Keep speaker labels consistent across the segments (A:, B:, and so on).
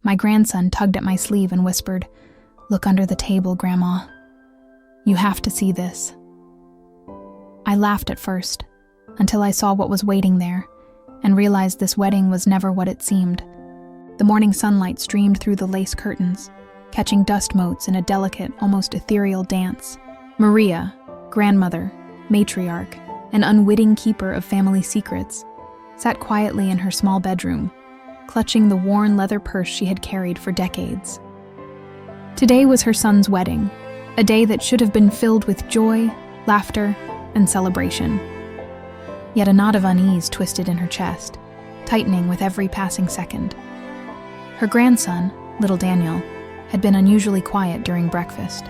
A: My grandson tugged at my sleeve and whispered, "Look under the table, Grandma. You have to see this." I laughed at first, until I saw what was waiting there, and realized this wedding was never what it seemed. The morning sunlight streamed through the lace curtains, catching dust motes in a delicate, almost ethereal dance. Maria, grandmother, matriarch, an unwitting keeper of family secrets, sat quietly in her small bedroom, clutching the worn leather purse she had carried for decades. Today was her son's wedding, a day that should have been filled with joy, laughter, and celebration. Yet a knot of unease twisted in her chest, tightening with every passing second. Her grandson, little Daniel, had been unusually quiet during breakfast.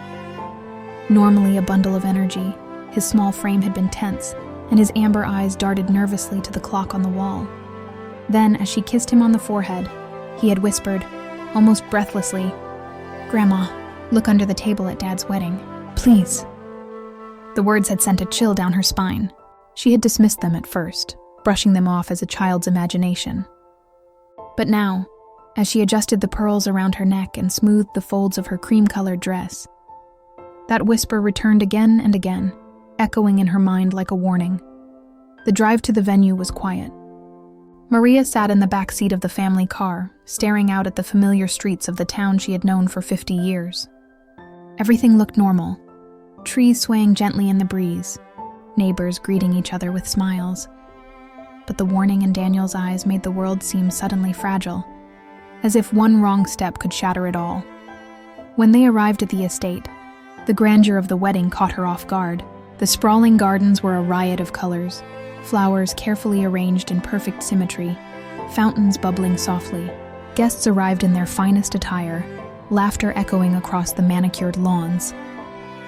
A: Normally a bundle of energy, his small frame had been tense, and his amber eyes darted nervously to the clock on the wall. Then, as she kissed him on the forehead, he had whispered, almost breathlessly, "Grandma, look under the table at Dad's wedding, please." The words had sent a chill down her spine. She had dismissed them at first, brushing them off as a child's imagination. But now, as she adjusted the pearls around her neck and smoothed the folds of her cream-colored dress, that whisper returned again and again, echoing in her mind like a warning. The drive to the venue was quiet. Maria sat in the back seat of the family car, staring out at the familiar streets of the town she had known for 50 years. Everything looked normal. Trees swaying gently in the breeze, neighbors greeting each other with smiles. But the warning in Daniel's eyes made the world seem suddenly fragile, as if one wrong step could shatter it all. When they arrived at the estate, the grandeur of the wedding caught her off guard. The sprawling gardens were a riot of colors, flowers carefully arranged in perfect symmetry, fountains bubbling softly. Guests arrived in their finest attire, laughter echoing across the manicured lawns.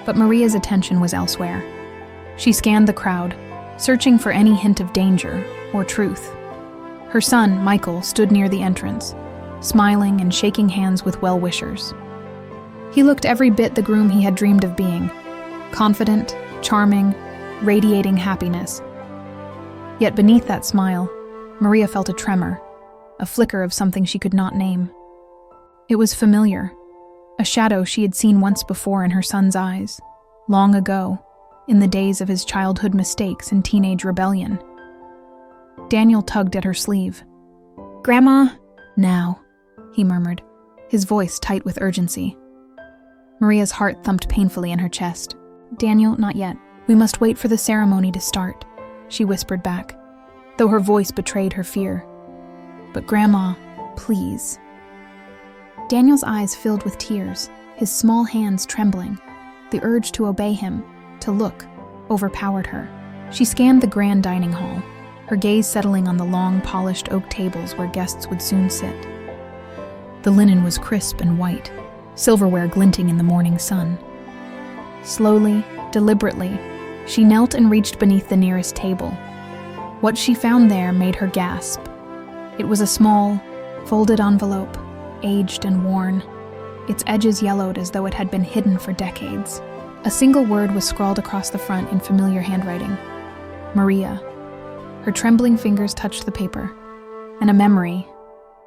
A: But Maria's attention was elsewhere. She scanned the crowd, searching for any hint of danger or truth. Her son, Michael, stood near the entrance, smiling and shaking hands with well-wishers. He looked every bit the groom he had dreamed of being, confident, charming, radiating happiness. Yet beneath that smile, Maria felt a tremor, a flicker of something she could not name. It was familiar, a shadow she had seen once before in her son's eyes, long ago, in the days of his childhood mistakes and teenage rebellion. Daniel tugged at her sleeve. "Grandma, now," he murmured, his voice tight with urgency. Maria's heart thumped painfully in her chest. "Daniel, not yet. We must wait for the ceremony to start," she whispered back, though her voice betrayed her fear. "But Grandma, please." Daniel's eyes filled with tears, his small hands trembling. The urge to obey him, to look, overpowered her. She scanned the grand dining hall, her gaze settling on the long, polished oak tables where guests would soon sit. The linen was crisp and white, silverware glinting in the morning sun. Slowly, deliberately, she knelt and reached beneath the nearest table. What she found there made her gasp. It was a small, folded envelope, aged and worn, its edges yellowed as though it had been hidden for decades. A single word was scrawled across the front in familiar handwriting: Maria. Her trembling fingers touched the paper, and a memory,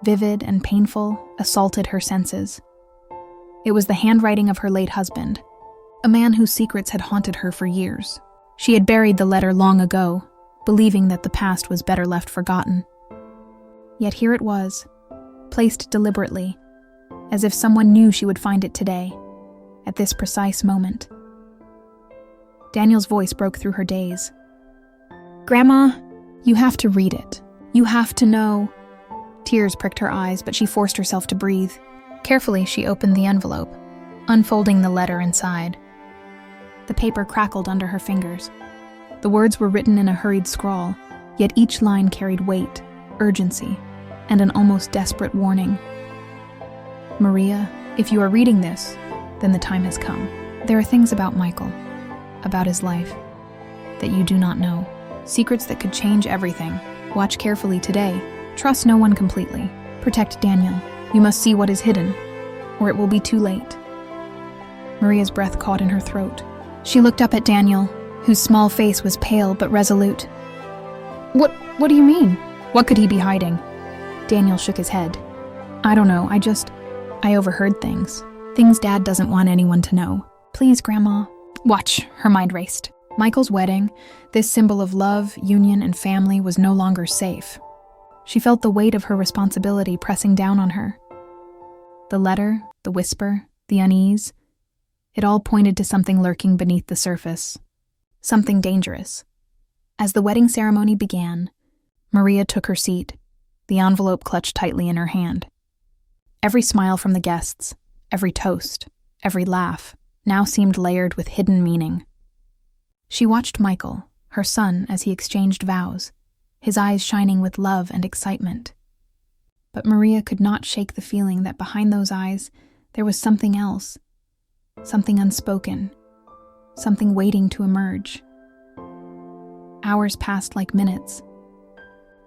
A: vivid and painful, assaulted her senses. It was the handwriting of her late husband, a man whose secrets had haunted her for years. She had buried the letter long ago, believing that the past was better left forgotten. Yet here it was, placed deliberately, as if someone knew she would find it today, at this precise moment. Daniel's voice broke through her daze. "Grandma, you have to read it. You have to know." Tears pricked her eyes, but she forced herself to breathe. Carefully, she opened the envelope, unfolding the letter inside. The paper crackled under her fingers. The words were written in a hurried scrawl, yet each line carried weight, urgency, and an almost desperate warning. "Maria, if you are reading this, then the time has come. There are things about Michael, about his life, that you do not know. Secrets that could change everything. Watch carefully today. Trust no one completely. Protect Daniel. You must see what is hidden, or it will be too late." Maria's breath caught in her throat. She looked up at Daniel, whose small face was pale but resolute. What do you mean? What could he be hiding?" Daniel shook his head. I don't know, I overheard things. Things Dad doesn't want anyone to know. Please, Grandma. Watch, her mind raced. Michael's wedding, this symbol of love, union, and family, was no longer safe. She felt the weight of her responsibility pressing down on her. The letter, the whisper, the unease, it all pointed to something lurking beneath the surface. Something dangerous. As the wedding ceremony began, Maria took her seat, the envelope clutched tightly in her hand. Every smile from the guests, every toast, every laugh, now seemed layered with hidden meaning. She watched Michael, her son, as he exchanged vows, his eyes shining with love and excitement. But Maria could not shake the feeling that behind those eyes there was something else, something unspoken, something waiting to emerge. Hours passed like minutes.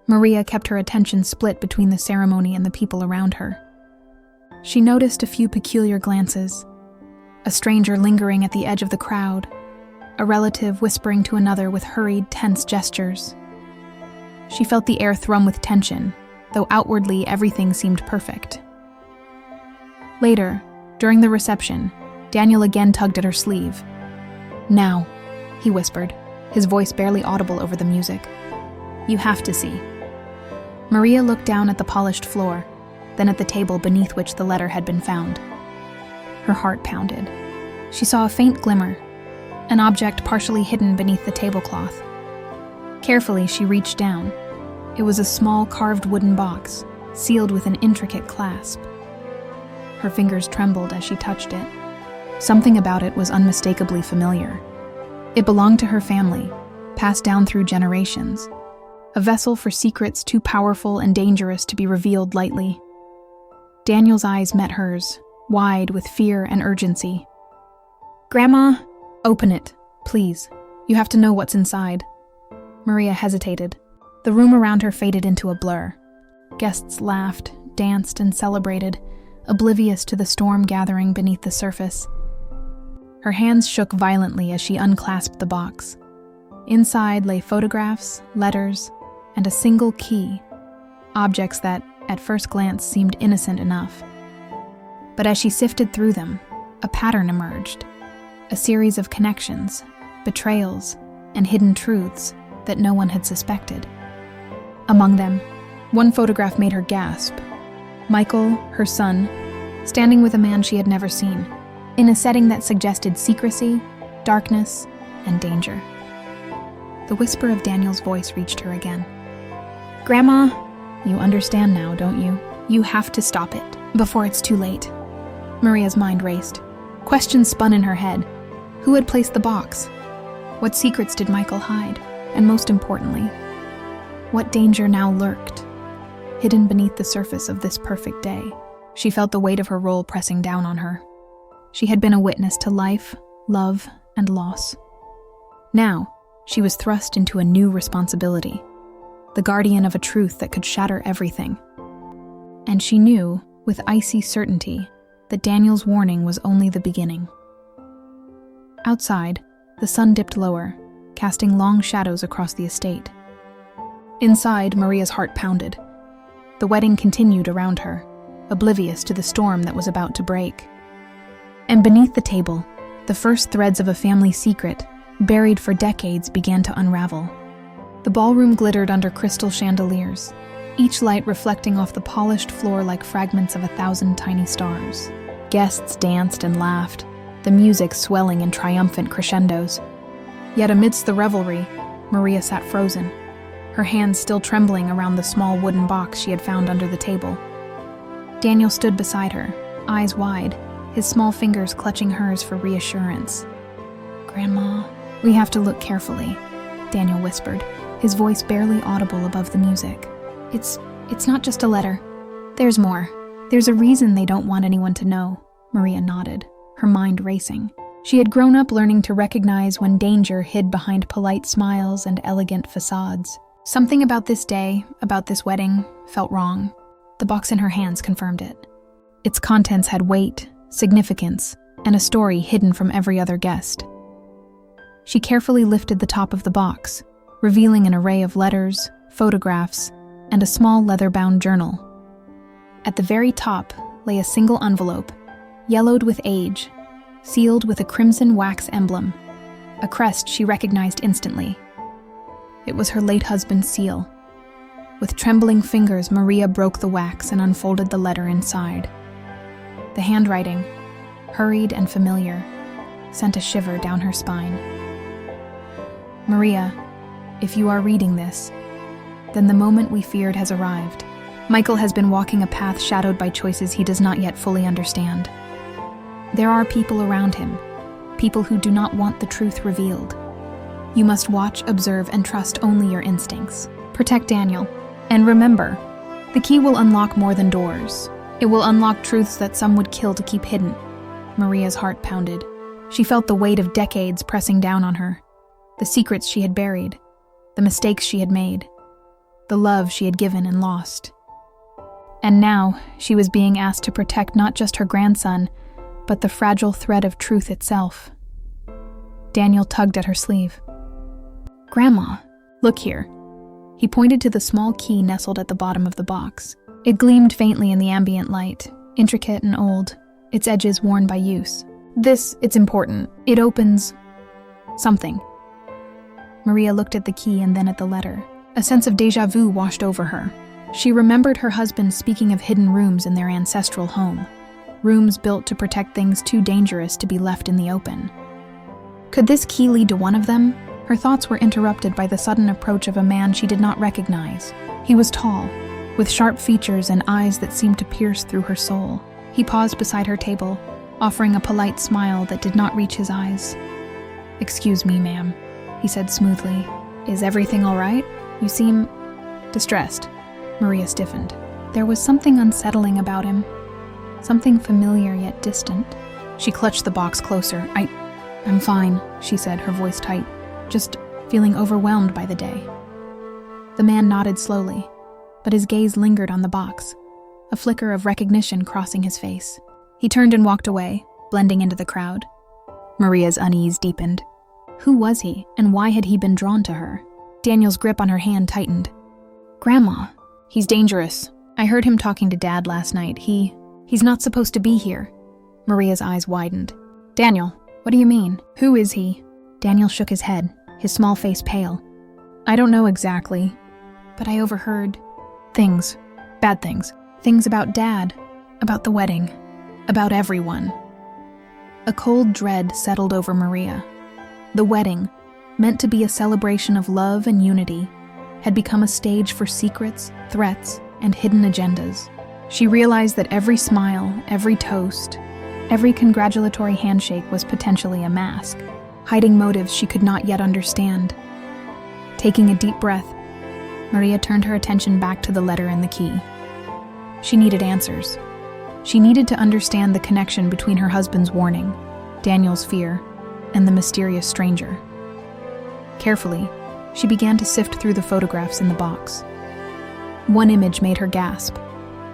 A: Maria kept her attention split between the ceremony and the people around her. She noticed a few peculiar glances, a stranger lingering at the edge of the crowd, a relative whispering to another with hurried, tense gestures. She felt the air thrum with tension, though outwardly everything seemed perfect. Later, during the reception, Daniel again tugged at her sleeve. "Now," he whispered, his voice barely audible over the music. "You have to see." Maria looked down at the polished floor, then at the table beneath which the letter had been found. Her heart pounded. She saw a faint glimmer, an object partially hidden beneath the tablecloth. Carefully, she reached down. It was a small carved wooden box, sealed with an intricate clasp. Her fingers trembled as she touched it. Something about it was unmistakably familiar. It belonged to her family, passed down through generations. A vessel for secrets too powerful and dangerous to be revealed lightly. Daniel's eyes met hers, wide with fear and urgency. "Grandma, open it, please. You have to know what's inside." Maria hesitated. The room around her faded into a blur. Guests laughed, danced, and celebrated, oblivious to the storm gathering beneath the surface. Her hands shook violently as she unclasped the box. Inside lay photographs, letters, and a single key, objects that, at first glance, seemed innocent enough. But as she sifted through them, a pattern emerged, a series of connections, betrayals, and hidden truths that no one had suspected. Among them, one photograph made her gasp. Michael, her son, standing with a man she had never seen, in a setting that suggested secrecy, darkness, and danger. The whisper of Daniel's voice reached her again. "Grandma, you understand now, don't you? You have to stop it, before it's too late." Maria's mind raced. Questions spun in her head. Who had placed the box? What secrets did Michael hide? And most importantly, what danger now lurked, hidden beneath the surface of this perfect day? She felt the weight of her role pressing down on her. She had been a witness to life, love, and loss. Now, she was thrust into a new responsibility, the guardian of a truth that could shatter everything. And she knew, with icy certainty, that Daniel's warning was only the beginning. Outside, the sun dipped lower, casting long shadows across the estate. Inside, Maria's heart pounded. The wedding continued around her, oblivious to the storm that was about to break. And beneath the table, the first threads of a family secret, buried for decades, began to unravel. The ballroom glittered under crystal chandeliers, each light reflecting off the polished floor like fragments of 1,000 tiny stars. Guests danced and laughed, the music swelling in triumphant crescendos. Yet amidst the revelry, Maria sat frozen, her hands still trembling around the small wooden box she had found under the table. Daniel stood beside her, eyes wide, his small fingers clutching hers for reassurance. "Grandma, we have to look carefully," Daniel whispered, his voice barely audible above the music. It's not just a letter. There's more. There's a reason they don't want anyone to know." Maria nodded, her mind racing. She had grown up learning to recognize when danger hid behind polite smiles and elegant facades. Something about this day, about this wedding, felt wrong. The box in her hands confirmed it. Its contents had weight, significance, and a story hidden from every other guest. She carefully lifted the top of the box, revealing an array of letters, photographs, and a small leather-bound journal. At the very top lay a single envelope, yellowed with age, sealed with a crimson wax emblem, a crest she recognized instantly. It was her late husband's seal. With trembling fingers, Maria broke the wax and unfolded the letter inside. The handwriting, hurried and familiar, sent a shiver down her spine. Maria, if you are reading this, then the moment we feared has arrived. Michael has been walking a path shadowed by choices he does not yet fully understand. There are people around him, people who do not want the truth revealed. You must watch, observe, and trust only your instincts. Protect Daniel. And remember, the key will unlock more than doors. It will unlock truths that some would kill to keep hidden. Maria's heart pounded. She felt the weight of decades pressing down on her. The secrets she had buried, the mistakes she had made, the love she had given and lost. And now, she was being asked to protect not just her grandson, but the fragile thread of truth itself. Daniel tugged at her sleeve. "Grandma, look here." He pointed to the small key nestled at the bottom of the box. It gleamed faintly in the ambient light, intricate and old, its edges worn by use. It's important. It opens something." Maria looked at the key and then at the letter. A sense of déjà vu washed over her. She remembered her husband speaking of hidden rooms in their ancestral home, rooms built to protect things too dangerous to be left in the open. Could this key lead to one of them? Her thoughts were interrupted by the sudden approach of a man she did not recognize. He was tall, with sharp features and eyes that seemed to pierce through her soul. He paused beside her table, offering a polite smile that did not reach his eyes. "Excuse me, ma'am," he said smoothly. "Is everything all right? You seem distressed." Maria stiffened. There was something unsettling about him, something familiar yet distant. She clutched the box closer. I'm fine," she said, her voice tight. "Just feeling overwhelmed by the day." The man nodded slowly, but his gaze lingered on the box, a flicker of recognition crossing his face. He turned and walked away, blending into the crowd. Maria's unease deepened. Who was he, and why had he been drawn to her? Daniel's grip on her hand tightened. "Grandma, he's dangerous. I heard him talking to Dad last night. He's not supposed to be here." Maria's eyes widened. "Daniel, what do you mean? Who is he?" Daniel shook his head, his small face pale. "I don't know exactly, but I overheard things, bad things. Things about Dad, about the wedding, about everyone." A cold dread settled over Maria. The wedding, meant to be a celebration of love and unity, had become a stage for secrets, threats, and hidden agendas. She realized that every smile, every toast, every congratulatory handshake was potentially a mask, hiding motives she could not yet understand. Taking a deep breath, Maria turned her attention back to the letter and the key. She needed answers. She needed to understand the connection between her husband's warning, Daniel's fear, and the mysterious stranger. Carefully, she began to sift through the photographs in the box. One image made her gasp.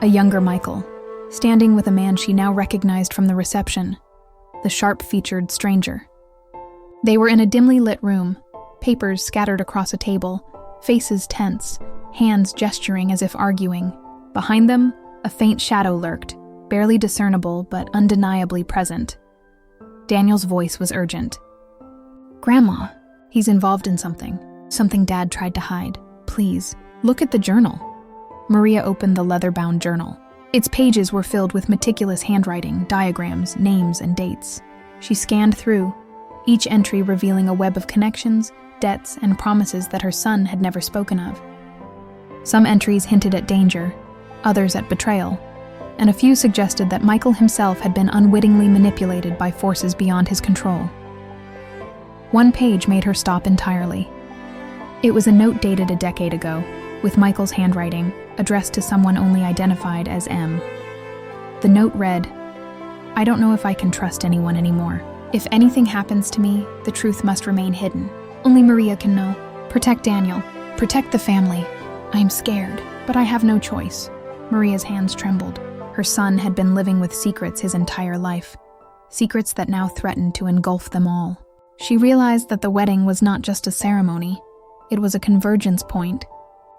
A: A younger Michael, standing with a man she now recognized from the reception, the sharp-featured stranger. They were in a dimly lit room, papers scattered across a table, faces tense, hands gesturing as if arguing. Behind them, a faint shadow lurked, barely discernible but undeniably present. Daniel's voice was urgent. "Grandma, he's involved in something Dad tried to hide. Please, look at the journal." Maria opened the leather-bound journal. Its pages were filled with meticulous handwriting, diagrams, names, and dates. She scanned through, each entry revealing a web of connections, debts, and promises that her son had never spoken of. Some entries hinted at danger, others at betrayal, and a few suggested that Michael himself had been unwittingly manipulated by forces beyond his control. One page made her stop entirely. It was a note dated a decade ago, with Michael's handwriting, addressed to someone only identified as M. The note read, "I don't know if I can trust anyone anymore. If anything happens to me, the truth must remain hidden. Only Maria can know. Protect Daniel. Protect the family. I am scared, but I have no choice." Maria's hands trembled. Her son had been living with secrets his entire life, secrets that now threatened to engulf them all. She realized that the wedding was not just a ceremony. It was a convergence point,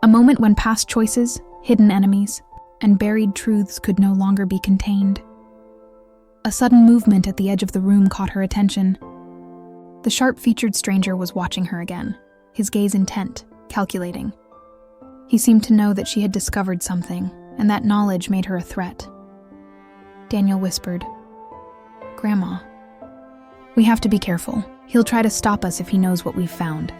A: a moment when past choices, hidden enemies, and buried truths could no longer be contained. A sudden movement at the edge of the room caught her attention. The sharp-featured stranger was watching her again, his gaze intent, calculating. He seemed to know that she had discovered something, and that knowledge made her a threat. Daniel whispered, "Grandma, we have to be careful. He'll try to stop us if he knows what we've found."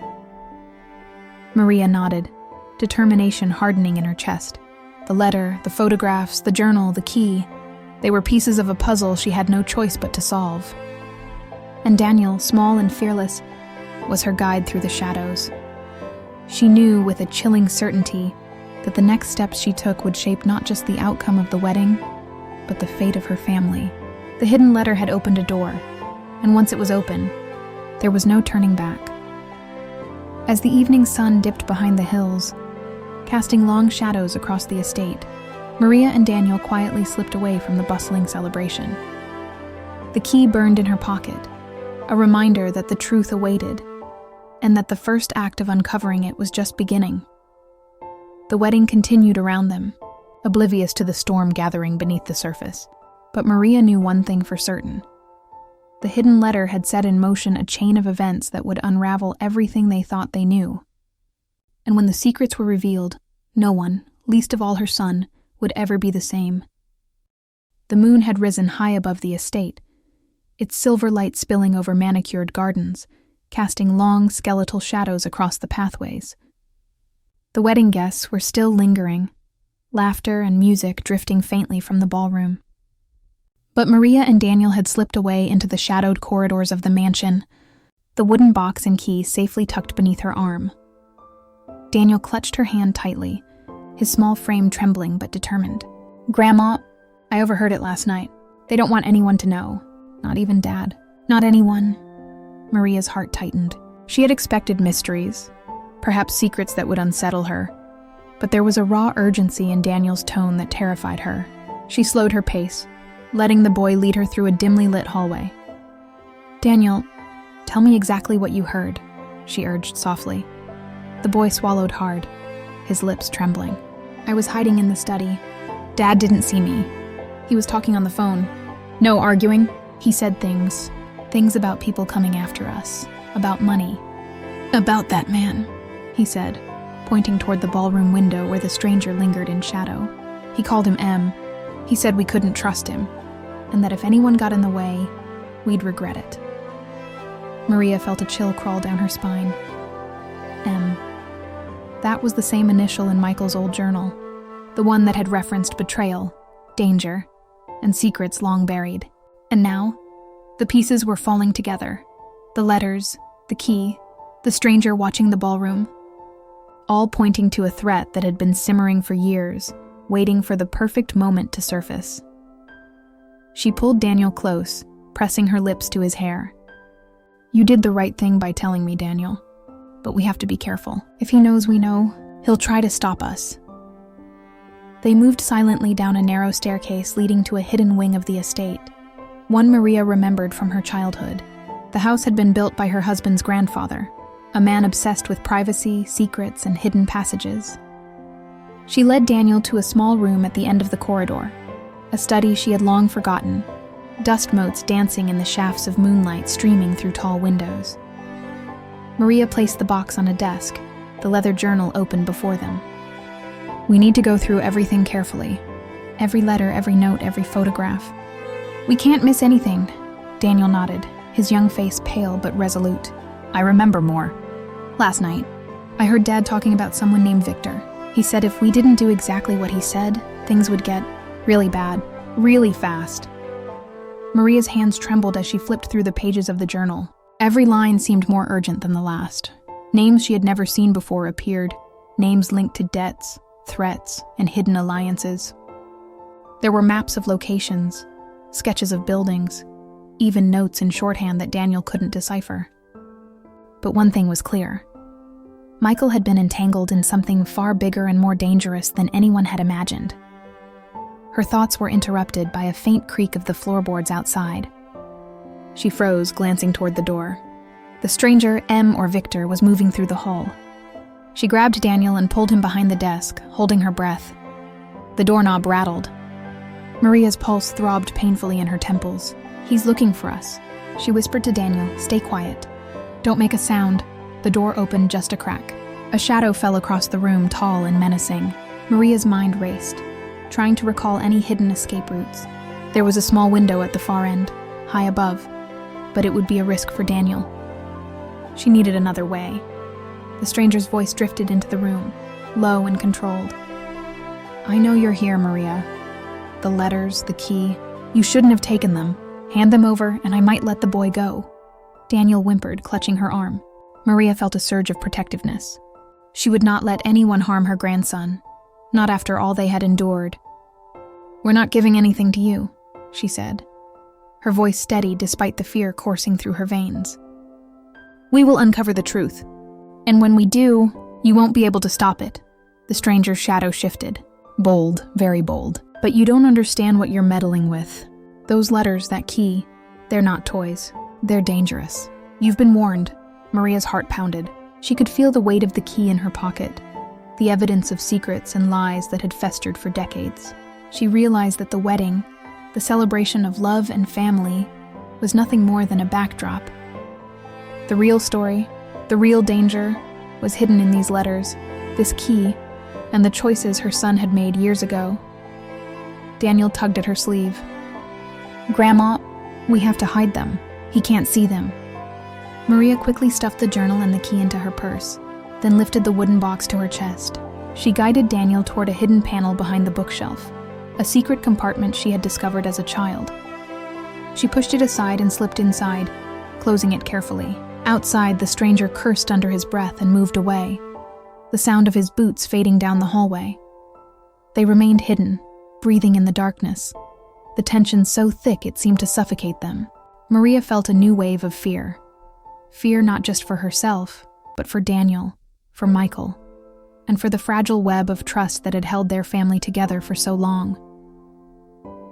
A: Maria nodded, determination hardening in her chest. The letter, the photographs, the journal, the key. They were pieces of a puzzle she had no choice but to solve. And Daniel, small and fearless, was her guide through the shadows. She knew with a chilling certainty that the next steps she took would shape not just the outcome of the wedding, but the fate of her family. The hidden letter had opened a door, and once it was open, there was no turning back. As the evening sun dipped behind the hills, casting long shadows across the estate, Maria and Daniel quietly slipped away from the bustling celebration. The key burned in her pocket, a reminder that the truth awaited, and that the first act of uncovering it was just beginning. The wedding continued around them, oblivious to the storm gathering beneath the surface. But Maria knew one thing for certain. The hidden letter had set in motion a chain of events that would unravel everything they thought they knew. And when the secrets were revealed, no one, least of all her son, would ever be the same. The moon had risen high above the estate, its silver light spilling over manicured gardens, casting long skeletal shadows across the pathways. The wedding guests were still lingering, laughter and music drifting faintly from the ballroom. But Maria and Daniel had slipped away into the shadowed corridors of the mansion, the wooden box and key safely tucked beneath her arm. Daniel clutched her hand tightly, his small frame trembling but determined. "Grandma, I overheard it last night. They don't want anyone to know. Not even Dad. Not anyone." Maria's heart tightened. She had expected mysteries, perhaps secrets that would unsettle her, but there was a raw urgency in Daniel's tone that terrified her. She slowed her pace, letting the boy lead her through a dimly lit hallway. "Daniel, tell me exactly what you heard," she urged softly. The boy swallowed hard, his lips trembling. "I was hiding in the study. Dad didn't see me. He was talking on the phone. No arguing. He said things about people coming after us, about money. About that man," he said, pointing toward the ballroom window where the stranger lingered in shadow. "He called him M. He said we couldn't trust him, and that if anyone got in the way, we'd regret it." Maria felt a chill crawl down her spine. M. That was the same initial in Michael's old journal, the one that had referenced betrayal, danger, and secrets long buried. And now, the pieces were falling together. The letters, the key, the stranger watching the ballroom, all pointing to a threat that had been simmering for years, waiting for the perfect moment to surface. She pulled Daniel close, pressing her lips to his hair. "You did the right thing by telling me, Daniel. But we have to be careful. If he knows we know, he'll try to stop us." They moved silently down a narrow staircase leading to a hidden wing of the estate, one Maria remembered from her childhood. The house had been built by her husband's grandfather, a man obsessed with privacy, secrets, and hidden passages. She led Daniel to a small room at the end of the corridor, a study she had long forgotten, dust motes dancing in the shafts of moonlight streaming through tall windows. Maria placed the box on a desk, the leather journal open before them. "We need to go through everything carefully. Every letter, every note, every photograph. We can't miss anything." Daniel nodded, his young face pale but resolute. "I remember more. Last night, I heard Dad talking about someone named Victor. He said if we didn't do exactly what he said, things would get really bad, really fast." Maria's hands trembled as she flipped through the pages of the journal. Every line seemed more urgent than the last. Names she had never seen before appeared, names linked to debts, threats, and hidden alliances. There were maps of locations, sketches of buildings, even notes in shorthand that Daniel couldn't decipher. But one thing was clear. Michael had been entangled in something far bigger and more dangerous than anyone had imagined. Her thoughts were interrupted by a faint creak of the floorboards outside. She froze, glancing toward the door. The stranger, M or Victor, was moving through the hall. She grabbed Daniel and pulled him behind the desk, holding her breath. The doorknob rattled. Maria's pulse throbbed painfully in her temples. "He's looking for us," she whispered to Daniel. "Stay quiet. Don't make a sound." The door opened just a crack. A shadow fell across the room, tall and menacing. Maria's mind raced, trying to recall any hidden escape routes. There was a small window at the far end, high above, but it would be a risk for Daniel. She needed another way. The stranger's voice drifted into the room, low and controlled. "I know you're here, Maria. The letters, the key. You shouldn't have taken them. Hand them over, and I might let the boy go." Daniel whimpered, clutching her arm. Maria felt a surge of protectiveness. She would not let anyone harm her grandson, not after all they had endured. "We're not giving anything to you," she said, her voice steady despite the fear coursing through her veins. "We will uncover the truth, and when we do, you won't be able to stop it." The stranger's shadow shifted. Bold, very bold. "But you don't understand what you're meddling with. Those letters, that key, they're not toys. They're dangerous. You've been warned." Maria's heart pounded. She could feel the weight of the key in her pocket, the evidence of secrets and lies that had festered for decades. She realized that the wedding, the celebration of love and family, was nothing more than a backdrop. The real story, the real danger, was hidden in these letters, this key, and the choices her son had made years ago. Daniel tugged at her sleeve. "Grandma, we have to hide them. He can't see them." Maria quickly stuffed the journal and the key into her purse, then lifted the wooden box to her chest. She guided Daniel toward a hidden panel behind the bookshelf, a secret compartment she had discovered as a child. She pushed it aside and slipped inside, closing it carefully. Outside, the stranger cursed under his breath and moved away, the sound of his boots fading down the hallway. They remained hidden, breathing in the darkness, the tension so thick it seemed to suffocate them. Maria felt a new wave of fear. Fear not just for herself, but for Daniel, for Michael, and for the fragile web of trust that had held their family together for so long.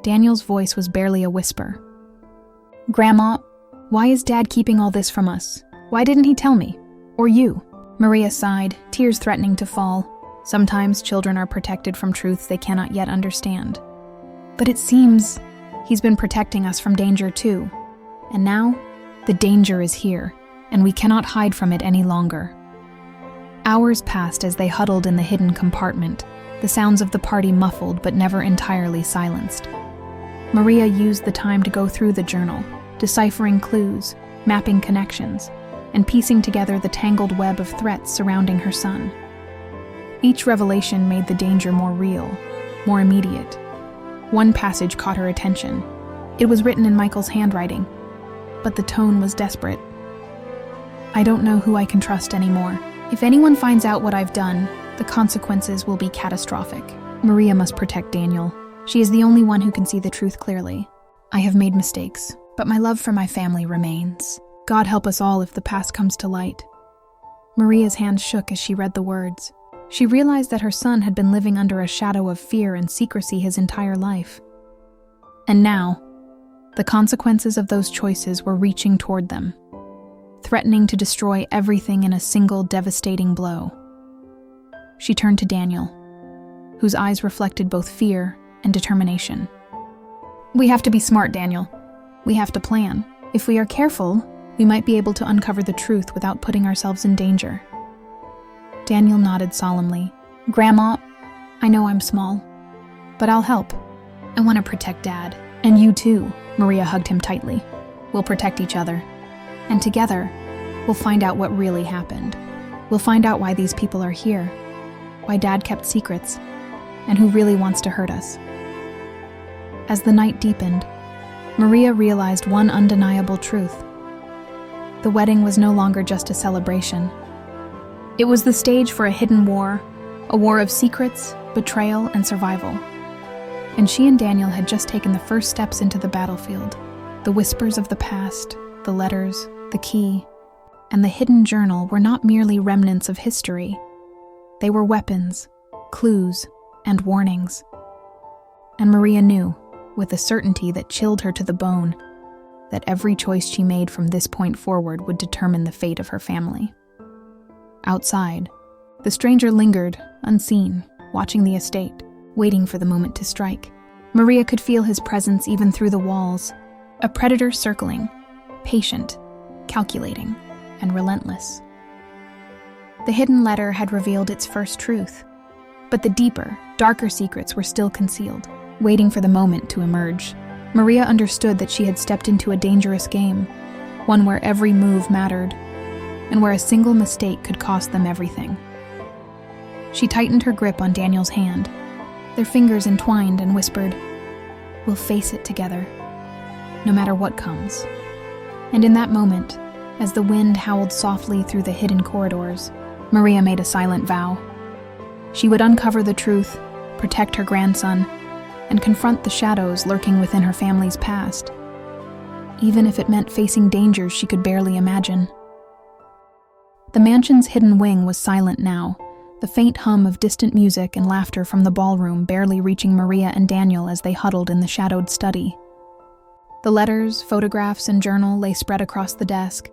A: Daniel's voice was barely a whisper. "Grandma, why is Dad keeping all this from us? Why didn't he tell me? Or you?" Maria sighed, tears threatening to fall. Sometimes children are protected from truths they cannot yet understand. "But it seems he's been protecting us from danger too. And now, the danger is here, and we cannot hide from it any longer." Hours passed as they huddled in the hidden compartment, the sounds of the party muffled but never entirely silenced. Maria used the time to go through the journal, deciphering clues, mapping connections, and piecing together the tangled web of threats surrounding her son. Each revelation made the danger more real, more immediate. One passage caught her attention. It was written in Michael's handwriting, but the tone was desperate. "I don't know who I can trust anymore. If anyone finds out what I've done, the consequences will be catastrophic. Maria must protect Daniel. She is the only one who can see the truth clearly. I have made mistakes, but my love for my family remains. God help us all if the past comes to light." Maria's hands shook as she read the words. She realized that her son had been living under a shadow of fear and secrecy his entire life. And now, the consequences of those choices were reaching toward them, threatening to destroy everything in a single devastating blow. She turned to Daniel, whose eyes reflected both fear and determination. "We have to be smart, Daniel. We have to plan. If we are careful, we might be able to uncover the truth without putting ourselves in danger." Daniel nodded solemnly. "Grandma, I know I'm small, but I'll help. I want to protect Dad. And you too." Maria hugged him tightly. "We'll protect each other. And together, we'll find out what really happened. We'll find out why these people are here, why Dad kept secrets, and who really wants to hurt us." As the night deepened, Maria realized one undeniable truth. The wedding was no longer just a celebration. It was the stage for a hidden war, a war of secrets, betrayal, and survival. And she and Daniel had just taken the first steps into the battlefield. The whispers of the past, the letters, the key, and the hidden journal were not merely remnants of history. They were weapons, clues, and warnings. And Maria knew, with a certainty that chilled her to the bone, that every choice she made from this point forward would determine the fate of her family. Outside, the stranger lingered, unseen, watching the estate. waiting for the moment to strike. Maria could feel his presence even through the walls, a predator circling, patient, calculating, and relentless. The hidden letter had revealed its first truth, but the deeper, darker secrets were still concealed, waiting for the moment to emerge. Maria understood that she had stepped into a dangerous game, one where every move mattered, and where a single mistake could cost them everything. She tightened her grip on Daniel's hand, their fingers entwined, and whispered, "We'll face it together, no matter what comes." And in that moment, as the wind howled softly through the hidden corridors, Maria made a silent vow. She would uncover the truth, protect her grandson, and confront the shadows lurking within her family's past, even if it meant facing dangers she could barely imagine. The mansion's hidden wing was silent now, the faint hum of distant music and laughter from the ballroom barely reaching Maria and Daniel as they huddled in the shadowed study. The letters, photographs, and journal lay spread across the desk,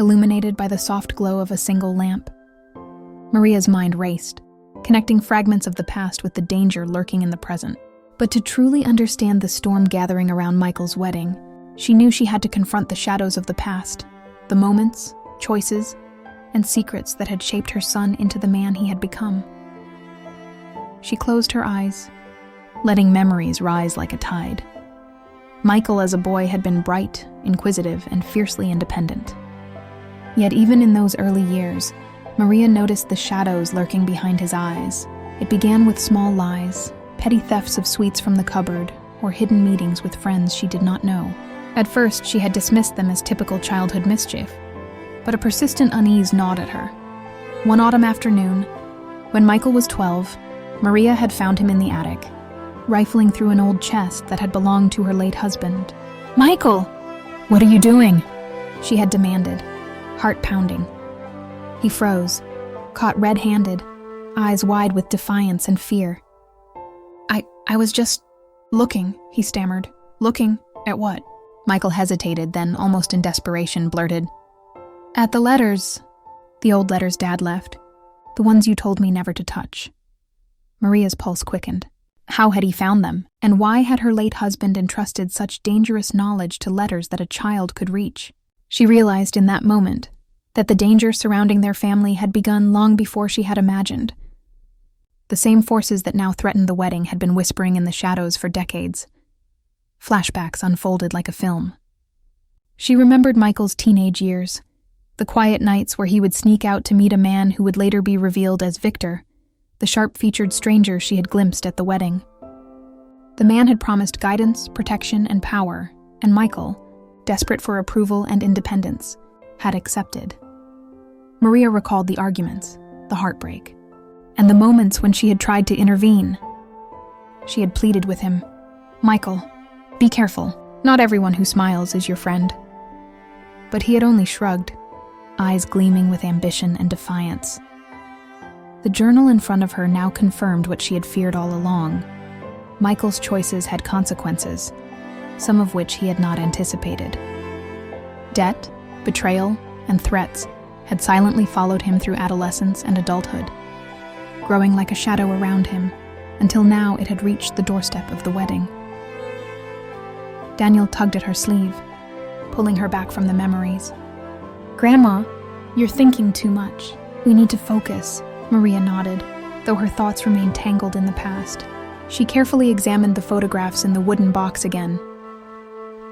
A: illuminated by the soft glow of a single lamp. Maria's mind raced, connecting fragments of the past with the danger lurking in the present. But to truly understand the storm gathering around Michael's wedding, she knew she had to confront the shadows of the past, the moments, choices, and secrets that had shaped her son into the man he had become. She closed her eyes, letting memories rise like a tide. Michael as a boy had been bright, inquisitive, and fiercely independent. Yet even in those early years, Maria noticed the shadows lurking behind his eyes. It began with small lies, petty thefts of sweets from the cupboard, or hidden meetings with friends she did not know. At first, she had dismissed them as typical childhood mischief, but a persistent unease gnawed at her. One autumn afternoon, when Michael was 12, Maria had found him in the attic, rifling through an old chest that had belonged to her late husband. "Michael! What are you doing?" she had demanded, heart pounding. He froze, caught red-handed, eyes wide with defiance and fear. I was just looking," he stammered. "Looking at what?" Michael hesitated, then, almost in desperation, blurted, "At the letters. The old letters Dad left. The ones you told me never to touch." Maria's pulse quickened. How had he found them, and why had her late husband entrusted such dangerous knowledge to letters that a child could reach? She realized in that moment that the danger surrounding their family had begun long before she had imagined. The same forces that now threatened the wedding had been whispering in the shadows for decades. Flashbacks unfolded like a film. She remembered Michael's teenage years, the quiet nights where he would sneak out to meet a man who would later be revealed as Victor, the sharp-featured stranger she had glimpsed at the wedding. The man had promised guidance, protection, and power, and Michael, desperate for approval and independence, had accepted. Maria recalled the arguments, the heartbreak, and the moments when she had tried to intervene. She had pleaded with him, "Michael, be careful. Not everyone who smiles is your friend." But he had only shrugged, eyes gleaming with ambition and defiance. The journal in front of her now confirmed what she had feared all along. Michael's choices had consequences, some of which he had not anticipated. Debt, betrayal, and threats had silently followed him through adolescence and adulthood, growing like a shadow around him, until now it had reached the doorstep of the wedding. Daniel tugged at her sleeve, pulling her back from the memories. "Grandma, you're thinking too much. We need to focus," Maria nodded, though her thoughts remained tangled in the past. She carefully examined the photographs in the wooden box again.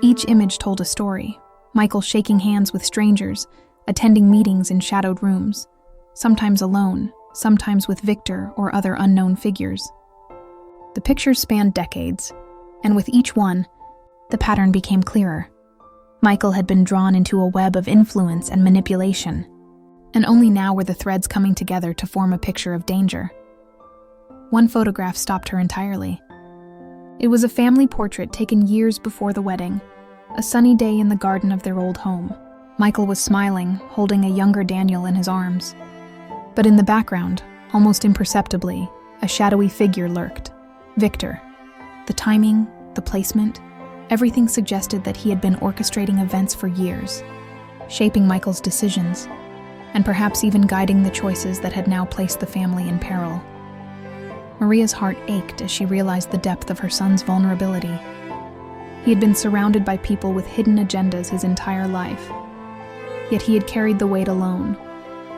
A: Each image told a story, Michael shaking hands with strangers, attending meetings in shadowed rooms, sometimes alone, sometimes with Victor or other unknown figures. The pictures spanned decades, and with each one, the pattern became clearer. Michael had been drawn into a web of influence and manipulation, and only now were the threads coming together to form a picture of danger. One photograph stopped her entirely. It was a family portrait taken years before the wedding, a sunny day in the garden of their old home. Michael was smiling, holding a younger Daniel in his arms. But in the background, almost imperceptibly, a shadowy figure lurked. Victor. The timing, the placement, everything suggested that he had been orchestrating events for years, shaping Michael's decisions, and perhaps even guiding the choices that had now placed the family in peril. Maria's heart ached as she realized the depth of her son's vulnerability. He had been surrounded by people with hidden agendas his entire life. Yet he had carried the weight alone,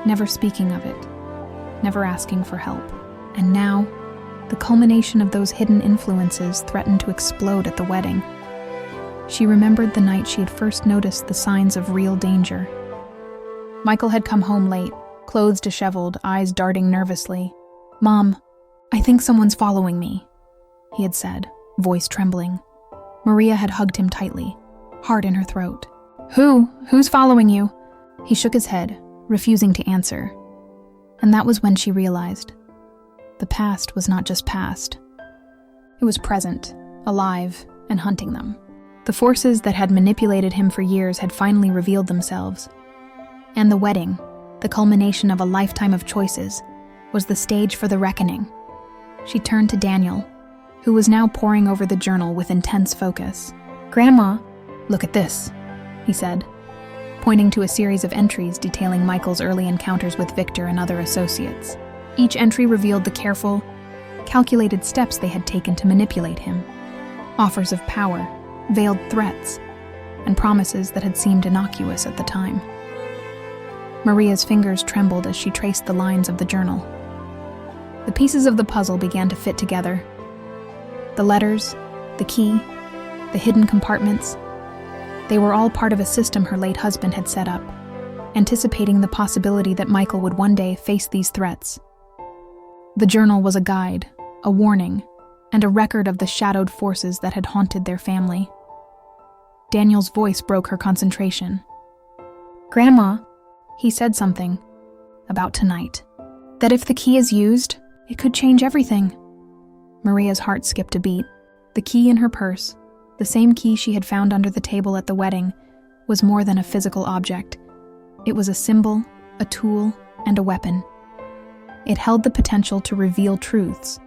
A: never speaking of it, never asking for help. And now, the culmination of those hidden influences threatened to explode at the wedding. She remembered the night she had first noticed the signs of real danger. Michael had come home late, clothes disheveled, eyes darting nervously. "Mom, I think someone's following me," he had said, voice trembling. Maria had hugged him tightly, heart in her throat. Who's following you?" He shook his head, refusing to answer. And that was when she realized. The past was not just past. It was present, alive, and hunting them. The forces that had manipulated him for years had finally revealed themselves. And the wedding, the culmination of a lifetime of choices, was the stage for the reckoning. She turned to Daniel, who was now poring over the journal with intense focus. "Grandma, look at this," he said, pointing to a series of entries detailing Michael's early encounters with Victor and other associates. Each entry revealed the careful, calculated steps they had taken to manipulate him. Offers of power, veiled threats, and promises that had seemed innocuous at the time. Maria's fingers trembled as she traced the lines of the journal. The pieces of the puzzle began to fit together. The letters, the key, the hidden compartments, they were all part of a system her late husband had set up, anticipating the possibility that Michael would one day face these threats. The journal was a guide, a warning, and a record of the shadowed forces that had haunted their family. Daniel's voice broke her concentration. "Grandma," he said something about tonight. "That if the key is used, it could change everything." Maria's heart skipped a beat. The key in her purse, the same key she had found under the table at the wedding, was more than a physical object. It was a symbol, a tool, and a weapon. It held the potential to reveal truths,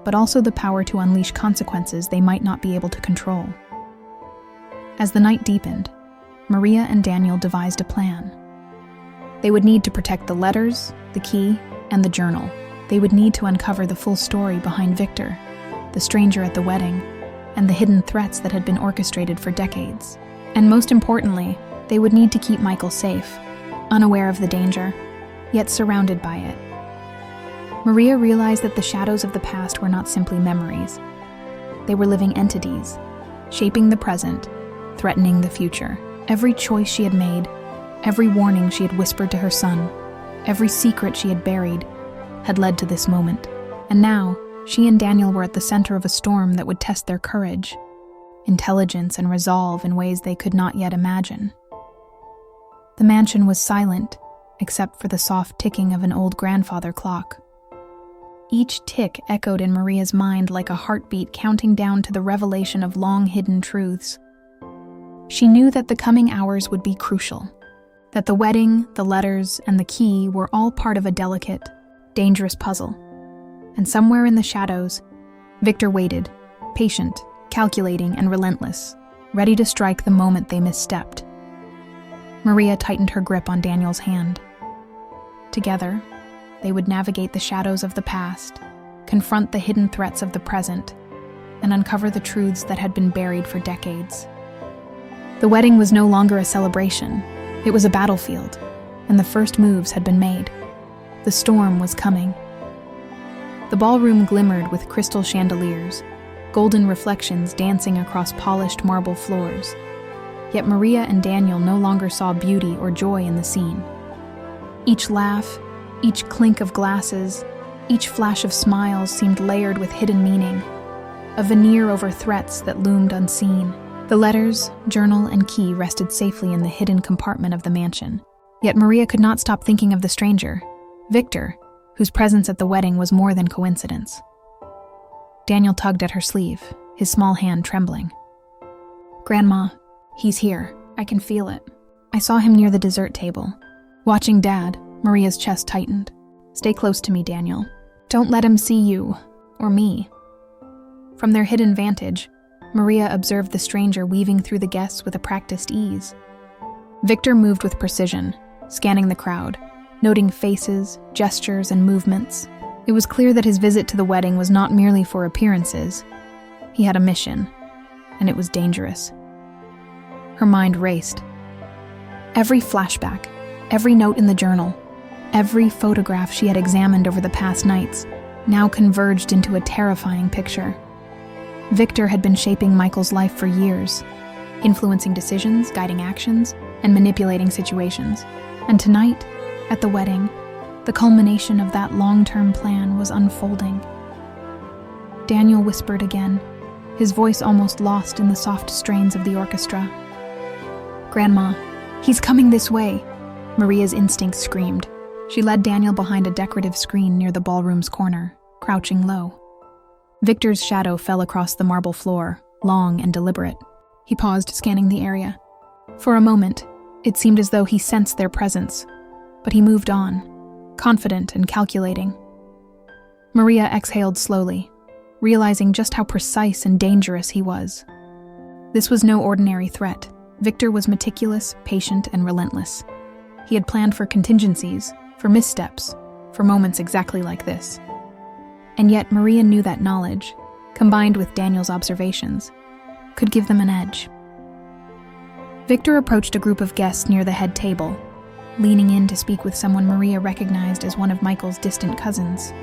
A: but also the power to unleash consequences they might not be able to control. As the night deepened, Maria and Daniel devised a plan. They would need to protect the letters, the key, and the journal. They would need to uncover the full story behind Victor, the stranger at the wedding, and the hidden threats that had been orchestrated for decades. And most importantly, they would need to keep Michael safe, unaware of the danger, yet surrounded by it. Maria realized that the shadows of the past were not simply memories. They were living entities, shaping the present, threatening the future. Every choice she had made, every warning she had whispered to her son, every secret she had buried, had led to this moment. And now, she and Daniel were at the center of a storm that would test their courage, intelligence, and resolve in ways they could not yet imagine. The mansion was silent, except for the soft ticking of an old grandfather clock. Each tick echoed in Maria's mind like a heartbeat counting down to the revelation of long-hidden truths. She knew that the coming hours would be crucial, that the wedding, the letters, and the key were all part of a delicate, dangerous puzzle. And somewhere in the shadows, Victor waited, patient, calculating, and relentless, ready to strike the moment they misstepped. Maria tightened her grip on Daniel's hand. Together, they would navigate the shadows of the past, confront the hidden threats of the present, and uncover the truths that had been buried for decades. The wedding was no longer a celebration. It was a battlefield, and the first moves had been made. The storm was coming. The ballroom glimmered with crystal chandeliers, golden reflections dancing across polished marble floors. Yet Maria and Daniel no longer saw beauty or joy in the scene. Each laugh, each clink of glasses, each flash of smiles seemed layered with hidden meaning, a veneer over threats that loomed unseen. The letters, journal, and key rested safely in the hidden compartment of the mansion. Yet Maria could not stop thinking of the stranger, Victor, whose presence at the wedding was more than coincidence. Daniel tugged at her sleeve, his small hand trembling. "Grandma, he's here. I can feel it. I saw him near the dessert table. Watching Dad." Maria's chest tightened. "Stay close to me, Daniel. Don't let him see you, or me." From their hidden vantage, Maria observed the stranger weaving through the guests with a practiced ease. Victor moved with precision, scanning the crowd, noting faces, gestures, and movements, It was clear that his visit to the wedding was not merely for appearances. He had a mission, and it was dangerous. Her mind raced. Every flashback, every note in the journal, every photograph she had examined over the past nights now converged into a terrifying picture. Victor had been shaping Michael's life for years, influencing decisions, guiding actions, and manipulating situations. And tonight, at the wedding, the culmination of that long-term plan was unfolding. Daniel whispered again, his voice almost lost in the soft strains of the orchestra. "Grandma, he's coming this way," Maria's instinct screamed. She led Daniel behind a decorative screen near the ballroom's corner, crouching low. Victor's shadow fell across the marble floor, long and deliberate. He paused, scanning the area. For a moment, it seemed as though he sensed their presence, but he moved on, confident and calculating. Maria exhaled slowly, realizing just how precise and dangerous he was. This was no ordinary threat. Victor was meticulous, patient, and relentless. He had planned for contingencies, for missteps, for moments exactly like this. And yet Maria knew that knowledge, combined with Daniel's observations, could give them an edge. Victor approached a group of guests near the head table, leaning in to speak with someone Maria recognized as one of Michael's distant cousins.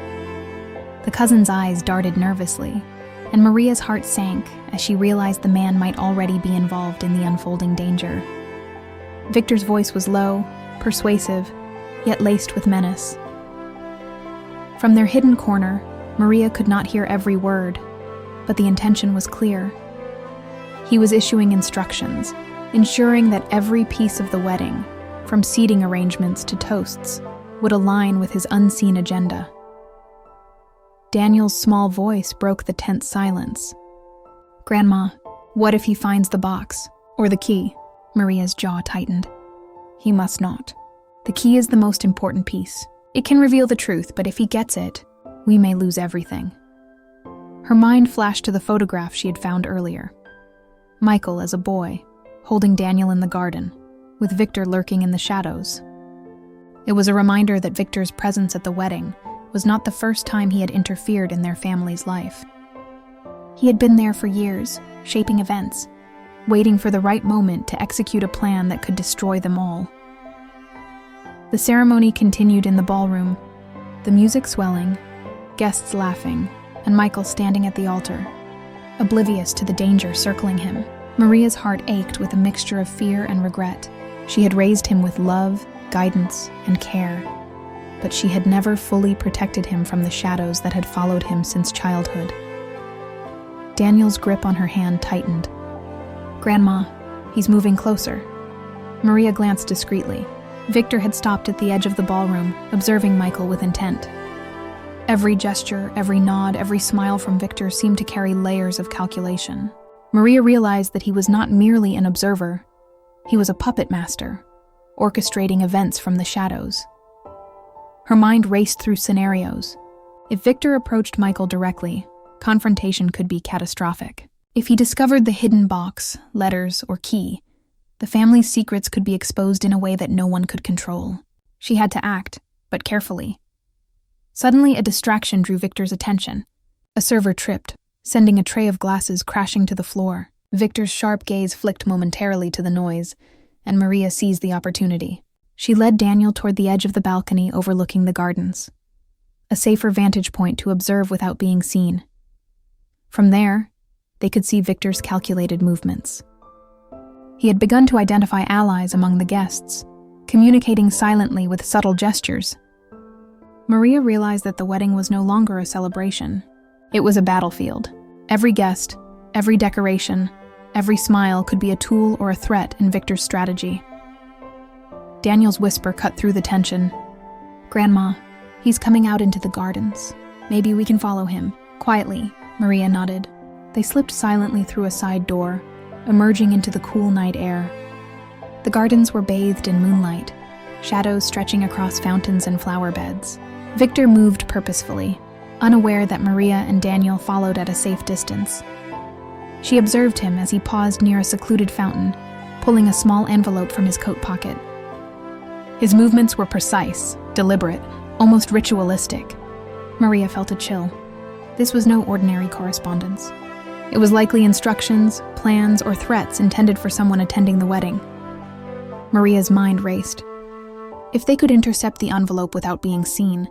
A: The cousin's eyes darted nervously, and Maria's heart sank as she realized the man might already be involved in the unfolding danger. Victor's voice was low, persuasive, yet laced with menace. From their hidden corner, Maria could not hear every word, but the intention was clear. He was issuing instructions, ensuring that every piece of the wedding, from seating arrangements to toasts, would align with his unseen agenda. Daniel's small voice broke the tense silence. "Grandma, what if he finds the box, or the key?" Maria's jaw tightened. "He must not. The key is the most important piece. It can reveal the truth, but if he gets it, we may lose everything." Her mind flashed to the photograph she had found earlier. Michael as a boy, holding Daniel in the garden, with Victor lurking in the shadows. It was a reminder that Victor's presence at the wedding was not the first time he had interfered in their family's life. He had been there for years, shaping events, waiting for the right moment to execute a plan that could destroy them all. The ceremony continued in the ballroom, the music swelling, guests laughing, and Michael standing at the altar, oblivious to the danger circling him. Maria's heart ached with a mixture of fear and regret. She had raised him with love, guidance, and care, but she had never fully protected him from the shadows that had followed him since childhood. Daniel's grip on her hand tightened. "Grandma, he's moving closer." Maria glanced discreetly. Victor had stopped at the edge of the ballroom, observing Michael with intent. Every gesture, every nod, every smile from Victor seemed to carry layers of calculation. Maria realized that he was not merely an observer. He was a puppet master, orchestrating events from the shadows. Her mind raced through scenarios. If Victor approached Michael directly, confrontation could be catastrophic. If he discovered the hidden box, letters, or key, the family's secrets could be exposed in a way that no one could control. She had to act, but carefully. Suddenly, a distraction drew Victor's attention. A server tripped, sending a tray of glasses crashing to the floor. Victor's sharp gaze flicked momentarily to the noise, and Maria seized the opportunity. She led Daniel toward the edge of the balcony overlooking the gardens, a safer vantage point to observe without being seen. From there, they could see Victor's calculated movements. He had begun to identify allies among the guests, communicating silently with subtle gestures. Maria realized that the wedding was no longer a celebration. It was a battlefield. Every guest, every decoration, every smile could be a tool or a threat in Victor's strategy. Daniel's whisper cut through the tension. "Grandma, he's coming out into the gardens. Maybe we can follow him." Quietly, Maria nodded. They slipped silently through a side door, emerging into the cool night air. The gardens were bathed in moonlight, shadows stretching across fountains and flower beds. Victor moved purposefully, unaware that Maria and Daniel followed at a safe distance. She observed him as he paused near a secluded fountain, pulling a small envelope from his coat pocket. His movements were precise, deliberate, almost ritualistic. Maria felt a chill. This was no ordinary correspondence. It was likely instructions, plans, or threats intended for someone attending the wedding. Maria's mind raced. If they could intercept the envelope without being seen,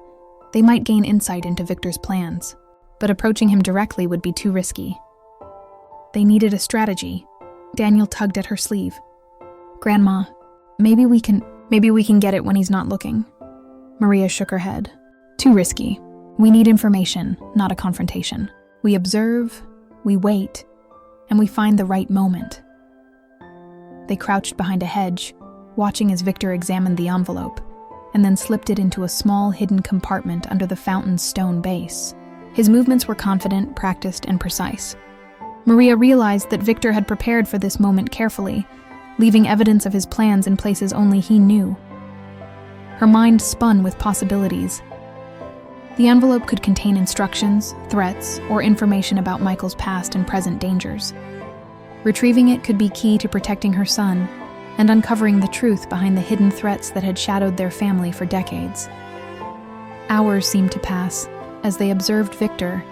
A: they might gain insight into Victor's plans, but approaching him directly would be too risky. They needed a strategy. Daniel tugged at her sleeve. "Grandma, maybe we can get it when he's not looking." Maria shook her head. "Too risky. We need information, not a confrontation. We observe, we wait, and we find the right moment." They crouched behind a hedge, watching as Victor examined the envelope, and then slipped it into a small hidden compartment under the fountain's stone base. His movements were confident, practiced, and precise. Maria realized that Victor had prepared for this moment carefully, leaving evidence of his plans in places only he knew. Her mind spun with possibilities. The envelope could contain instructions, threats, or information about Michael's past and present dangers. Retrieving it could be key to protecting her son and uncovering the truth behind the hidden threats that had shadowed their family for decades. Hours seemed to pass as they observed Victor,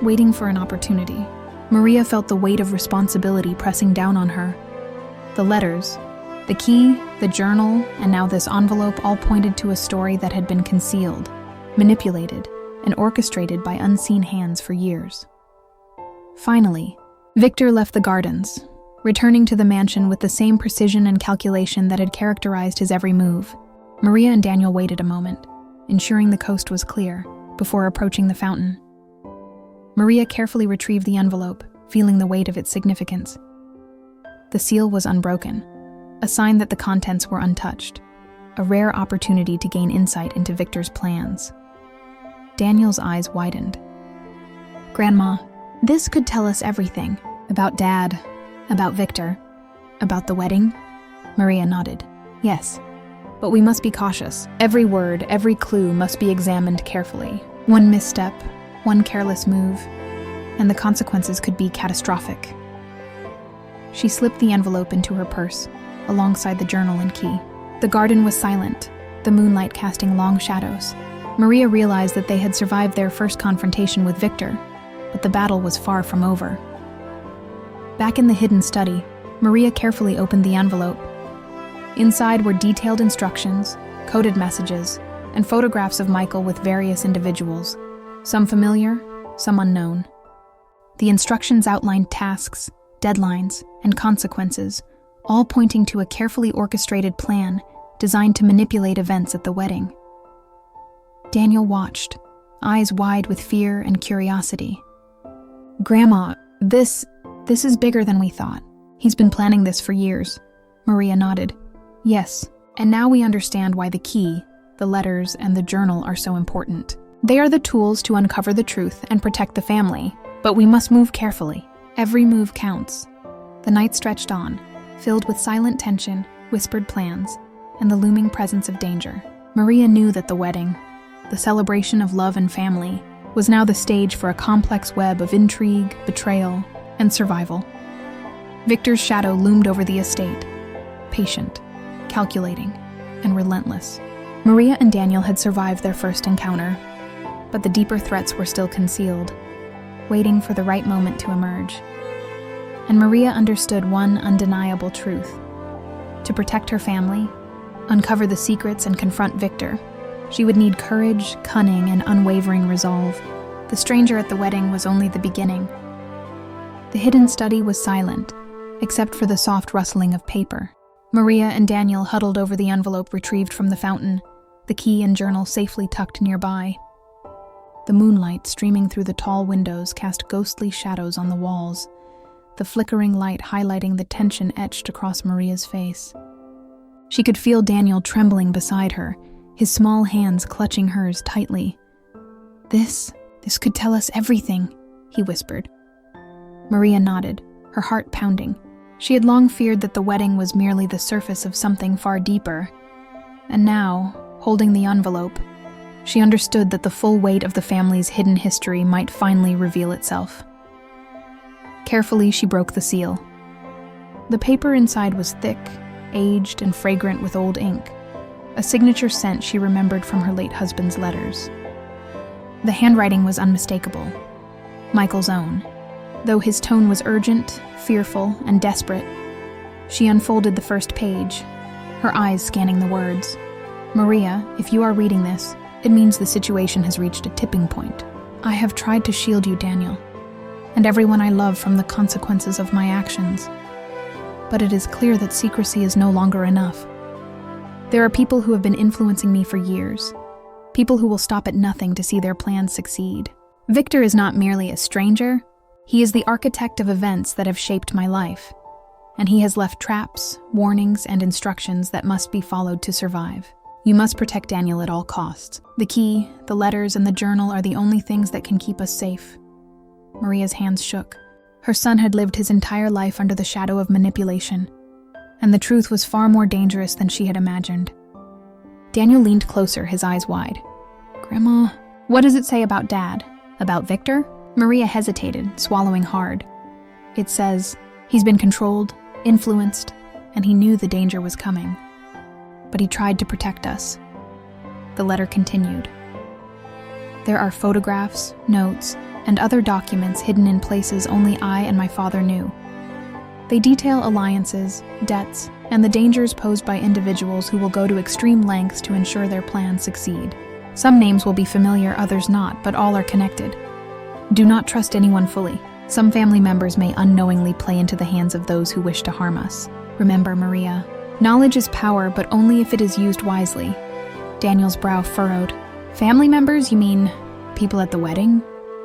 A: waiting for an opportunity. Maria felt the weight of responsibility pressing down on her. The letters, the key, the journal, and now this envelope all pointed to a story that had been concealed, manipulated, and orchestrated by unseen hands for years. Finally, Victor left the gardens, returning to the mansion with the same precision and calculation that had characterized his every move. Maria and Daniel waited a moment, ensuring the coast was clear, before approaching the fountain. Maria carefully retrieved the envelope, feeling the weight of its significance. The seal was unbroken, a sign that the contents were untouched, a rare opportunity to gain insight into Victor's plans. Daniel's eyes widened. "Grandma, this could tell us everything. About Dad, about Victor, about the wedding?" Maria nodded. "Yes, but we must be cautious. Every word, every clue must be examined carefully. One misstep, one careless move, and the consequences could be catastrophic." She slipped the envelope into her purse, alongside the journal and key. The garden was silent, the moonlight casting long shadows. Maria realized that they had survived their first confrontation with Victor, but the battle was far from over. Back in the hidden study, Maria carefully opened the envelope. Inside were detailed instructions, coded messages, and photographs of Michael with various individuals, some familiar, some unknown. The instructions outlined tasks, deadlines, and consequences, all pointing to a carefully orchestrated plan designed to manipulate events at the wedding. Daniel watched, eyes wide with fear and curiosity. "Grandma, this is bigger than we thought. He's been planning this for years." Maria nodded. "Yes, and now we understand why the key, the letters, and the journal are so important. They are the tools to uncover the truth and protect the family, but we must move carefully. Every move counts." The night stretched on, filled with silent tension, whispered plans, and the looming presence of danger. Maria knew that the wedding, the celebration of love and family, was now the stage for a complex web of intrigue, betrayal, and survival. Victor's shadow loomed over the estate, patient, calculating, and relentless. Maria and Daniel had survived their first encounter, but the deeper threats were still concealed, waiting for the right moment to emerge. And Maria understood one undeniable truth. To protect her family, uncover the secrets, and confront Victor, she would need courage, cunning, and unwavering resolve. The stranger at the wedding was only the beginning. The hidden study was silent, except for the soft rustling of paper. Maria and Daniel huddled over the envelope retrieved from the fountain, the key and journal safely tucked nearby. The moonlight streaming through the tall windows cast ghostly shadows on the walls, the flickering light highlighting the tension etched across Maria's face. She could feel Daniel trembling beside her, his small hands clutching hers tightly. This could tell us everything," he whispered. Maria nodded, her heart pounding. She had long feared that the wedding was merely the surface of something far deeper. And now, holding the envelope, she understood that the full weight of the family's hidden history might finally reveal itself. Carefully, she broke the seal. The paper inside was thick, aged, and fragrant with old ink, a signature scent she remembered from her late husband's letters. The handwriting was unmistakable. Michael's own. Though his tone was urgent, fearful, and desperate, she unfolded the first page, her eyes scanning the words. Maria, if you are reading this, it means the situation has reached a tipping point. I have tried to shield you, Daniel, and everyone I love from the consequences of my actions. But it is clear that secrecy is no longer enough. There are people who have been influencing me for years, people who will stop at nothing to see their plans succeed. Victor is not merely a stranger, he is the architect of events that have shaped my life, and he has left traps, warnings, and instructions that must be followed to survive. You must protect Daniel at all costs. The key, the letters, and the journal are the only things that can keep us safe. Maria's hands shook. Her son had lived his entire life under the shadow of manipulation, and the truth was far more dangerous than she had imagined. Daniel leaned closer, his eyes wide. Grandma, what does it say about Dad? About Victor? Maria hesitated, swallowing hard. It says, he's been controlled, influenced, and he knew the danger was coming. But he tried to protect us. The letter continued. There are photographs, notes, and other documents hidden in places only I and my father knew. They detail alliances, debts, and the dangers posed by individuals who will go to extreme lengths to ensure their plans succeed. Some names will be familiar, others not, but all are connected. Do not trust anyone fully. Some family members may unknowingly play into the hands of those who wish to harm us. Remember, Maria, knowledge is power, but only if it is used wisely. Daniel's brow furrowed. Family members, you mean people at the wedding?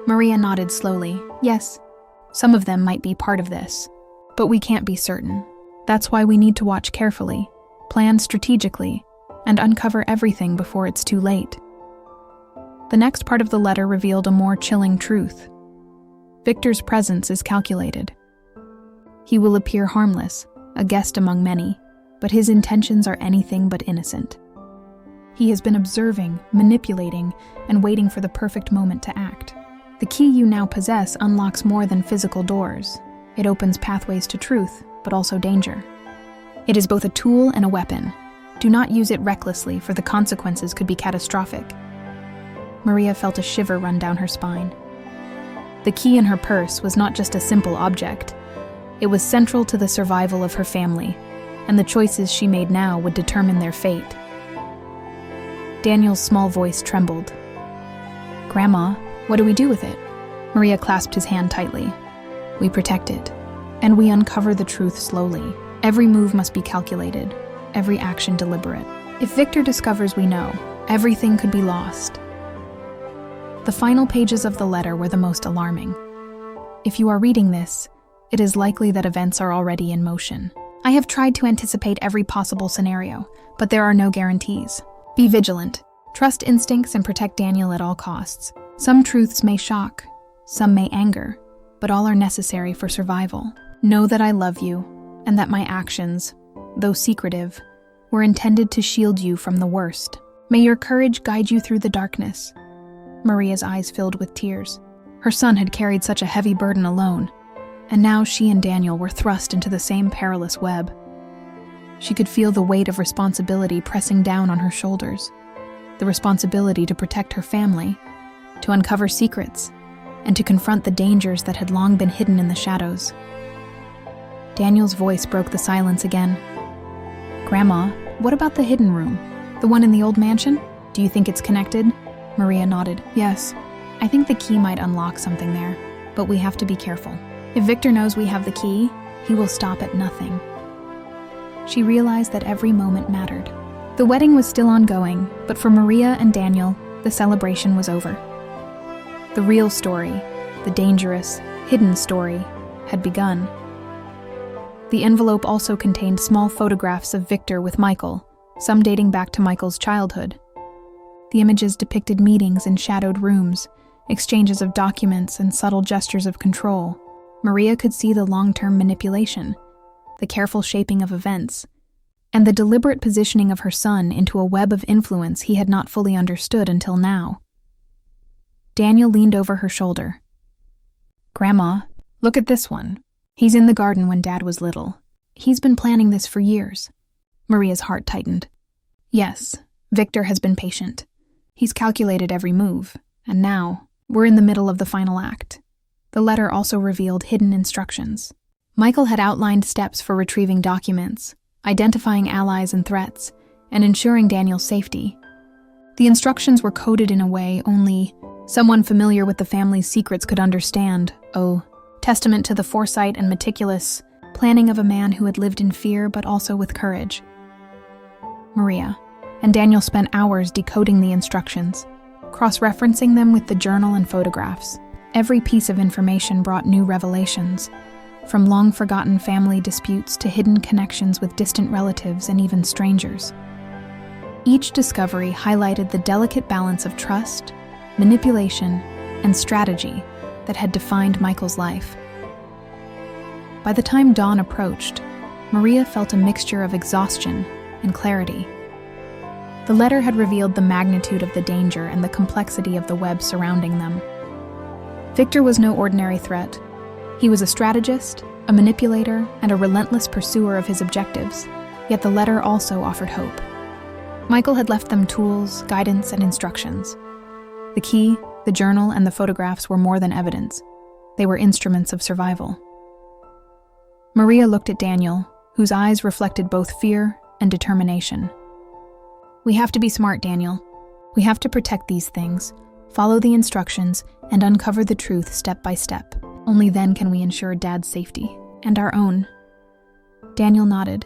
A: Maria nodded slowly. Yes, some of them might be part of this, but we can't be certain. That's why we need to watch carefully, plan strategically, and uncover everything before it's too late. The next part of the letter revealed a more chilling truth. Victor's presence is calculated. He will appear harmless, a guest among many, but his intentions are anything but innocent. He has been observing, manipulating, and waiting for the perfect moment to act. The key you now possess unlocks more than physical doors. It opens pathways to truth, but also danger. It is both a tool and a weapon. Do not use it recklessly, for the consequences could be catastrophic. Maria felt a shiver run down her spine. The key in her purse was not just a simple object. It was central to the survival of her family, and the choices she made now would determine their fate. Daniel's small voice trembled. Grandma, what do we do with it? Maria clasped his hand tightly. We protect it, and we uncover the truth slowly. Every move must be calculated, every action deliberate. If Victor discovers we know, everything could be lost. The final pages of the letter were the most alarming. If you are reading this, it is likely that events are already in motion. I have tried to anticipate every possible scenario, but there are no guarantees. Be vigilant. Trust instincts and protect Daniel at all costs. Some truths may shock, some may anger, but all are necessary for survival. Know that I love you, and that my actions, though secretive, were intended to shield you from the worst. May your courage guide you through the darkness. Maria's eyes filled with tears. Her son had carried such a heavy burden alone, and now she and Daniel were thrust into the same perilous web. She could feel the weight of responsibility pressing down on her shoulders. The responsibility to protect her family, to uncover secrets, and to confront the dangers that had long been hidden in the shadows. Daniel's voice broke the silence again. Grandma, what about the hidden room? The one in the old mansion? Do you think it's connected? Maria nodded. Yes, I think the key might unlock something there, but we have to be careful. If Victor knows we have the key, he will stop at nothing. She realized that every moment mattered. The wedding was still ongoing, but for Maria and Daniel, the celebration was over. The real story, the dangerous, hidden story, had begun. The envelope also contained small photographs of Victor with Michael, some dating back to Michael's childhood. The images depicted meetings in shadowed rooms, exchanges of documents, and subtle gestures of control. Maria could see the long-term manipulation, the careful shaping of events, and the deliberate positioning of her son into a web of influence he had not fully understood until now. Daniel leaned over her shoulder. Grandma, look at this one. He's in the garden when Dad was little. He's been planning this for years. Maria's heart tightened. Yes, Victor has been patient. He's calculated every move, And now, we're in the middle of the final act. The letter also revealed hidden instructions. Michael had outlined steps for retrieving documents, identifying allies and threats, and ensuring Daniel's safety. The instructions were coded in a way only someone familiar with the family's secrets could understand. Oh, testament to the foresight and meticulous planning of a man who had lived in fear but also with courage. Maria and Daniel spent hours decoding the instructions, cross-referencing them with the journal and photographs. Every piece of information brought new revelations, from long-forgotten family disputes to hidden connections with distant relatives and even strangers. Each discovery highlighted the delicate balance of trust, manipulation, and strategy that had defined Michael's life. By the time dawn approached, Maria felt a mixture of exhaustion and clarity. The letter had revealed the magnitude of the danger and the complexity of the web surrounding them. Victor was no ordinary threat. He was a strategist, a manipulator, and a relentless pursuer of his objectives, yet the letter also offered hope. Michael had left them tools, guidance, and instructions. The key, the journal, and the photographs were more than evidence. They were instruments of survival. Maria looked at Daniel, whose eyes reflected both fear and determination. "We have to be smart, Daniel. We have to protect these things, follow the instructions, and uncover the truth step by step. Only then can we ensure Dad's safety, and our own." Daniel nodded,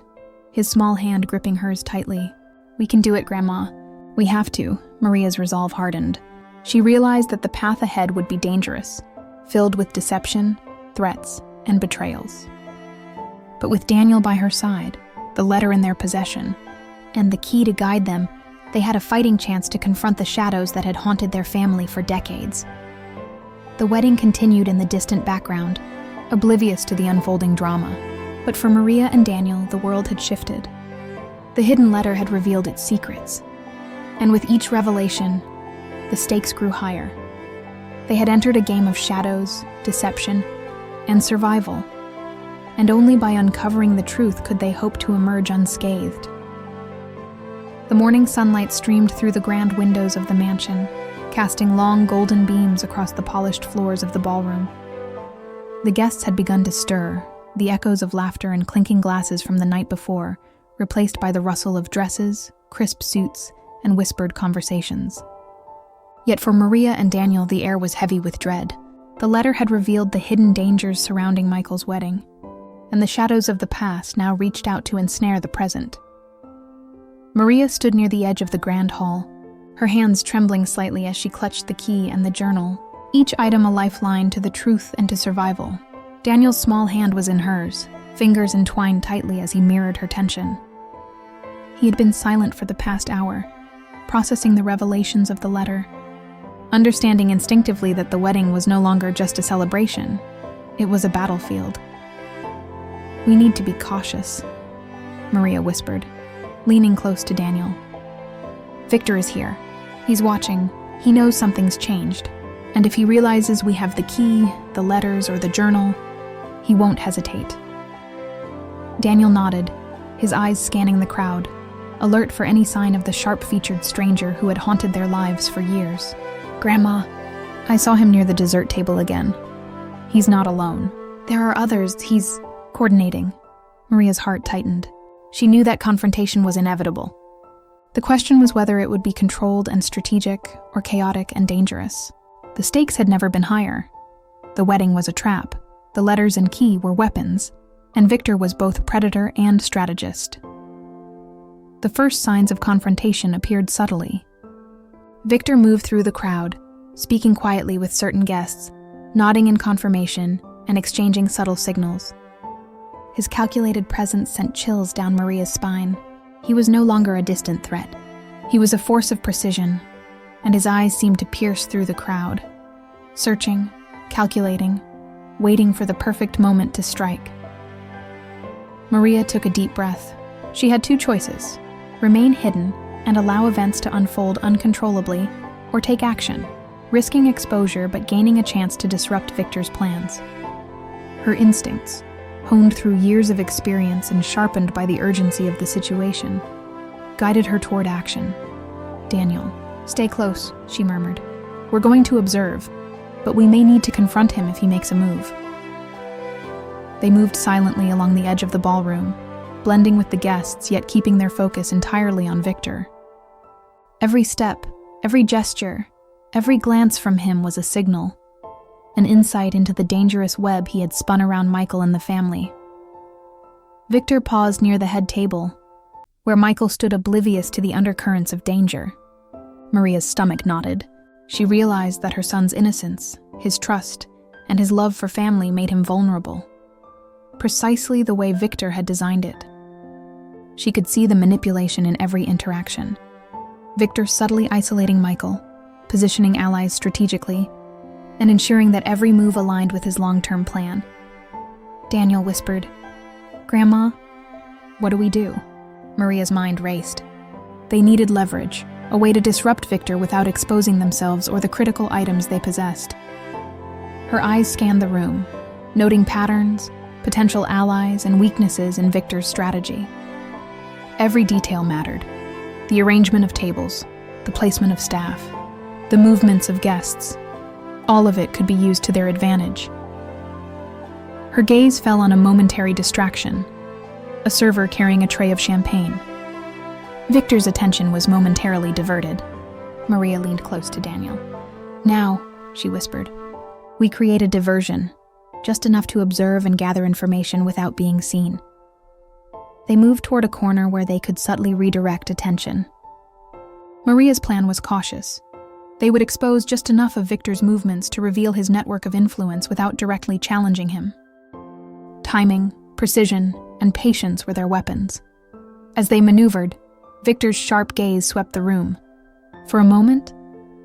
A: his small hand gripping hers tightly. "We can do it, Grandma. We have to." Maria's resolve hardened. She realized that the path ahead would be dangerous, filled with deception, threats, and betrayals. But with Daniel by her side, the letter in their possession, and the key to guide them, they had a fighting chance to confront the shadows that had haunted their family for decades. The wedding continued in the distant background, oblivious to the unfolding drama. But for Maria and Daniel, the world had shifted. The hidden letter had revealed its secrets. And with each revelation, the stakes grew higher. They had entered a game of shadows, deception, and survival. And only by uncovering the truth could they hope to emerge unscathed. The morning sunlight streamed through the grand windows of the mansion, casting long golden beams across the polished floors of the ballroom. The guests had begun to stir, the echoes of laughter and clinking glasses from the night before, replaced by the rustle of dresses, crisp suits, and whispered conversations. Yet for Maria and Daniel, the air was heavy with dread. The letter had revealed the hidden dangers surrounding Michael's wedding, and the shadows of the past now reached out to ensnare the present. Maria stood near the edge of the grand hall, her hands trembling slightly as she clutched the key and the journal, each item a lifeline to the truth and to survival. Daniel's small hand was in hers, fingers entwined tightly as he mirrored her tension. He had been silent for the past hour, processing the revelations of the letter, understanding instinctively that the wedding was no longer just a celebration, it was a battlefield. "We need to be cautious," Maria whispered, leaning close to Daniel. "Victor is here. He's watching. He knows something's changed. And if he realizes we have the key, the letters, or the journal, he won't hesitate." Daniel nodded, his eyes scanning the crowd, alert for any sign of the sharp-featured stranger who had haunted their lives for years. "Grandma, I saw him near the dessert table again. He's not alone. There are others. He's coordinating." Maria's heart tightened. She knew that confrontation was inevitable. The question was whether it would be controlled and strategic or chaotic and dangerous. The stakes had never been higher. The wedding was a trap, the letters and key were weapons, and Victor was both predator and strategist. The first signs of confrontation appeared subtly. Victor moved through the crowd, speaking quietly with certain guests, nodding in confirmation and exchanging subtle signals. His calculated presence sent chills down Maria's spine. He was no longer a distant threat. He was a force of precision, and his eyes seemed to pierce through the crowd, searching, calculating, waiting for the perfect moment to strike. Maria took a deep breath. She had two choices: remain hidden and allow events to unfold uncontrollably, or take action, risking exposure but gaining a chance to disrupt Victor's plans. Her instincts, honed through years of experience and sharpened by the urgency of the situation, guided her toward action. "Daniel, stay close," she murmured. We're going to observe, but we may need to confront him if he makes a move." They moved silently along the edge of the ballroom, blending with the guests yet keeping their focus entirely on Victor. Every step, every gesture, every glance from him was a signal, an insight into the dangerous web he had spun around Michael and the family. Victor paused near the head table, where Michael stood oblivious to the undercurrents of danger. Maria's stomach knotted. She realized that her son's innocence, his trust, and his love for family made him vulnerable, precisely the way Victor had designed it. She could see the manipulation in every interaction. Victor subtly isolating Michael, positioning allies strategically, and ensuring that every move aligned with his long-term plan. Daniel whispered, "Grandma, what do we do?" Maria's mind raced. They needed leverage, a way to disrupt Victor without exposing themselves or the critical items they possessed. Her eyes scanned the room, noting patterns, potential allies, and weaknesses in Victor's strategy. Every detail mattered. The arrangement of tables, the placement of staff, the movements of guests. All of it could be used to their advantage. Her gaze fell on a momentary distraction, a server carrying a tray of champagne. Victor's attention was momentarily diverted. Maria leaned close to Daniel. "Now," she whispered, "we create a diversion, just enough to observe and gather information without being seen." They moved toward a corner where they could subtly redirect attention. Maria's plan was cautious. They would expose just enough of Victor's movements to reveal his network of influence without directly challenging him. Timing, precision, and patience were their weapons. As they maneuvered, Victor's sharp gaze swept the room. For a moment,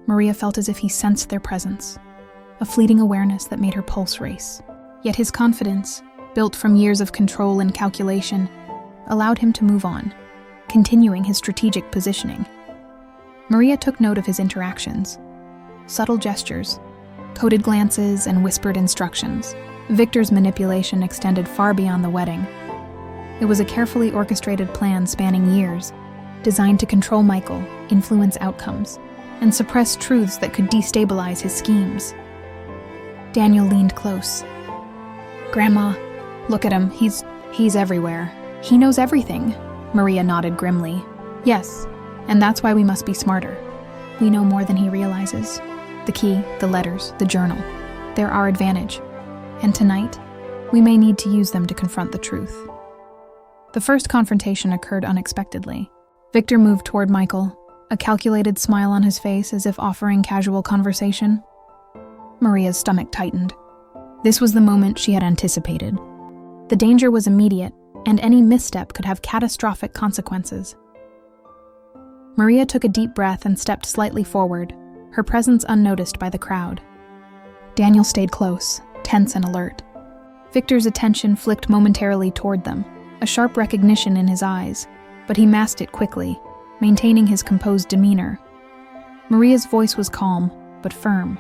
A: Maria felt as if he sensed their presence, a fleeting awareness that made her pulse race. Yet his confidence, built from years of control and calculation, allowed him to move on, continuing his strategic positioning. Maria took note of his interactions. Subtle gestures, coded glances, and whispered instructions. Victor's manipulation extended far beyond the wedding. It was a carefully orchestrated plan spanning years, designed to control Michael, influence outcomes, and suppress truths that could destabilize his schemes. Daniel leaned close. "Grandma, look at him. He's everywhere. He knows everything." Maria nodded grimly. "Yes, and that's why we must be smarter. We know more than he realizes. The key, the letters, the journal. They're our advantage. And tonight, we may need to use them to confront the truth." The first confrontation occurred unexpectedly. Victor moved toward Michael, a calculated smile on his face as if offering casual conversation. Maria's stomach tightened. This was the moment she had anticipated. The danger was immediate, and any misstep could have catastrophic consequences. Maria took a deep breath and stepped slightly forward, her presence unnoticed by the crowd. Daniel stayed close, tense and alert. Victor's attention flicked momentarily toward them, a sharp recognition in his eyes, but he masked it quickly, maintaining his composed demeanor. Maria's voice was calm, but firm.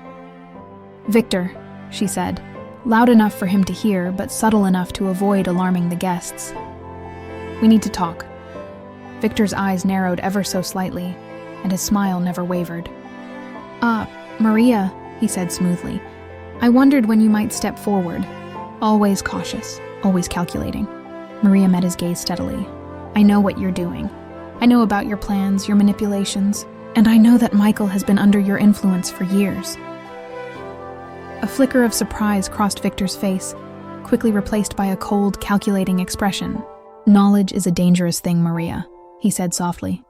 A: "Victor," she said, loud enough for him to hear, but subtle enough to avoid alarming the guests. "We need to talk." Victor's eyes narrowed ever so slightly, and his smile never wavered. Maria," he said smoothly, "I wondered when you might step forward. Always cautious, always calculating." Maria met his gaze steadily. "I know what you're doing. I know about your plans, your manipulations, and I know that Michael has been under your influence for years." A flicker of surprise crossed Victor's face, quickly replaced by a cold, calculating expression. "Knowledge is a dangerous thing, Maria," he said softly,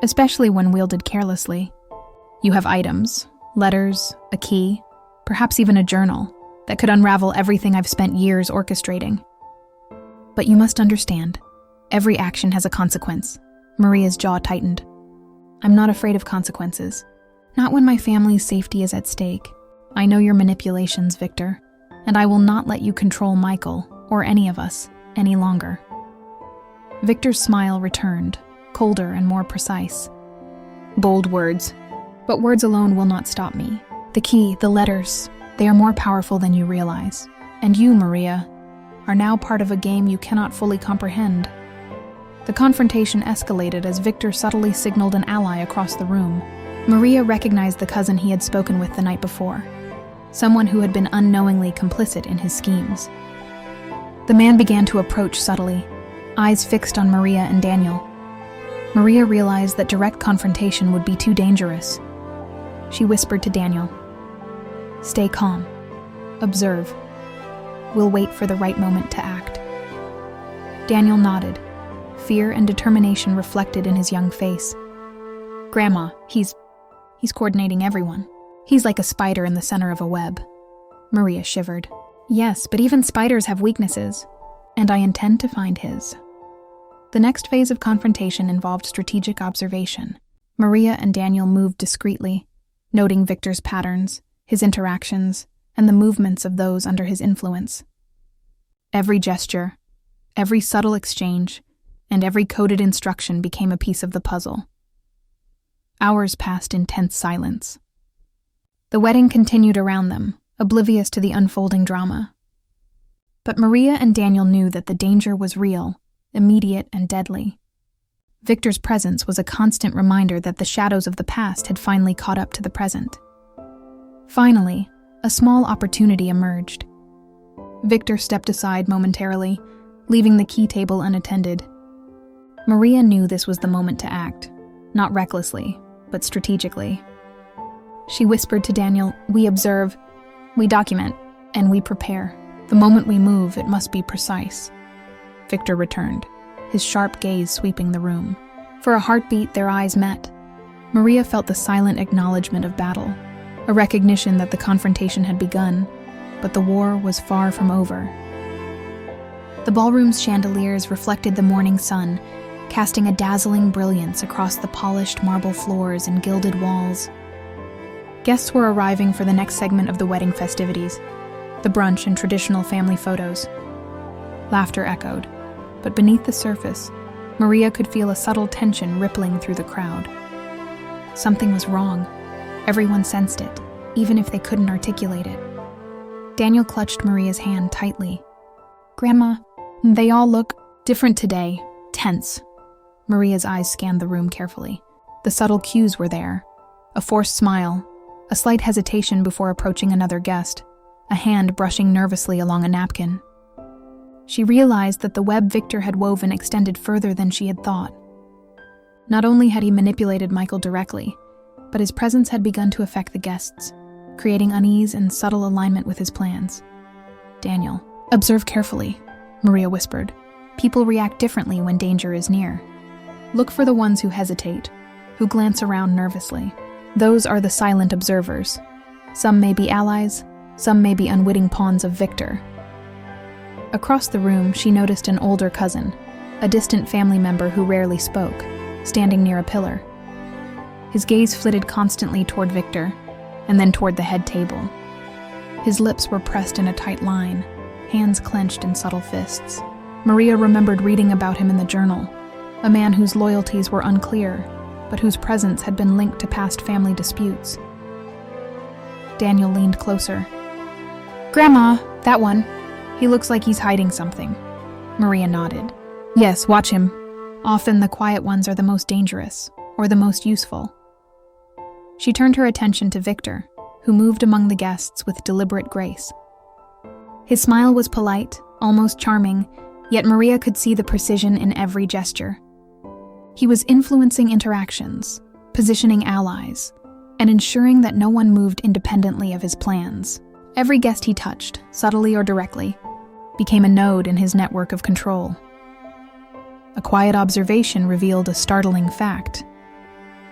A: "especially when wielded carelessly. You have items, letters, a key, perhaps even a journal, that could unravel everything I've spent years orchestrating. But you must understand, every action has a consequence." Maria's jaw tightened. "I'm not afraid of consequences. Not when my family's safety is at stake. I know your manipulations, Victor, and I will not let you control Michael, or any of us, any longer." Victor's smile returned, colder and more precise. "Bold words. But words alone will not stop me. The key, the letters, they are more powerful than you realize. And you, Maria, are now part of a game you cannot fully comprehend." The confrontation escalated as Victor subtly signaled an ally across the room, Maria recognized the cousin he had spoken with the night before, someone who had been unknowingly complicit in his schemes. The man began to approach subtly, eyes fixed on Maria and Daniel. Maria realized that direct confrontation would be too dangerous. She whispered to Daniel, "Stay calm. Observe. We'll wait for the right moment to act." Daniel nodded, fear and determination reflected in his young face. "Grandma, he's coordinating everyone. He's like a spider in the center of a web." Maria shivered. "Yes, but even spiders have weaknesses, and I intend to find his." The next phase of confrontation involved strategic observation. Maria and Daniel moved discreetly, noting Victor's patterns, his interactions, and the movements of those under his influence. Every gesture, every subtle exchange, and every coded instruction became a piece of the puzzle. Hours passed in tense silence. The wedding continued around them, oblivious to the unfolding drama. But Maria and Daniel knew that the danger was real, immediate, and deadly. Victor's presence was a constant reminder that the shadows of the past had finally caught up to the present. Finally, a small opportunity emerged. Victor stepped aside momentarily, leaving the key table unattended. Maria knew this was the moment to act, not recklessly, but strategically. She whispered to Daniel, "We observe, we document, and we prepare. The moment we move, it must be precise." Victor returned, his sharp gaze sweeping the room. For a heartbeat, their eyes met. Maria felt the silent acknowledgement of battle, a recognition that the confrontation had begun, but the war was far from over. The ballroom's chandeliers reflected the morning sun, casting a dazzling brilliance across the polished marble floors and gilded walls. Guests were arriving for the next segment of the wedding festivities, the brunch and traditional family photos. Laughter echoed, but beneath the surface, Maria could feel a subtle tension rippling through the crowd. Something was wrong. Everyone sensed it, even if they couldn't articulate it. Daniel clutched Maria's hand tightly. "Grandma, they all look different today. Tense." Maria's eyes scanned the room carefully. The subtle cues were there. A forced smile, a slight hesitation before approaching another guest, a hand brushing nervously along a napkin. She realized that the web Victor had woven extended further than she had thought. Not only had he manipulated Michael directly, but his presence had begun to affect the guests, creating unease and subtle alignment with his plans. "Daniel, observe carefully," Maria whispered. "People react differently when danger is near. Look for the ones who hesitate, who glance around nervously. Those are the silent observers. Some may be allies, some may be unwitting pawns of Victor." Across the room, she noticed an older cousin, a distant family member who rarely spoke, standing near a pillar. His gaze flitted constantly toward Victor, and then toward the head table. His lips were pressed in a tight line, hands clenched in subtle fists. Maria remembered reading about him in the journal, a man whose loyalties were unclear, but whose presence had been linked to past family disputes. Daniel leaned closer. "Grandma, that one. He looks like he's hiding something." Maria nodded. "Yes, watch him. Often the quiet ones are the most dangerous, or the most useful." She turned her attention to Victor, who moved among the guests with deliberate grace. His smile was polite, almost charming, yet Maria could see the precision in every gesture. He was influencing interactions, positioning allies, and ensuring that no one moved independently of his plans. Every guest he touched, subtly or directly, became a node in his network of control. A quiet observation revealed a startling fact.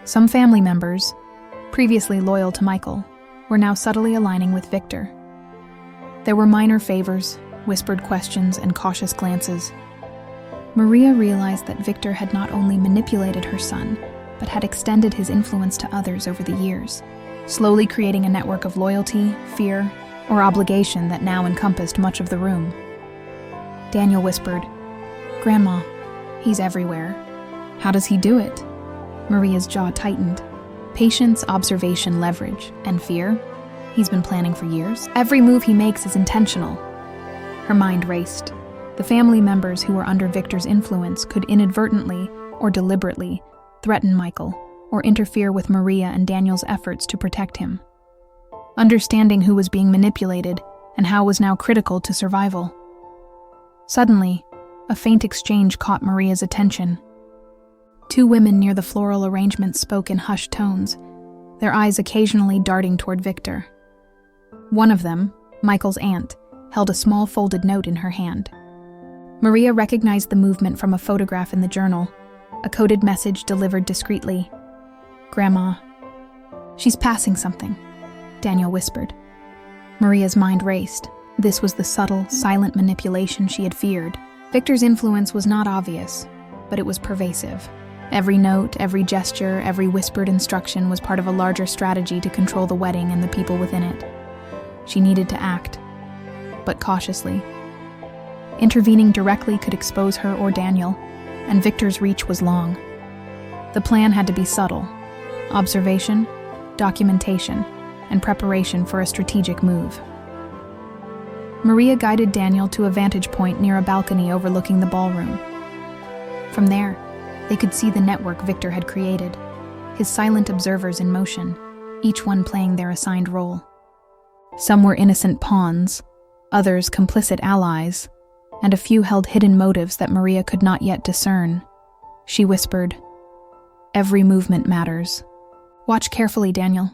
A: Some family members, previously loyal to Michael, were now subtly aligning with Victor. There were minor favors, whispered questions, and cautious glances. Maria realized that Victor had not only manipulated her son, but had extended his influence to others over the years, slowly creating a network of loyalty, fear, or obligation that now encompassed much of the room. Daniel whispered, "Grandma, he's everywhere." "How does he do it?" Maria's jaw tightened. Patience, observation, leverage, and fear? He's been planning for years. Every move he makes is intentional. Her mind raced. The family members who were under Victor's influence could inadvertently or deliberately threaten Michael, or interfere with Maria and Daniel's efforts to protect him. Understanding who was being manipulated and how was now critical to survival. Suddenly, a faint exchange caught Maria's attention. Two women near the floral arrangement spoke in hushed tones, their eyes occasionally darting toward Victor. One of them, Michael's aunt, held a small folded note in her hand. Maria recognized the movement from a photograph in the journal, a coded message delivered discreetly. "Grandma." "She's passing something," Daniel whispered. Maria's mind raced. This was the subtle, silent manipulation she had feared. Victor's influence was not obvious, but it was pervasive. Every note, every gesture, every whispered instruction was part of a larger strategy to control the wedding and the people within it. She needed to act, but cautiously. Intervening directly could expose her or Daniel, and Victor's reach was long. The plan had to be subtle: observation, documentation, and preparation for a strategic move. Maria guided Daniel to a vantage point near a balcony overlooking the ballroom. From there, they could see the network Victor had created, his silent observers in motion, each one playing their assigned role. Some were innocent pawns, others complicit allies, and a few held hidden motives that Maria could not yet discern. She whispered, "Every movement matters. Watch carefully, Daniel.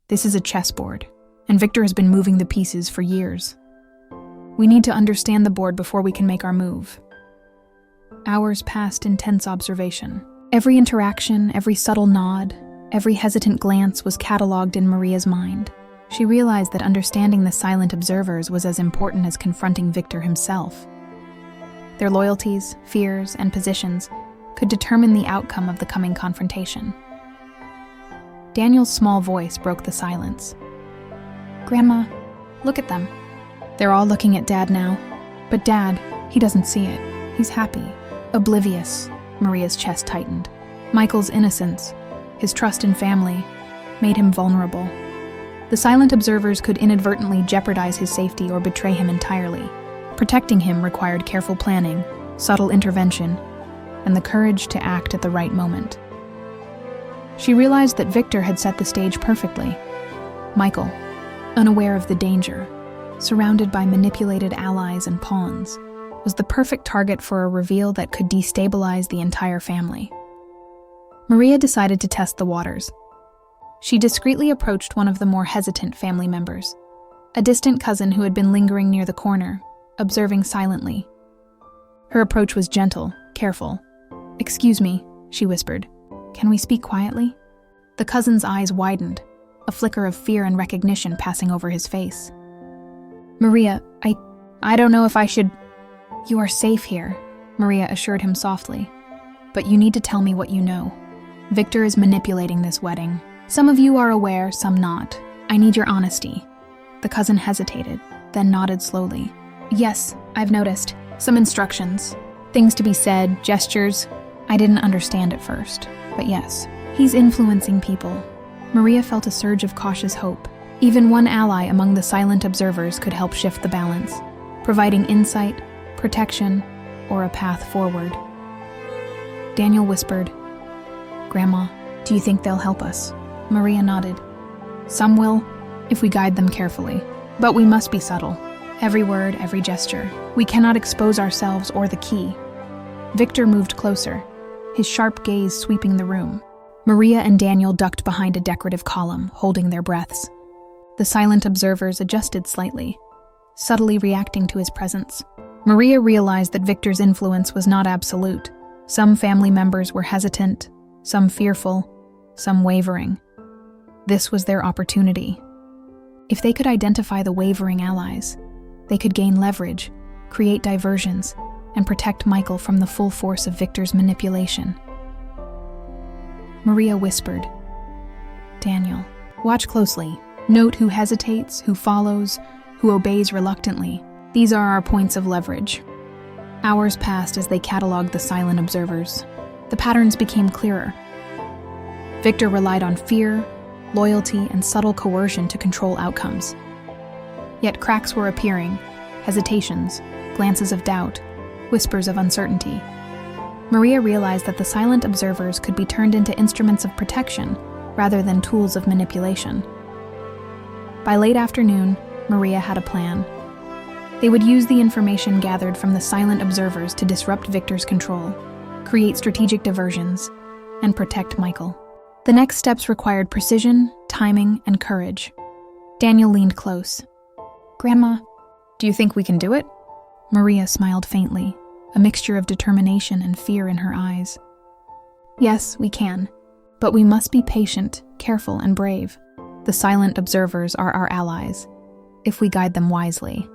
A: This is a chessboard, and Victor has been moving the pieces for years. We need to understand the board before we can make our move." Hours passed in tense observation. Every interaction, every subtle nod, every hesitant glance was catalogued in Maria's mind. She realized that understanding the silent observers was as important as confronting Victor himself. Their loyalties, fears, and positions could determine the outcome of the coming confrontation. Daniel's small voice broke the silence. "Grandma, look at them. They're all looking at Dad now. But Dad, he doesn't see it. He's happy, oblivious." Maria's chest tightened. Michael's innocence, his trust in family, made him vulnerable. The silent observers could inadvertently jeopardize his safety or betray him entirely. Protecting him required careful planning, subtle intervention, and the courage to act at the right moment. She realized that Victor had set the stage perfectly. Michael, unaware of the danger, surrounded by manipulated allies and pawns, was the perfect target for a reveal that could destabilize the entire family. Maria decided to test the waters. She discreetly approached one of the more hesitant family members, a distant cousin who had been lingering near the corner, observing silently. Her approach was gentle, careful. "Excuse me," she whispered. "Can we speak quietly?" The cousin's eyes widened, a flicker of fear and recognition passing over his face. "Maria, I don't know if I should—" "You are safe here," Maria assured him softly. "But you need to tell me what you know. Victor is manipulating this wedding. Some of you are aware, some not. I need your honesty." The cousin hesitated, then nodded slowly. "Yes, I've noticed. Some instructions. Things to be said, gestures. I didn't understand at first. But yes, he's influencing people." Maria felt a surge of cautious hope. Even one ally among the silent observers could help shift the balance, providing insight, protection, or a path forward. Daniel whispered, "Grandma, do you think they'll help us?" Maria nodded. "Some will, if we guide them carefully. But we must be subtle. Every word, every gesture. We cannot expose ourselves or the key." Victor moved closer, his sharp gaze sweeping the room. Maria and Daniel ducked behind a decorative column, holding their breaths. The silent observers adjusted slightly, subtly reacting to his presence. Maria realized that Victor's influence was not absolute. Some family members were hesitant, some fearful, some wavering. This was their opportunity. If they could identify the wavering allies, they could gain leverage, create diversions, and protect Michael from the full force of Victor's manipulation. Maria whispered, "Daniel, watch closely. Note who hesitates, who follows, who obeys reluctantly. These are our points of leverage." Hours passed as they cataloged the silent observers. The patterns became clearer. Victor relied on fear, loyalty, and subtle coercion to control outcomes. Yet cracks were appearing, hesitations, glances of doubt, whispers of uncertainty. Maria realized that the silent observers could be turned into instruments of protection rather than tools of manipulation. By late afternoon, Maria had a plan. They would use the information gathered from the silent observers to disrupt Victor's control, create strategic diversions, and protect Michael. The next steps required precision, timing, and courage. Daniel leaned close. "Grandma, do you think we can do it?" Maria smiled faintly, a mixture of determination and fear in her eyes. "Yes, we can. But we must be patient, careful, and brave. The silent observers are our allies, if we guide them wisely."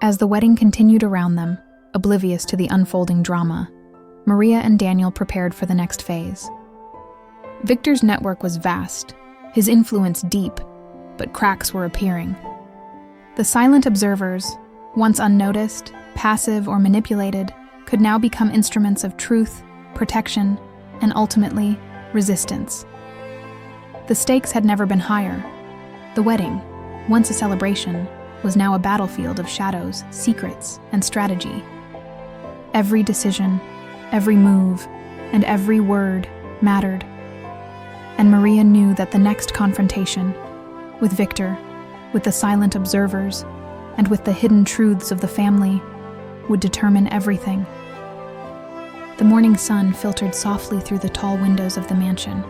A: As the wedding continued around them, oblivious to the unfolding drama, Maria and Daniel prepared for the next phase. Victor's network was vast, his influence deep, but cracks were appearing. The silent observers, once unnoticed, passive, or manipulated, could now become instruments of truth, protection, and ultimately, resistance. The stakes had never been higher. The wedding, once a celebration, was now a battlefield of shadows, secrets, and strategy. Every decision, every move, and every word mattered. And Maria knew that the next confrontation, with Victor, with the silent observers, and with the hidden truths of the family, would determine everything. The morning sun filtered softly through the tall windows of the mansion,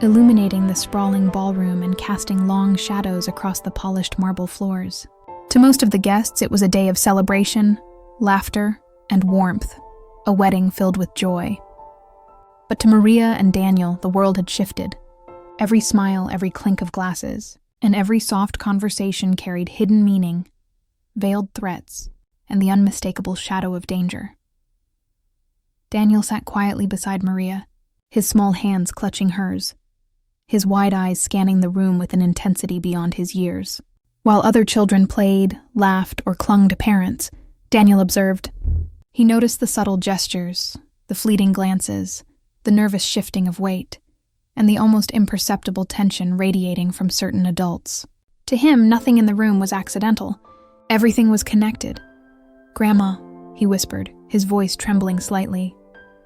A: illuminating the sprawling ballroom and casting long shadows across the polished marble floors. To most of the guests, it was a day of celebration, laughter, and warmth, a wedding filled with joy. But to Maria and Daniel, the world had shifted. Every smile, every clink of glasses, and every soft conversation carried hidden meaning, veiled threats, and the unmistakable shadow of danger. Daniel sat quietly beside Maria, his small hands clutching hers, his wide eyes scanning the room with an intensity beyond his years. While other children played, laughed, or clung to parents, Daniel observed. He noticed the subtle gestures, the fleeting glances, the nervous shifting of weight, and the almost imperceptible tension radiating from certain adults. To him, nothing in the room was accidental. Everything was connected. "Grandma," he whispered, his voice trembling slightly.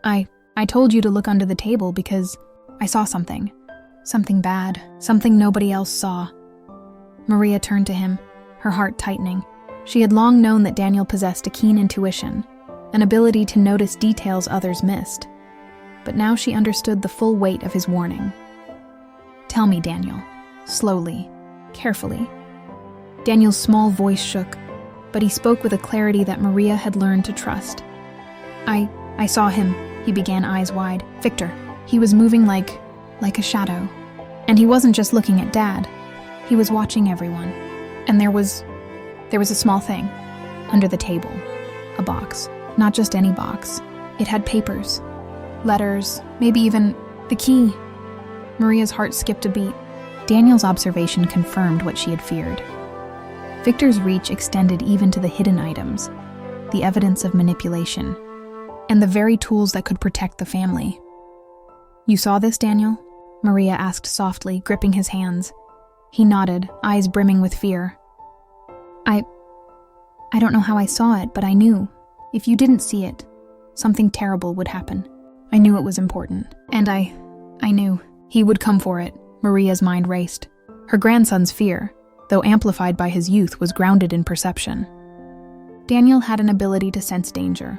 A: I told you to look under the table because I saw something. Something bad, something nobody else saw." Maria turned to him, her heart tightening. She had long known that Daniel possessed a keen intuition, an ability to notice details others missed. But now she understood the full weight of his warning. "Tell me, Daniel," slowly, carefully. Daniel's small voice shook, but he spoke with a clarity that Maria had learned to trust. I saw him," he began, eyes wide. "Victor. He was moving like a shadow. And he wasn't just looking at Dad. He was watching everyone. And there was a small thing under the table. A box. Not just any box. It had papers, letters, maybe even the key." Maria's heart skipped a beat. Daniel's observation confirmed what she had feared. Victor's reach extended even to the hidden items, the evidence of manipulation, and the very tools that could protect the family. "You saw this, Daniel?" Maria asked softly, gripping his hands. He nodded, eyes brimming with fear. I don't know how I saw it, but I knew. If you didn't see it, something terrible would happen. I knew it was important. And I knew he would come for it." Maria's mind raced. Her grandson's fear, though amplified by his youth, was grounded in perception. Daniel had an ability to sense danger,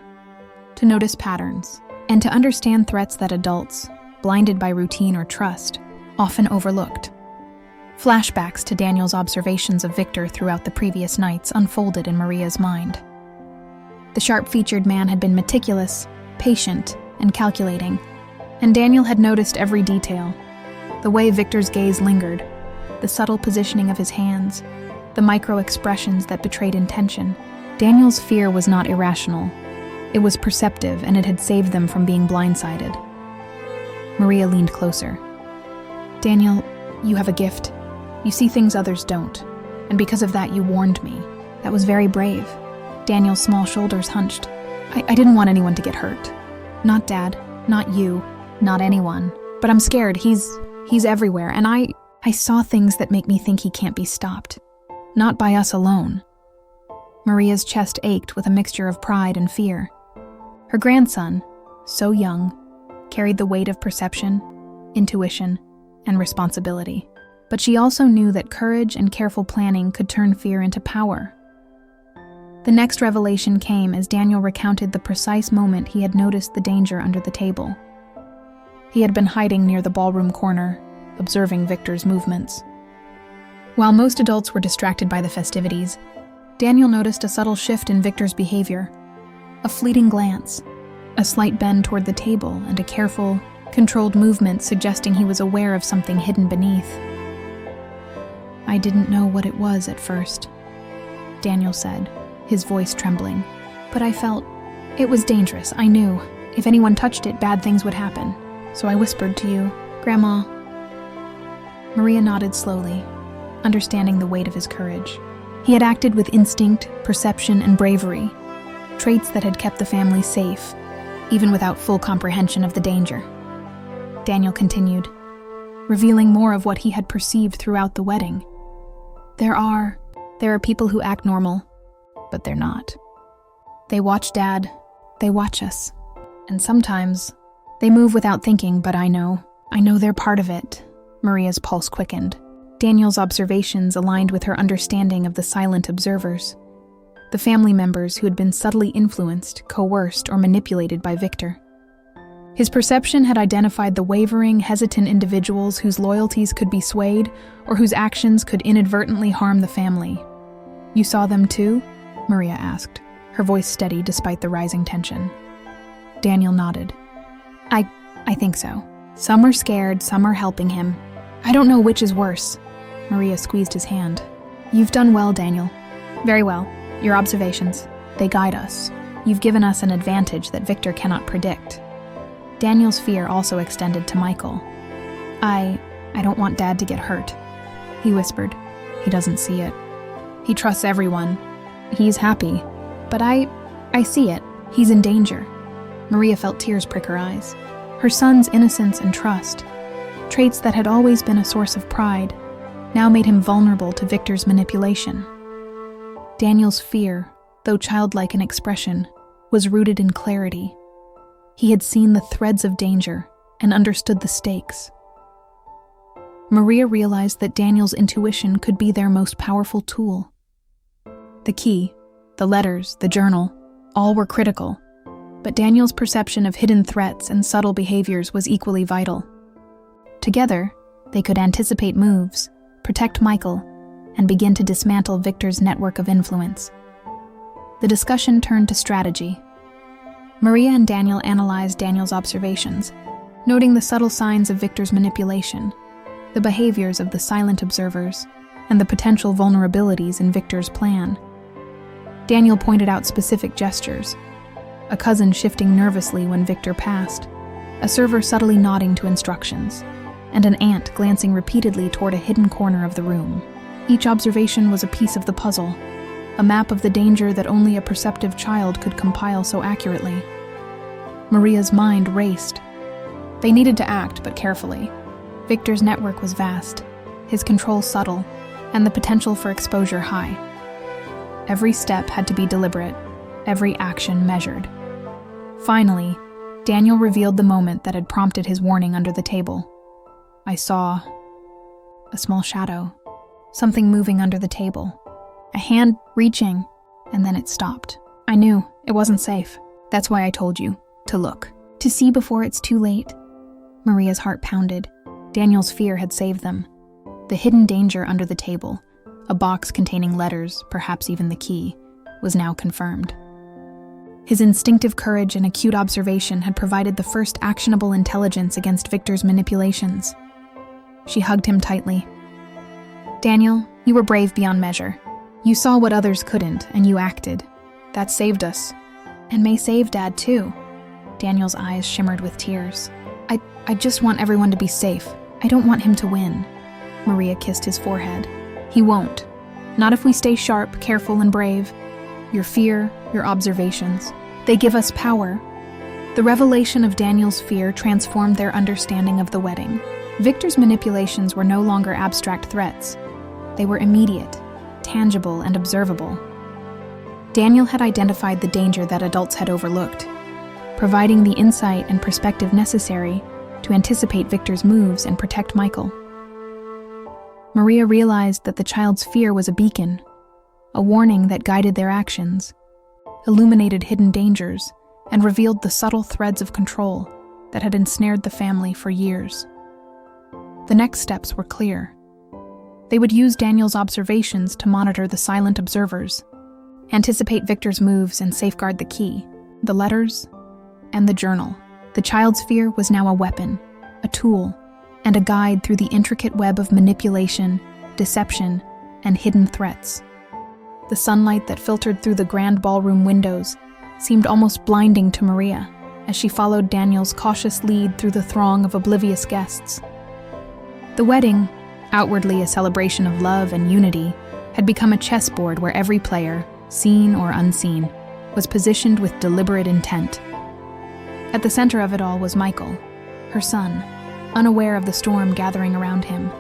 A: to notice patterns, and to understand threats that adults, blinded by routine or trust, often overlooked. Flashbacks to Daniel's observations of Victor throughout the previous nights unfolded in Maria's mind. The sharp-featured man had been meticulous, patient, and calculating, and Daniel had noticed every detail. The way Victor's gaze lingered, the subtle positioning of his hands, the micro-expressions that betrayed intention. Daniel's fear was not irrational. It was perceptive, and it had saved them from being blindsided. Maria leaned closer. "Daniel, you have a gift. You see things others don't, and because of that you warned me. That was very brave." Daniel's small shoulders hunched. I didn't want anyone to get hurt. Not Dad, not you, not anyone. But I'm scared. He's everywhere, and I saw things that make me think he can't be stopped. Not by us alone." Maria's chest ached with a mixture of pride and fear. Her grandson, so young, carried the weight of perception, intuition, and responsibility. But she also knew that courage and careful planning could turn fear into power. The next revelation came as Daniel recounted the precise moment he had noticed the danger under the table. He had been hiding near the ballroom corner, observing Victor's movements. While most adults were distracted by the festivities, Daniel noticed a subtle shift in Victor's behavior. A fleeting glance, a slight bend toward the table, and a careful, controlled movement suggesting he was aware of something hidden beneath. "I didn't know what it was at first," Daniel said, his voice trembling. "But I felt it was dangerous. I knew. If anyone touched it, bad things would happen. So I whispered to you, Grandma." Maria nodded slowly, understanding the weight of his courage. He had acted with instinct, perception, and bravery, traits that had kept the family safe, even without full comprehension of the danger. Daniel continued, revealing more of what he had perceived throughout the wedding. There are people who act normal, but they're not. They watch Dad, they watch us, and sometimes they move without thinking, but I know they're part of it." Maria's pulse quickened. Daniel's observations aligned with her understanding of the silent observers, the family members who had been subtly influenced, coerced, or manipulated by Victor. His perception had identified the wavering, hesitant individuals whose loyalties could be swayed or whose actions could inadvertently harm the family. "You saw them too?" Maria asked, her voice steady despite the rising tension. Daniel nodded. I think so. Some are scared, some are helping him. I don't know which is worse." Maria squeezed his hand. "You've done well, Daniel. Very well. Your observations, they guide us. You've given us an advantage that Victor cannot predict." Daniel's fear also extended to Michael. I don't want Dad to get hurt," he whispered. "He doesn't see it. He trusts everyone. He's happy. But I see it. He's in danger." Maria felt tears prick her eyes. Her son's innocence and trust, traits that had always been a source of pride, now made him vulnerable to Victor's manipulation. Daniel's fear, though childlike in expression, was rooted in clarity. He had seen the threads of danger and understood the stakes. Maria realized that Daniel's intuition could be their most powerful tool. The key, the letters, the journal, all were critical, but Daniel's perception of hidden threats and subtle behaviors was equally vital. Together, they could anticipate moves, protect Michael, and begin to dismantle Victor's network of influence. The discussion turned to strategy. Maria and Daniel analyzed Daniel's observations, noting the subtle signs of Victor's manipulation, the behaviors of the silent observers, and the potential vulnerabilities in Victor's plan. Daniel pointed out specific gestures, a cousin shifting nervously when Victor passed, a server subtly nodding to instructions, and an aunt glancing repeatedly toward a hidden corner of the room. Each observation was a piece of the puzzle, a map of the danger that only a perceptive child could compile so accurately. Maria's mind raced. They needed to act, but carefully. Victor's network was vast, his control subtle, and the potential for exposure high. Every step had to be deliberate, every action measured. Finally, Daniel revealed the moment that had prompted his warning under the table. I saw a small shadow, something moving under the table, a hand reaching, and then it stopped. I knew it wasn't safe. That's why I told you to look, to see before it's too late. Maria's heart pounded. Daniel's fear had saved them. The hidden danger under the table, a box containing letters, perhaps even the key, was now confirmed. His instinctive courage and acute observation had provided the first actionable intelligence against Victor's manipulations. She hugged him tightly. Daniel, you were brave beyond measure. You saw what others couldn't, and you acted. That saved us. And may save Dad, too. Daniel's eyes shimmered with tears. I just want everyone to be safe. I don't want him to win. Maria kissed his forehead. He won't. Not if we stay sharp, careful, and brave. Your fear, your observations, they give us power. The revelation of Daniel's fear transformed their understanding of the wedding. Victor's manipulations were no longer abstract threats. They were immediate, tangible, and observable. Daniel had identified the danger that adults had overlooked. providing the insight and perspective necessary to anticipate Victor's moves and protect Michael. Maria realized that the child's fear was a beacon, a warning that guided their actions, illuminated hidden dangers, and revealed the subtle threads of control that had ensnared the family for years. The next steps were clear. They would use Daniel's observations to monitor the silent observers, anticipate Victor's moves, and safeguard the key, the letters, and the journal. The child's fear was now a weapon, a tool, and a guide through the intricate web of manipulation, deception, and hidden threats. The sunlight that filtered through the grand ballroom windows seemed almost blinding to Maria as she followed Daniel's cautious lead through the throng of oblivious guests. The wedding, outwardly a celebration of love and unity, had become a chessboard where every player, seen or unseen, was positioned with deliberate intent. At the center of it all was Michael, her son, unaware of the storm gathering around him.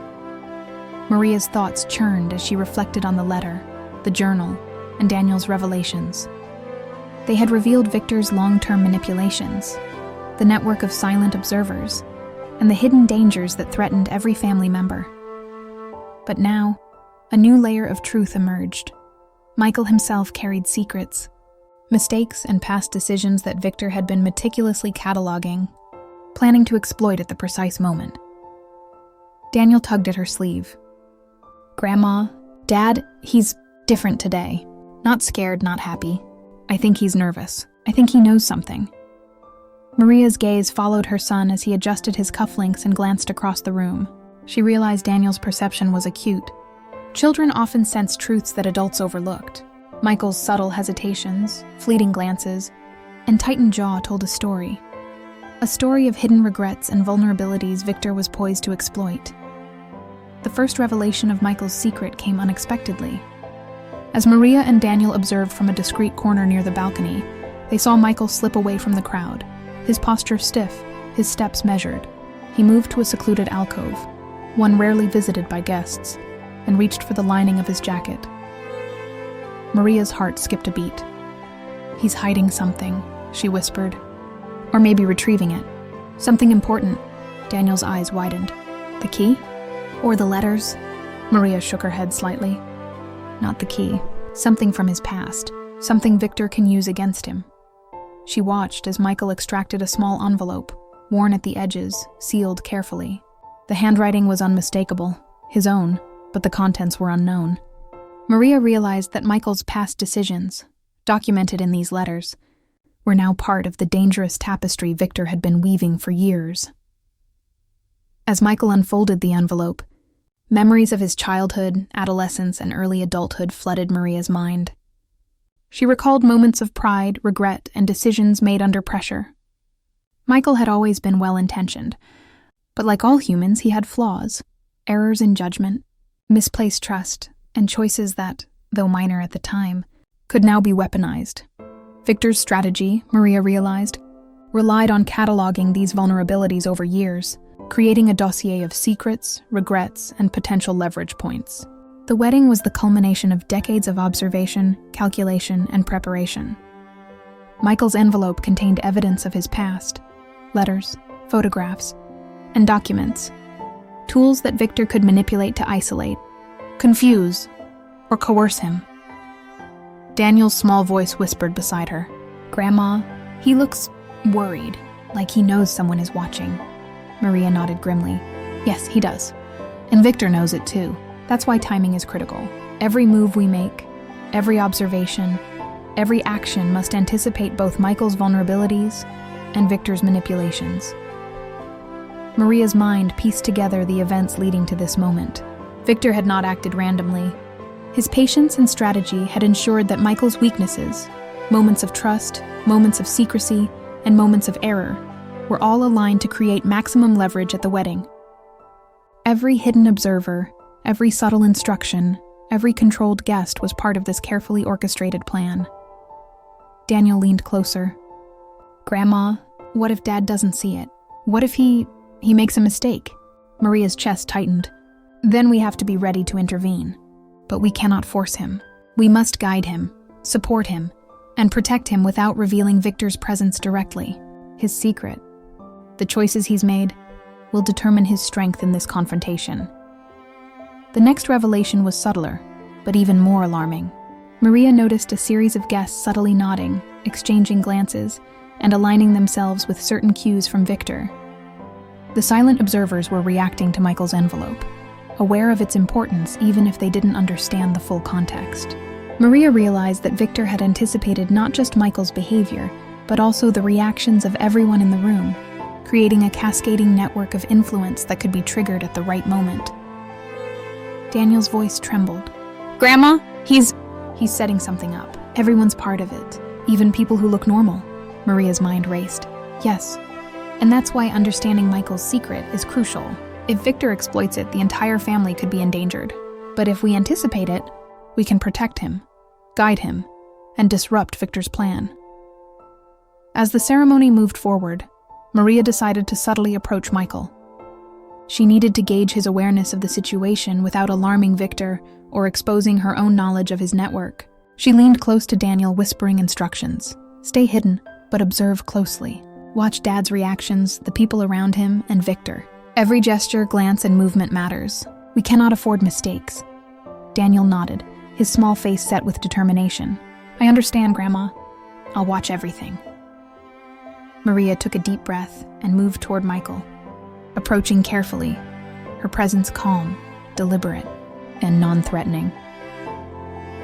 A: Maria's thoughts churned as she reflected on the letter, the journal, and Daniel's revelations. They had revealed Victor's long-term manipulations, the network of silent observers, and the hidden dangers that threatened every family member. But now, a new layer of truth emerged. Michael himself carried secrets, mistakes, and past decisions that Victor had been meticulously cataloging, planning to exploit at the precise moment. Daniel tugged at her sleeve. "Grandma, Dad, he's different today. Not scared, not happy. I think he's nervous. I think he knows something." Maria's gaze followed her son as he adjusted his cufflinks and glanced across the room. She realized Daniel's perception was acute. Children often sense truths that adults overlooked. Michael's subtle hesitations, fleeting glances, and tightened jaw told a story of hidden regrets and vulnerabilities Victor was poised to exploit. The first revelation of Michael's secret came unexpectedly. As Maria and Daniel observed from a discreet corner near the balcony, they saw Michael slip away from the crowd, his posture stiff, his steps measured. He moved to a secluded alcove, one rarely visited by guests, and reached for the lining of his jacket. Maria's heart skipped a beat. "He's hiding something," she whispered. "Or maybe retrieving it. Something important." Daniel's eyes widened. "The key? Or the letters?" Maria shook her head slightly. "Not the key. Something from his past. Something Victor can use against him." She watched as Michael extracted a small envelope, worn at the edges, sealed carefully. The handwriting was unmistakable, his own, but the contents were unknown. Maria realized that Michael's past decisions, documented in these letters, were now part of the dangerous tapestry Victor had been weaving for years. As Michael unfolded the envelope, memories of his childhood, adolescence, and early adulthood flooded Maria's mind. She recalled moments of pride, regret, and decisions made under pressure. Michael had always been well-intentioned, but like all humans, he had flaws, errors in judgment, misplaced trust, and choices that, though minor at the time, could now be weaponized. Victor's strategy, Maria realized, relied on cataloging these vulnerabilities over years, creating a dossier of secrets, regrets, and potential leverage points. The wedding was the culmination of decades of observation, calculation, and preparation. Michael's envelope contained evidence of his past, letters, photographs, and documents, tools that Victor could manipulate to isolate, confuse, or coerce him. Daniel's small voice whispered beside her, "Grandma, he looks worried, like he knows someone is watching." Maria nodded grimly. "Yes, he does. And Victor knows it too. That's why timing is critical. Every move we make, every observation, every action must anticipate both Michael's vulnerabilities and Victor's manipulations." Maria's mind pieced together the events leading to this moment. Victor had not acted randomly. His patience and strategy had ensured that Michael's weaknesses, moments of trust, moments of secrecy, and moments of error, were all aligned to create maximum leverage at the wedding. Every hidden observer, every subtle instruction, every controlled guest was part of this carefully orchestrated plan. Daniel leaned closer. "Grandma, what if Dad doesn't see it? What if he makes a mistake?" Maria's chest tightened. "Then we have to be ready to intervene. But we cannot force him. We must guide him, support him, and protect him without revealing Victor's presence directly." his secret. The choices he's made will determine his strength in this confrontation. The next revelation was subtler, but even more alarming. Maria noticed a series of guests subtly nodding, exchanging glances, and aligning themselves with certain cues from Victor. The silent observers were reacting to Michael's envelope, aware of its importance even if they didn't understand the full context. Maria realized that Victor had anticipated not just Michael's behavior, but also the reactions of everyone in the room, creating a cascading network of influence that could be triggered at the right moment. Daniel's voice trembled. "Grandma, he's setting something up. Everyone's part of it, even people who look normal." Maria's mind raced. Yes, and that's why understanding Michael's secret is crucial. If Victor exploits it, the entire family could be endangered. But if we anticipate it, we can protect him, guide him, and disrupt Victor's plan. As the ceremony moved forward, Maria decided to subtly approach Michael. She needed to gauge his awareness of the situation without alarming Victor or exposing her own knowledge of his network. She leaned close to Daniel, whispering instructions. "Stay hidden, but observe closely. Watch Dad's reactions, the people around him, and Victor. Every gesture, glance, and movement matters. We cannot afford mistakes." Daniel nodded, his small face set with determination. "I understand, Grandma. I'll watch everything." Maria took a deep breath and moved toward Michael, approaching carefully, her presence calm, deliberate, and non-threatening.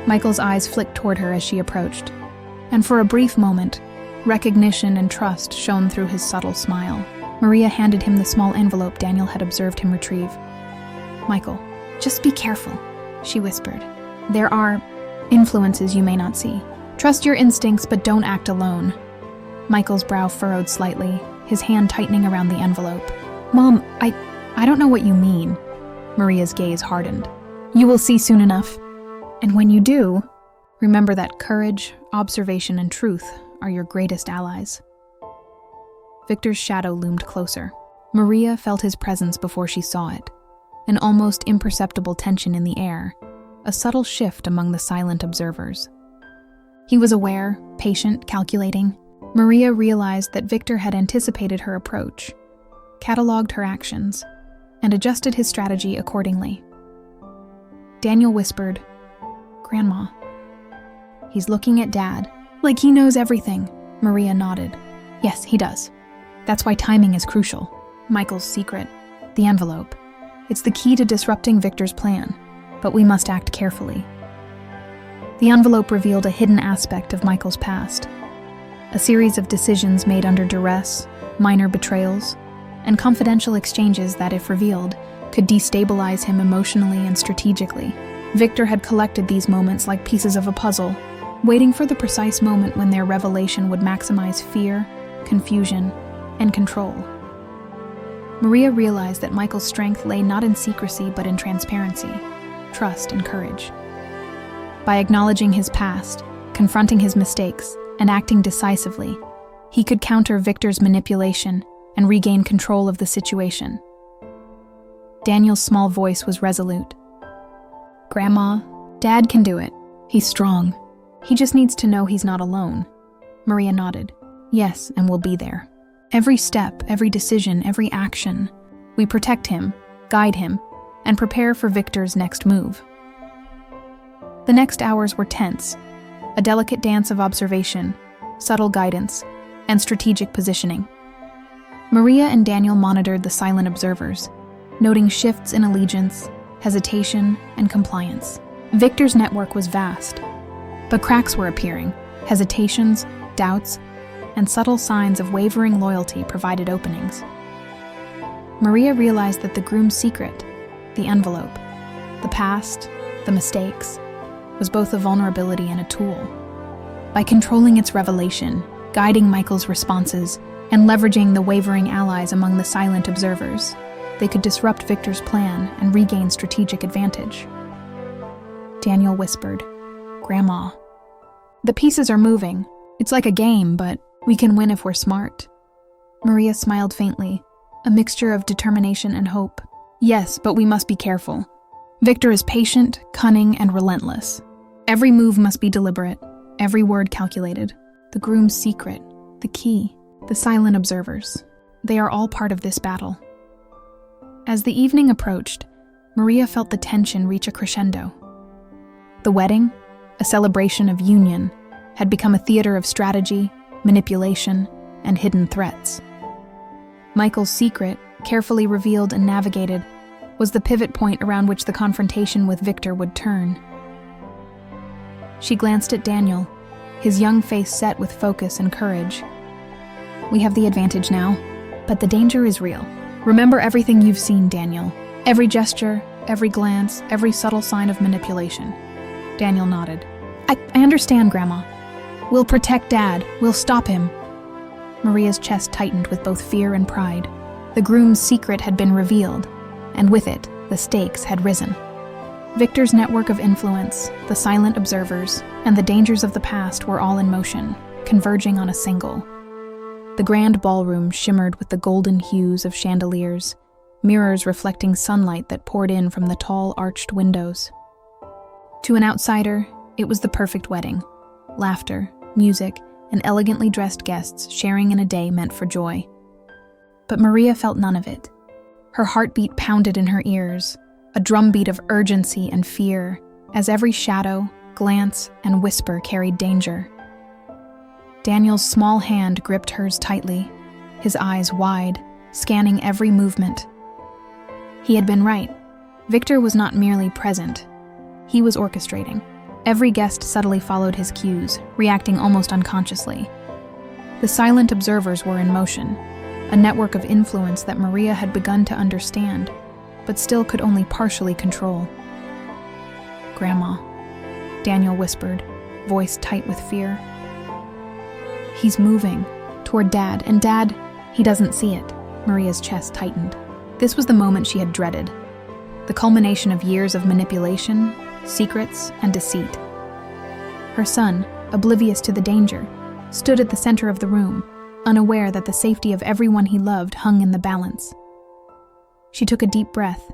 A: Michael's eyes flicked toward her as she approached, and for a brief moment, recognition and trust shone through his subtle smile. Maria handed him the small envelope Daniel had observed him retrieve. "Michael, just be careful," she whispered. "There are influences you may not see. Trust your instincts, but don't act alone." Michael's brow furrowed slightly, his hand tightening around the envelope. "Mom, I don't know what you mean." Maria's gaze hardened. "You will see soon enough. And when you do, remember that courage, observation, and truth are your greatest allies." Victor's shadow loomed closer. Maria felt his presence before she saw it, an almost imperceptible tension in the air, a subtle shift among the silent observers. He was aware, patient, calculating. Maria realized that Victor had anticipated her approach, cataloged her actions, and adjusted his strategy accordingly. Daniel whispered, "Grandma." "He's looking at Dad, like he knows everything." Maria nodded. "Yes, he does. That's why timing is crucial." Michael's secret, the envelope. It's the key to disrupting Victor's plan, but we must act carefully. The envelope revealed a hidden aspect of Michael's past, a series of decisions made under duress, minor betrayals, and confidential exchanges that, if revealed, could destabilize him emotionally and strategically. Victor had collected these moments like pieces of a puzzle, waiting for the precise moment when their revelation would maximize fear, confusion, and control. Maria realized that Michael's strength lay not in secrecy but in transparency, trust, and courage. By acknowledging his past, confronting his mistakes, and acting decisively, he could counter Victor's manipulation and regain control of the situation. Daniel's small voice was resolute. "Grandma, Dad can do it. He's strong. He just needs to know he's not alone." Maria nodded. "Yes, and we'll be there. Every step, every decision, every action. We protect him, guide him, and prepare for Victor's next move." The next hours were tense, a delicate dance of observation, subtle guidance, and strategic positioning. Maria and Daniel monitored the silent observers, noting shifts in allegiance, hesitation, and compliance. Victor's network was vast, but cracks were appearing. Hesitations, doubts, and subtle signs of wavering loyalty provided openings. Maria realized that the groom's secret, the envelope, the past, the mistakes, was both a vulnerability and a tool. By controlling its revelation, guiding Michael's responses, and leveraging the wavering allies among the silent observers, they could disrupt Victor's plan and regain strategic advantage. Daniel whispered, "Grandma, the pieces are moving. It's like a game, but we can win if we're smart." Maria smiled faintly, a mixture of determination and hope. "Yes, but we must be careful. Victor is patient, cunning, and relentless. Every move must be deliberate, every word calculated. The groom's secret, the key, The silent observers. They are all part of this battle. As the evening approached, Maria felt the tension reach a crescendo. The wedding, a celebration of union, had become a theater of strategy, manipulation, and hidden threats. Michael's secret, carefully revealed and navigated, was the pivot point around which the confrontation with Victor would turn. She glanced at Daniel, his young face set with focus and courage. "We have the advantage now, but the danger is real. Remember everything you've seen, Daniel. Every gesture, every glance, every subtle sign of manipulation." Daniel nodded. I understand, Grandma. We'll protect Dad. We'll stop him." Maria's chest tightened with both fear and pride. The groom's secret had been revealed, and with it, the stakes had risen. Victor's network of influence, the silent observers, and the dangers of the past were all in motion, converging on a single. The grand ballroom shimmered with the golden hues of chandeliers, mirrors reflecting sunlight that poured in from the tall, arched windows. To an outsider, it was the perfect wedding. Laughter, music, and elegantly dressed guests sharing in a day meant for joy. But Maria felt none of it. Her heartbeat pounded in her ears, a drumbeat of urgency and fear, as every shadow, glance, and whisper carried danger. Daniel's small hand gripped hers tightly, his eyes wide, scanning every movement. He had been right. Victor was not merely present. He was orchestrating. Every guest subtly followed his cues, reacting almost unconsciously. The silent observers were in motion, a network of influence that Maria had begun to understand, but still could only partially control. "Grandma," Daniel whispered, voice tight with fear. "He's moving toward Dad, and Dad, he doesn't see it." Maria's chest tightened. This was the moment she had dreaded, the culmination of years of manipulation, secrets, and deceit. Her son, oblivious to the danger, stood at the center of the room, unaware that the safety of everyone he loved hung in the balance. She took a deep breath,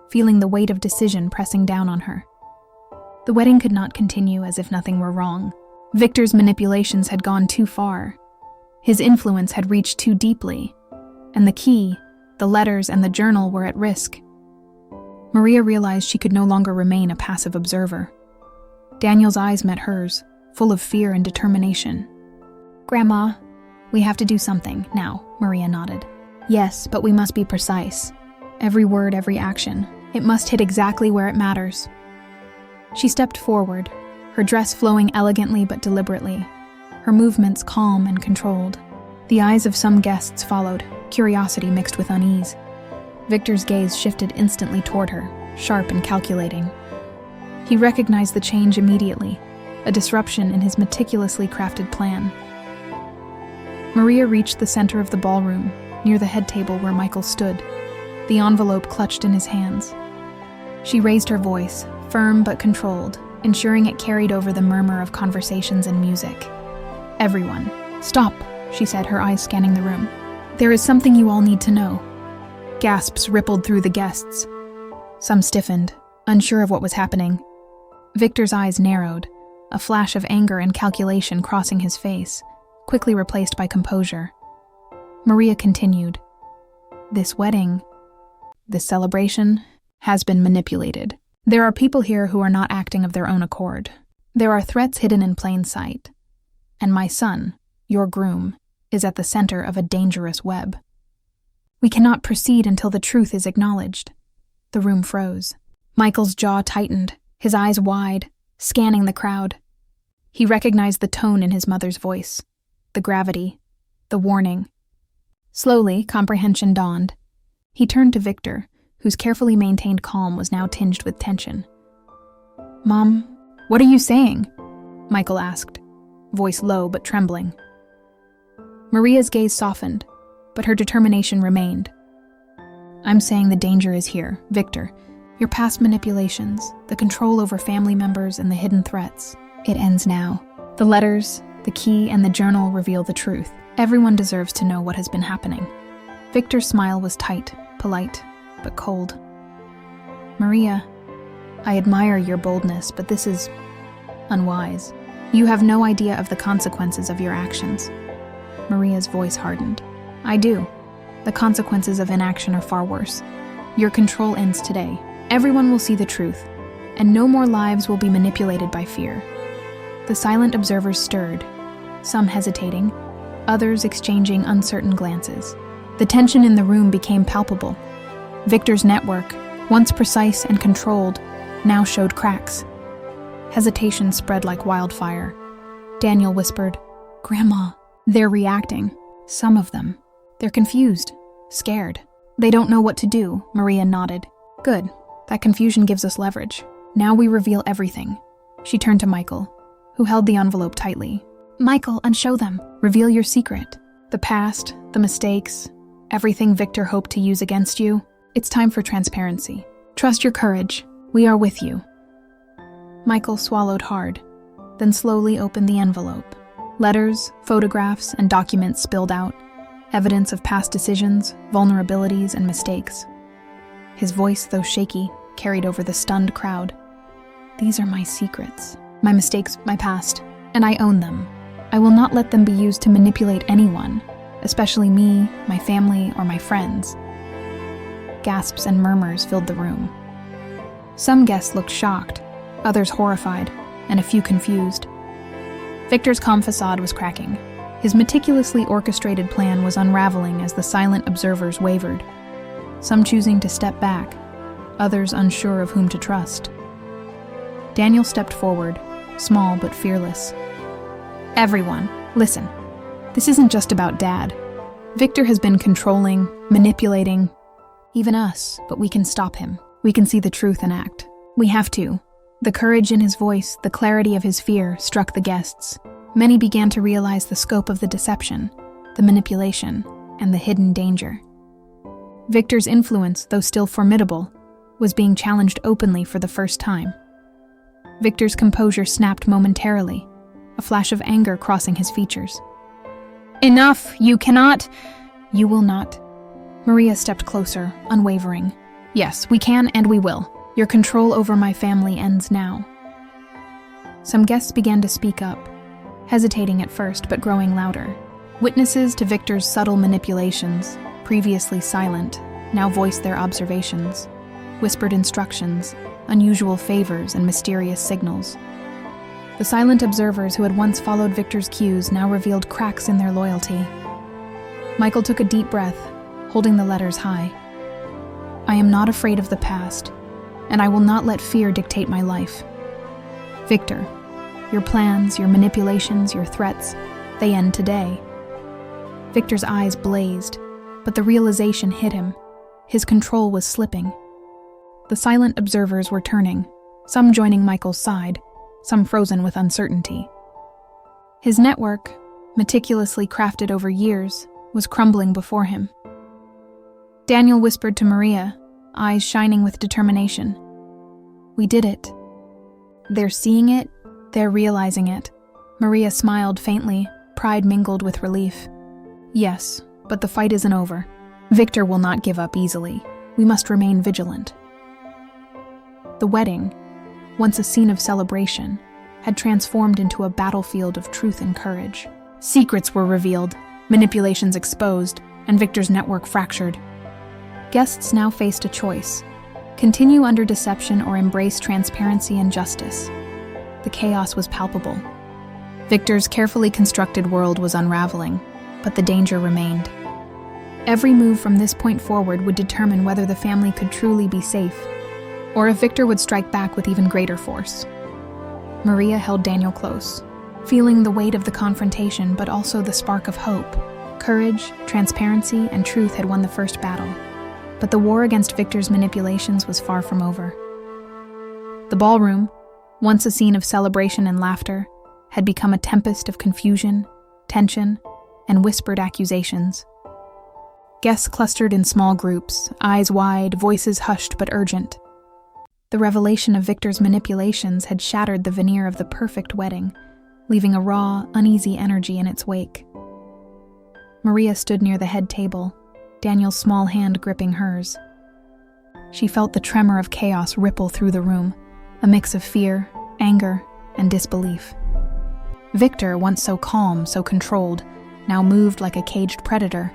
A: feeling the weight of decision pressing down on her. The wedding could not continue as if nothing were wrong. Victor's manipulations had gone too far. His influence had reached too deeply, and the key, the letters, and the journal were at risk. Maria realized she could no longer remain a passive observer. Daniel's eyes met hers, full of fear and determination. "Grandma, we have to do something now," Maria nodded. "Yes, but we must be precise. Every word, every action. It must hit exactly where it matters." She stepped forward, her dress flowing elegantly but deliberately, her movements calm and controlled. The eyes of some guests followed, curiosity mixed with unease. Victor's gaze shifted instantly toward her, sharp and calculating. He recognized the change immediately, a disruption in his meticulously crafted plan. Maria reached the center of the ballroom, near the head table where Michael stood, the envelope clutched in his hands. She raised her voice, firm but controlled, ensuring it carried over the murmur of conversations and music. "Everyone, stop," she said, her eyes scanning the room. "There is something you all need to know." Gasps rippled through the guests. Some stiffened, unsure of what was happening. Victor's eyes narrowed, a flash of anger and calculation crossing his face, quickly replaced by composure. Maria continued, "This wedding, this celebration, has been manipulated. There are people here who are not acting of their own accord. There are threats hidden in plain sight. And my son, your groom, is at the center of a dangerous web. We cannot proceed until the truth is acknowledged." The room froze. Michael's jaw tightened, his eyes wide, scanning the crowd. He recognized the tone in his mother's voice, the gravity, the warning. Slowly, comprehension dawned. He turned to Victor, whose carefully maintained calm was now tinged with tension. "Mom, what are you saying?" Michael asked, voice low but trembling. Maria's gaze softened, but her determination remained. "I'm saying the danger is here, Victor. Your past manipulations, the control over family members, and the hidden threats. It ends now. The letters, the key, and the journal reveal the truth. Everyone deserves to know what has been happening." Victor's smile was tight, polite, but cold. "Maria, I admire your boldness, but this is unwise. You have no idea of the consequences of your actions. Maria's voice hardened. I do. The consequences of inaction are far worse. Your control ends today. Everyone will see the truth, and no more lives will be manipulated by fear. The silent observers stirred, some hesitating, others exchanging uncertain glances. The tension in the room became palpable. Victor's network, once precise and controlled, now showed cracks. Hesitation spread like wildfire. Daniel whispered, "Grandma." They're reacting. Some of them. They're confused, scared. They don't know what to do, Maria nodded. Good. That confusion gives us leverage. Now we reveal everything. She turned to Michael, who held the envelope tightly. Michael, unshow them. Reveal your secret. The past, the mistakes, everything Victor hoped to use against you. It's time for transparency. Trust your courage. We are with you. Michael swallowed hard, then slowly opened the envelope. Letters, photographs, and documents spilled out, evidence of past decisions, vulnerabilities, and mistakes. His voice, though shaky, carried over the stunned crowd. These are my secrets, my mistakes, my past, and I own them. I will not let them be used to manipulate anyone, especially me, my family, or my friends. Gasps and murmurs filled the room. Some guests looked shocked, others horrified, and a few confused. Victor's calm facade was cracking. His meticulously orchestrated plan was unraveling as the silent observers wavered, some choosing to step back, others unsure of whom to trust. Daniel stepped forward, small but fearless. Everyone, listen. This isn't just about Dad. Victor has been controlling, manipulating, even us, but we can stop him. We can see the truth and act. We have to. The courage in his voice, the clarity of his fear, struck the guests. Many began to realize the scope of the deception, the manipulation, and the hidden danger. Victor's influence, though still formidable, was being challenged openly for the first time. Victor's composure snapped momentarily, a flash of anger crossing his features. Enough! You cannot! You will not. Maria stepped closer, unwavering. Yes, we can and we will. Your control over my family ends now. Some guests began to speak up, hesitating at first but growing louder. Witnesses to Victor's subtle manipulations, previously silent, now voiced their observations, whispered instructions, unusual favors, and mysterious signals. The silent observers who had once followed Victor's cues now revealed cracks in their loyalty. Michael took a deep breath, holding the letters high. I am not afraid of the past, and I will not let fear dictate my life. Victor, your plans, your manipulations, your threats, they end today. Victor's eyes blazed, but the realization hit him. His control was slipping. The silent observers were turning, some joining Michael's side, some frozen with uncertainty. His network, meticulously crafted over years, was crumbling before him. Daniel whispered to Maria, eyes shining with determination. We did it. They're seeing it, they're realizing it. Maria smiled faintly, pride mingled with relief. Yes, but the fight isn't over. Victor will not give up easily. We must remain vigilant. The wedding, once a scene of celebration, had transformed into a battlefield of truth and courage. Secrets were revealed, manipulations exposed, and Victor's network fractured. Guests now faced a choice: continue under deception or embrace transparency and justice. The chaos was palpable. Victor's carefully constructed world was unraveling, but the danger remained. Every move from this point forward would determine whether the family could truly be safe, or if Victor would strike back with even greater force. Maria held Daniel close, feeling the weight of the confrontation but also the spark of hope. Courage, transparency, and truth had won the first battle, but the war against Victor's manipulations was far from over. The ballroom, once a scene of celebration and laughter, had become a tempest of confusion, tension, and whispered accusations. Guests clustered in small groups, eyes wide, voices hushed but urgent. The revelation of Victor's manipulations had shattered the veneer of the perfect wedding, leaving a raw, uneasy energy in its wake. Maria stood near the head table, Daniel's small hand gripping hers. She felt the tremor of chaos ripple through the room, a mix of fear, anger, and disbelief. Victor, once so calm, so controlled, now moved like a caged predator,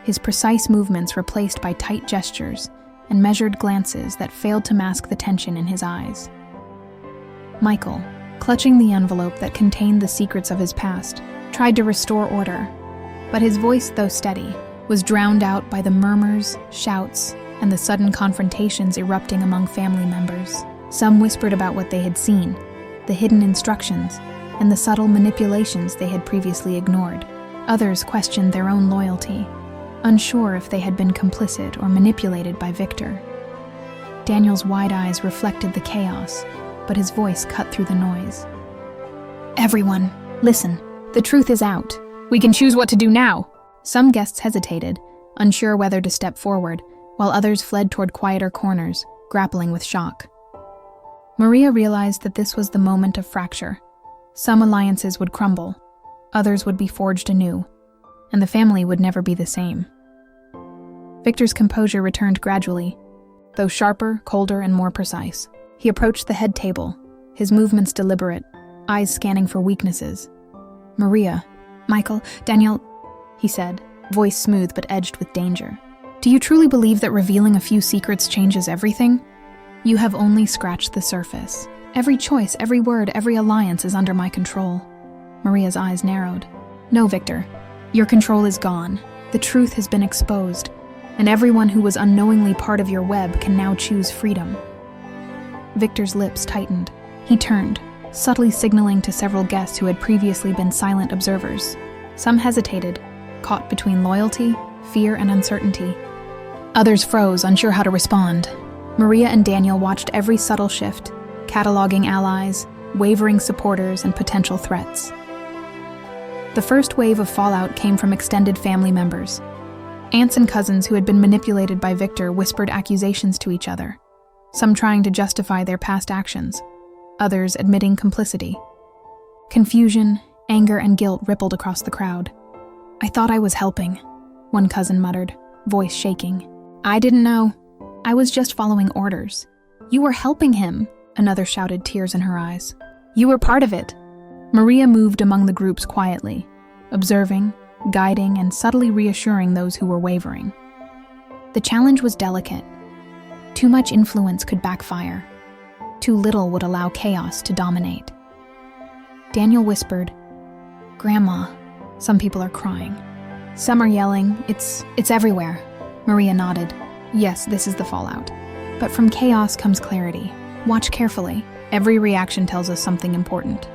A: his precise movements replaced by tight gestures and measured glances that failed to mask the tension in his eyes. Michael, clutching the envelope that contained the secrets of his past, tried to restore order, but his voice, though steady, was drowned out by the murmurs, shouts, and the sudden confrontations erupting among family members. Some whispered about what they had seen, the hidden instructions, and the subtle manipulations they had previously ignored. Others questioned their own loyalty, unsure if they had been complicit or manipulated by Victor. Daniel's wide eyes reflected the chaos, but his voice cut through the noise. "Everyone, listen. The truth is out. We can choose what to do now." Some guests hesitated, unsure whether to step forward, while others fled toward quieter corners, grappling with shock. Maria realized that this was the moment of fracture. Some alliances would crumble, others would be forged anew, and the family would never be the same. Victor's composure returned gradually, though sharper, colder, and more precise. He approached the head table, his movements deliberate, eyes scanning for weaknesses. "Maria, Michael, Daniel," he said, voice smooth but edged with danger. "Do you truly believe that revealing a few secrets changes everything? You have only scratched the surface. Every choice, every word, every alliance is under my control." Maria's eyes narrowed. "No, Victor. Your control is gone. The truth has been exposed, and everyone who was unknowingly part of your web can now choose freedom." Victor's lips tightened. He turned, subtly signaling to several guests who had previously been silent observers. Some hesitated, caught between loyalty, fear, and uncertainty. Others froze, unsure how to respond. Maria and Daniel watched every subtle shift, cataloging allies, wavering supporters, and potential threats. The first wave of fallout came from extended family members. Aunts and cousins who had been manipulated by Victor whispered accusations to each other, some trying to justify their past actions, others admitting complicity. Confusion, anger, and guilt rippled across the crowd. "I thought I was helping," one cousin muttered, voice shaking. "I didn't know. I was just following orders." "You were helping him," another shouted, tears in her eyes. "You were part of it." Maria moved among the groups quietly, observing, guiding, and subtly reassuring those who were wavering. The challenge was delicate. Too much influence could backfire. Too little would allow chaos to dominate. Daniel whispered, "Grandma, some people are crying. Some are yelling, it's everywhere." Maria nodded. "Yes, this is the fallout. But from chaos comes clarity. Watch carefully. Every reaction tells us something important."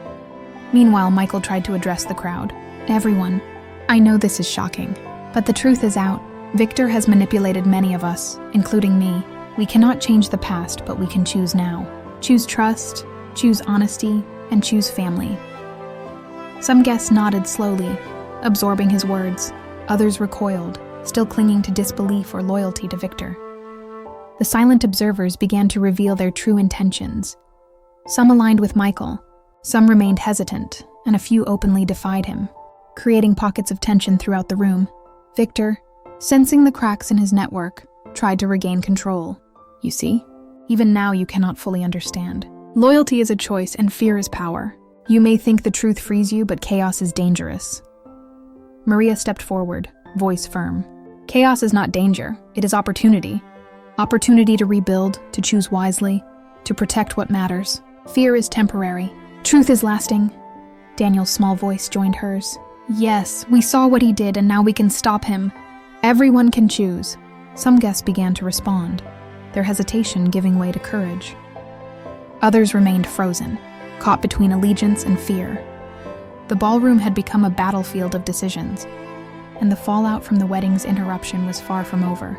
A: Meanwhile, Michael tried to address the crowd. "Everyone, I know this is shocking, but the truth is out. Victor has manipulated many of us, including me. We cannot change the past, but we can choose now. Choose trust, choose honesty, and choose family." Some guests nodded slowly, absorbing his words. Others recoiled, still clinging to disbelief or loyalty to Victor. The silent observers began to reveal their true intentions. Some aligned with Michael, some remained hesitant, and a few openly defied him, creating pockets of tension throughout the room. Victor, sensing the cracks in his network, tried to regain control. "You see? Even now you cannot fully understand. Loyalty is a choice and fear is power. You may think the truth frees you, but chaos is dangerous." Maria stepped forward, voice firm. "Chaos is not danger, it is opportunity. Opportunity to rebuild, to choose wisely, to protect what matters. Fear is temporary. Truth is lasting." Daniel's small voice joined hers. "Yes, we saw what he did and now we can stop him. Everyone can choose." Some guests began to respond, their hesitation giving way to courage. Others remained frozen, caught between allegiance and fear. The ballroom had become a battlefield of decisions, and the fallout from the wedding's interruption was far from over.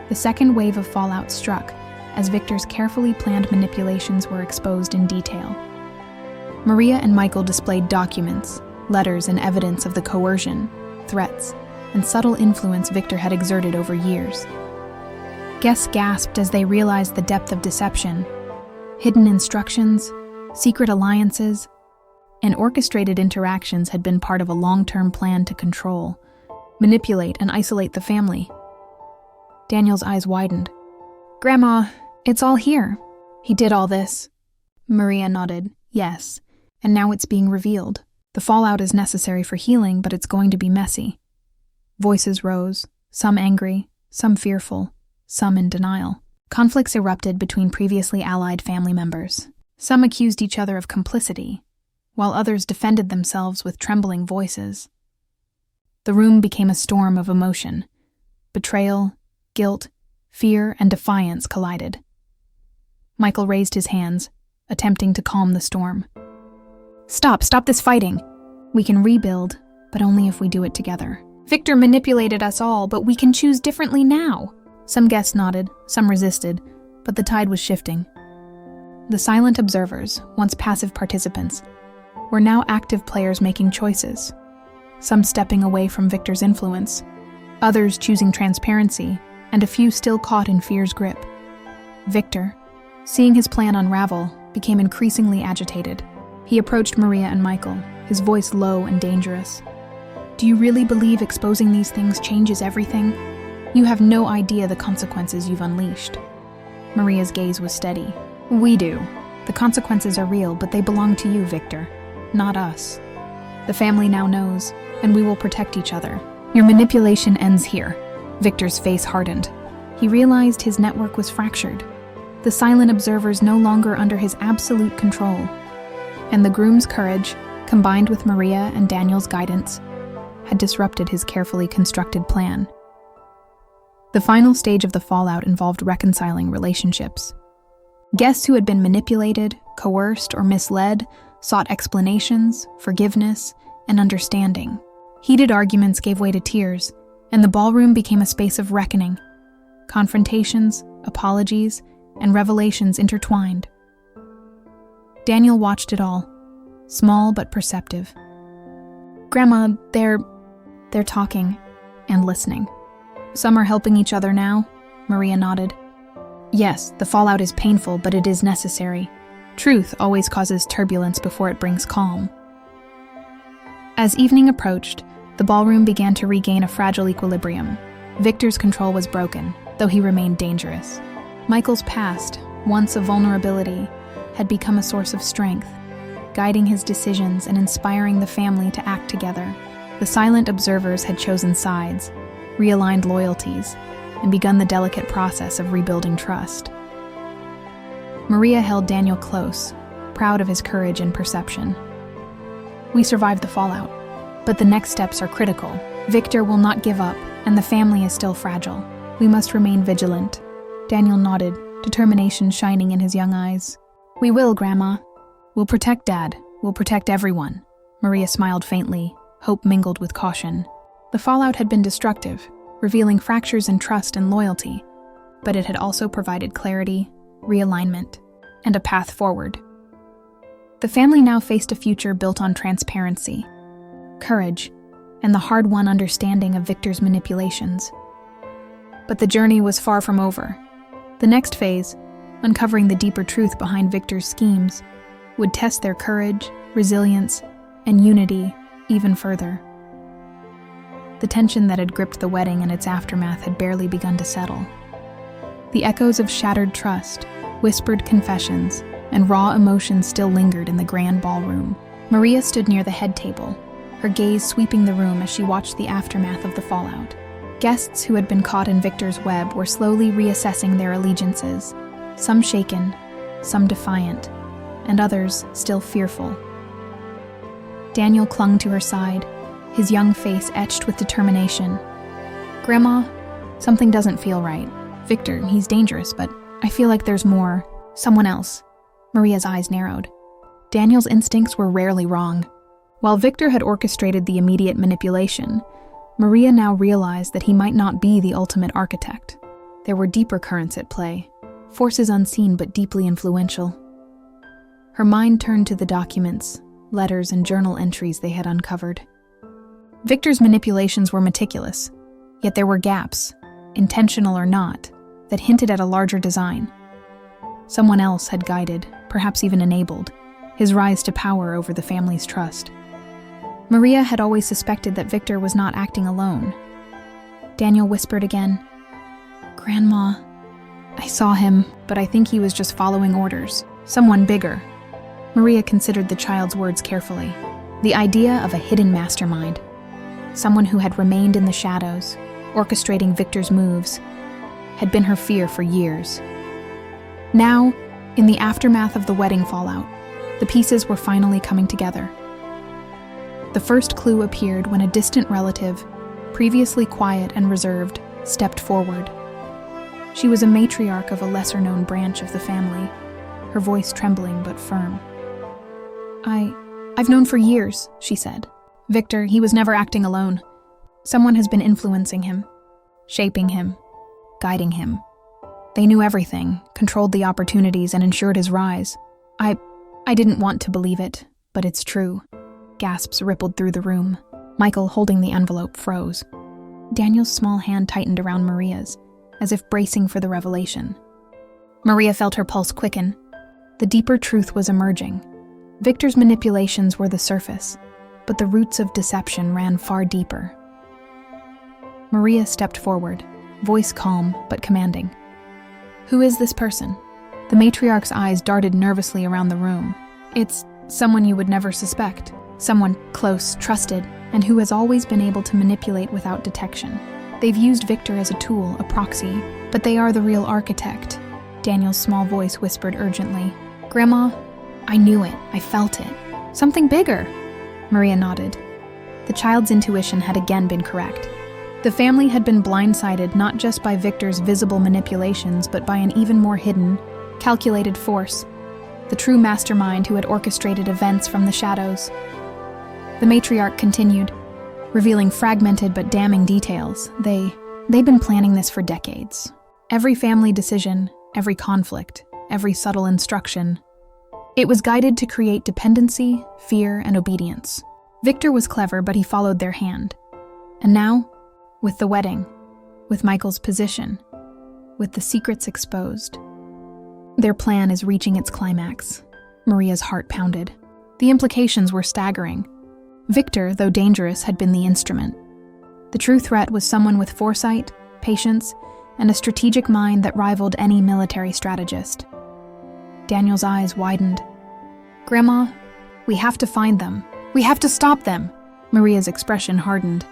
A: The second wave of fallout struck as Victor's carefully planned manipulations were exposed in detail. Maria and Michael displayed documents, letters, and evidence of the coercion, threats, and subtle influence Victor had exerted over years. Guests gasped as they realized the depth of deception. Hidden instructions, secret alliances, and orchestrated interactions had been part of a long-term plan to control, manipulate, and isolate the family. Daniel's eyes widened. "Grandma, it's all here." "He did all this." Maria nodded. "Yes, and now it's being revealed." The fallout is necessary for healing, but it's going to be messy. Voices rose, some angry, some fearful, some in denial. Conflicts erupted between previously allied family members. Some accused each other of complicity, while others defended themselves with trembling voices. The room became a storm of emotion. Betrayal, guilt, fear, and defiance collided. Michael raised his hands, attempting to calm the storm. Stop this fighting! We can rebuild, but only if we do it together. Victor manipulated us all, but we can choose differently now. Some guests nodded, some resisted, but the tide was shifting. The silent observers, once passive participants, were now active players making choices. Some stepping away from Victor's influence, others choosing transparency, and a few still caught in fear's grip. Victor, seeing his plan unravel, became increasingly agitated. He approached Maria and Michael, his voice low and dangerous. Do you really believe exposing these things changes everything? You have no idea the consequences you've unleashed. Maria's gaze was steady. We do. The consequences are real, but they belong to you, Victor, not us. The family now knows, and we will protect each other. Your manipulation ends here. Victor's face hardened. He realized his network was fractured. The silent observers no longer under his absolute control. And the groom's courage, combined with Maria and Daniel's guidance, had disrupted his carefully constructed plan. The final stage of the fallout involved reconciling relationships. Guests who had been manipulated, coerced, or misled sought explanations, forgiveness, and understanding. Heated arguments gave way to tears, and the ballroom became a space of reckoning. Confrontations, apologies, and revelations intertwined. Daniel watched it all, small but perceptive. Grandma, they're talking and listening. Some are helping each other now, Maria nodded. Yes, the fallout is painful, but it is necessary. Truth always causes turbulence before it brings calm. As evening approached, the ballroom began to regain a fragile equilibrium. Victor's control was broken, though he remained dangerous. Michael's past, once a vulnerability, had become a source of strength, guiding his decisions and inspiring the family to act together. The silent observers had chosen sides, realigned loyalties, and begun the delicate process of rebuilding trust. Maria held Daniel close, proud of his courage and perception. We survived the fallout, but the next steps are critical. Victor will not give up, and the family is still fragile. We must remain vigilant. Daniel nodded, determination shining in his young eyes. We will, Grandma. We'll protect Dad. We'll protect everyone. Maria smiled faintly, hope mingled with caution. The fallout had been destructive, revealing fractures in trust and loyalty, but it had also provided clarity, realignment, and a path forward. The family now faced a future built on transparency, courage, and the hard-won understanding of Victor's manipulations. But the journey was far from over. The next phase, uncovering the deeper truth behind Victor's schemes, would test their courage, resilience, and unity even further. The tension that had gripped the wedding and its aftermath had barely begun to settle. The echoes of shattered trust, whispered confessions, and raw emotions still lingered in the grand ballroom. Maria stood near the head table, her gaze sweeping the room as she watched the aftermath of the fallout. Guests who had been caught in Victor's web were slowly reassessing their allegiances, some shaken, some defiant, and others still fearful. Daniel clung to her side, his young face etched with determination. Grandma, something doesn't feel right. Victor, he's dangerous, but I feel like there's more. Someone else. Maria's eyes narrowed. Daniel's instincts were rarely wrong. While Victor had orchestrated the immediate manipulation, Maria now realized that he might not be the ultimate architect. There were deeper currents at play, forces unseen but deeply influential. Her mind turned to the documents, letters, and journal entries they had uncovered. Victor's manipulations were meticulous, yet there were gaps, intentional or not, that hinted at a larger design. Someone else had guided, perhaps even enabled, his rise to power over the family's trust. Maria had always suspected that Victor was not acting alone. Daniel whispered again, Grandma, I saw him, but I think he was just following orders. Someone bigger. Maria considered the child's words carefully. The idea of a hidden mastermind, someone who had remained in the shadows, orchestrating Victor's moves, had been her fear for years. Now, in the aftermath of the wedding fallout, the pieces were finally coming together. The first clue appeared when a distant relative, previously quiet and reserved, stepped forward. She was a matriarch of a lesser-known branch of the family, her voice trembling but firm. I've known for years, she said. Victor, he was never acting alone. Someone has been influencing him, shaping him, guiding him. They knew everything, controlled the opportunities, and ensured his rise. I didn't want to believe it, but it's true. Gasps rippled through the room. Michael, holding the envelope, froze. Daniel's small hand tightened around Maria's, as if bracing for the revelation. Maria felt her pulse quicken. The deeper truth was emerging. Victor's manipulations were the surface, but the roots of deception ran far deeper. Maria stepped forward, voice calm but commanding. Who is this person? The matriarch's eyes darted nervously around the room. It's someone you would never suspect. Someone close, trusted, and who has always been able to manipulate without detection. They've used Victor as a tool, a proxy, but they are the real architect. Daniel's small voice whispered urgently. Grandma, I knew it. I felt it. Something bigger. Maria nodded. The child's intuition had again been correct. The family had been blindsided not just by Victor's visible manipulations, but by an even more hidden, calculated force. The true mastermind who had orchestrated events from the shadows. The matriarch continued, revealing fragmented but damning details. They'd been planning this for decades. Every family decision, every conflict, every subtle instruction. It was guided to create dependency, fear, and obedience. Victor was clever, but he followed their hand. And now, with the wedding, with Michael's position, with the secrets exposed, their plan is reaching its climax. Maria's heart pounded. The implications were staggering. Victor, though dangerous, had been the instrument. The true threat was someone with foresight, patience, and a strategic mind that rivaled any military strategist. Daniel's eyes widened. Grandma, we have to find them. We have to stop them. Maria's expression hardened.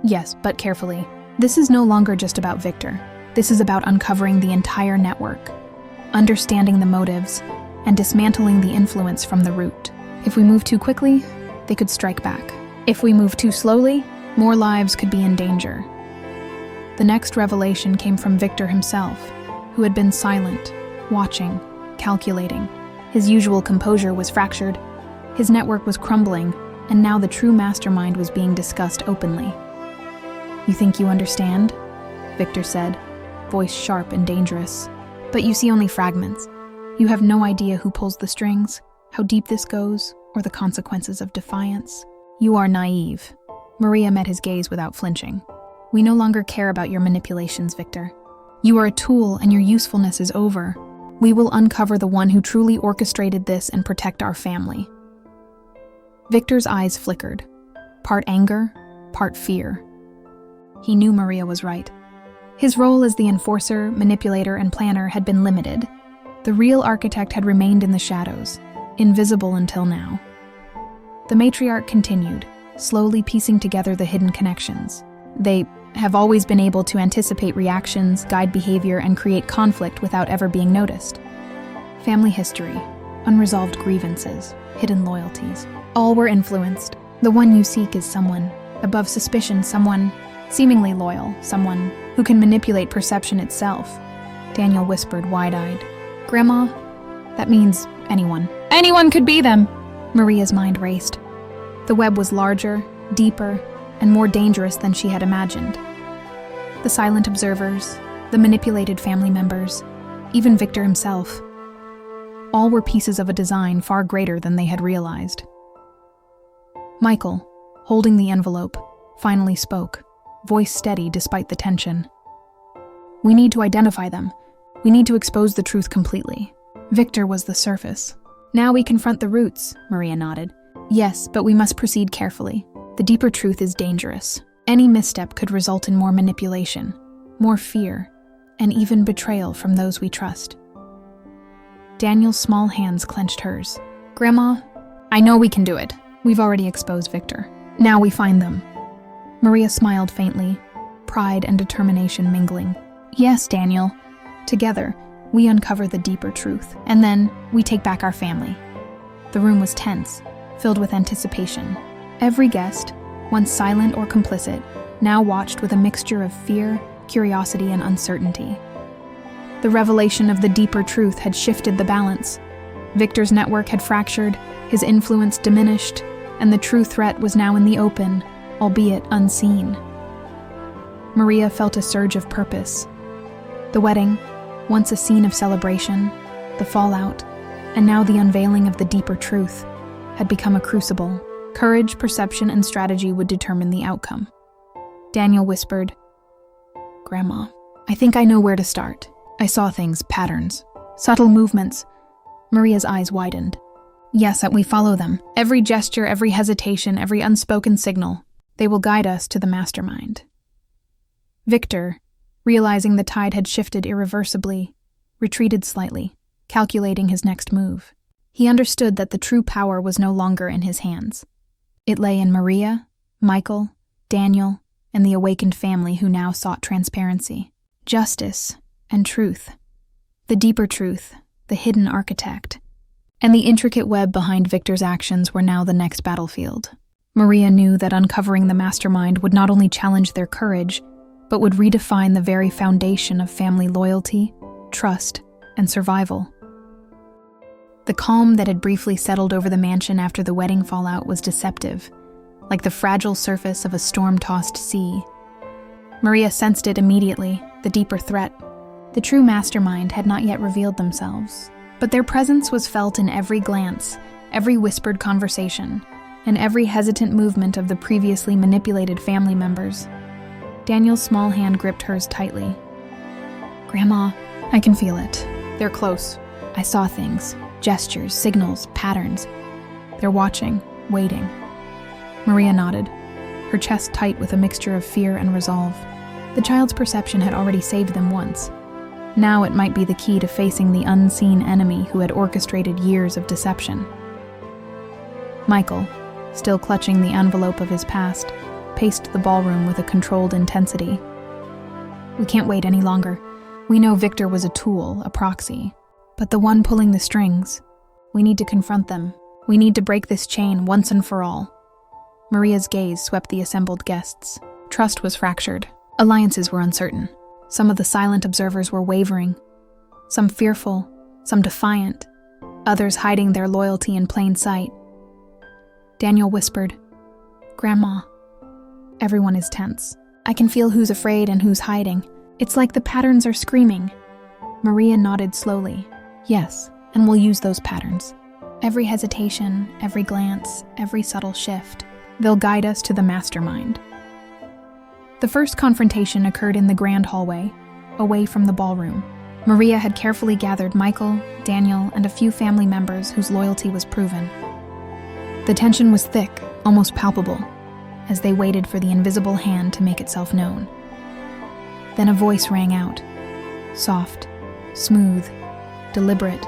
A: Yes, but carefully. This is no longer just about Victor. This is about uncovering the entire network, understanding the motives, and dismantling the influence from the root. If we move too quickly, they could strike back. If we move too slowly, more lives could be in danger. The next revelation came from Victor himself, who had been silent, watching, calculating. His usual composure was fractured, his network was crumbling, and now the true mastermind was being discussed openly. You think you understand? Victor said, voice sharp and dangerous. But you see only fragments. You have no idea who pulls the strings, how deep this goes, or the consequences of defiance. You are naive. Maria met his gaze without flinching. We no longer care about your manipulations, Victor. You are a tool and your usefulness is over. We will uncover the one who truly orchestrated this and protect our family. Victor's eyes flickered, part anger, part fear. He knew Maria was right. His role as the enforcer, manipulator, and planner had been limited. The real architect had remained in the shadows, invisible until now. The matriarch continued, slowly piecing together the hidden connections. They have always been able to anticipate reactions, guide behavior, and create conflict without ever being noticed. Family history, unresolved grievances, hidden loyalties, all were influenced. The one you seek is someone, above suspicion, someone seemingly loyal, someone who can manipulate perception itself. Daniel whispered, wide-eyed. Grandma, that means anyone. Anyone could be them! Maria's mind raced. The web was larger, deeper, and more dangerous than she had imagined. The silent observers, the manipulated family members, even Victor himself. All were pieces of a design far greater than they had realized. Michael, holding the envelope, finally spoke, voice steady despite the tension. We need to identify them. We need to expose the truth completely. Victor was the surface. Now we confront the roots, Maria nodded. Yes, but we must proceed carefully. The deeper truth is dangerous. Any misstep could result in more manipulation, more fear, and even betrayal from those we trust. Daniel's small hands clenched hers. Grandma, I know we can do it. We've already exposed Victor. Now we find them. Maria smiled faintly, pride and determination mingling. Yes, Daniel. Together, we uncover the deeper truth, and then we take back our family. The room was tense, filled with anticipation. Every guest, once silent or complicit, now watched with a mixture of fear, curiosity, and uncertainty. The revelation of the deeper truth had shifted the balance. Victor's network had fractured, his influence diminished, and the true threat was now in the open, albeit unseen. Maria felt a surge of purpose. The wedding, once a scene of celebration, the fallout, and now the unveiling of the deeper truth, had become a crucible. Courage, perception, and strategy would determine the outcome. Daniel whispered, "Grandma, I think I know where to start." I saw things, patterns, subtle movements. Maria's eyes widened. Yes, we follow them. Every gesture, every hesitation, every unspoken signal. They will guide us to the mastermind. Victor, realizing the tide had shifted irreversibly, retreated slightly, calculating his next move. He understood that the true power was no longer in his hands. It lay in Maria, Michael, Daniel, and the awakened family who now sought transparency, justice, and truth. The deeper truth, the hidden architect, and the intricate web behind Victor's actions were now the next battlefield. Maria knew that uncovering the mastermind would not only challenge their courage, but would redefine the very foundation of family loyalty, trust, and survival. The calm that had briefly settled over the mansion after the wedding fallout was deceptive, like the fragile surface of a storm-tossed sea. Maria sensed it immediately, the deeper threat. The true mastermind had not yet revealed themselves, but their presence was felt in every glance, every whispered conversation, and every hesitant movement of the previously manipulated family members. Daniel's small hand gripped hers tightly. "Grandma, I can feel it. They're close. I saw things, gestures, signals, patterns. They're watching, waiting." Maria nodded, her chest tight with a mixture of fear and resolve. The child's perception had already saved them once. Now it might be the key to facing the unseen enemy who had orchestrated years of deception. Michael, still clutching the envelope of his past, paced the ballroom with a controlled intensity. "We can't wait any longer. We know Victor was a tool, a proxy. But the one pulling the strings, we need to confront them. We need to break this chain once and for all." Maria's gaze swept the assembled guests. Trust was fractured. Alliances were uncertain. Some of the silent observers were wavering. Some fearful, some defiant, others hiding their loyalty in plain sight. Daniel whispered, "Grandma." Everyone is tense. I can feel who's afraid and who's hiding. It's like the patterns are screaming. Maria nodded slowly. "Yes, and we'll use those patterns. Every hesitation, every glance, every subtle shift. They'll guide us to the mastermind." The first confrontation occurred in the grand hallway, away from the ballroom. Maria had carefully gathered Michael, Daniel, and a few family members whose loyalty was proven. The tension was thick, almost palpable, as they waited for the invisible hand to make itself known. Then a voice rang out, soft, smooth, deliberate,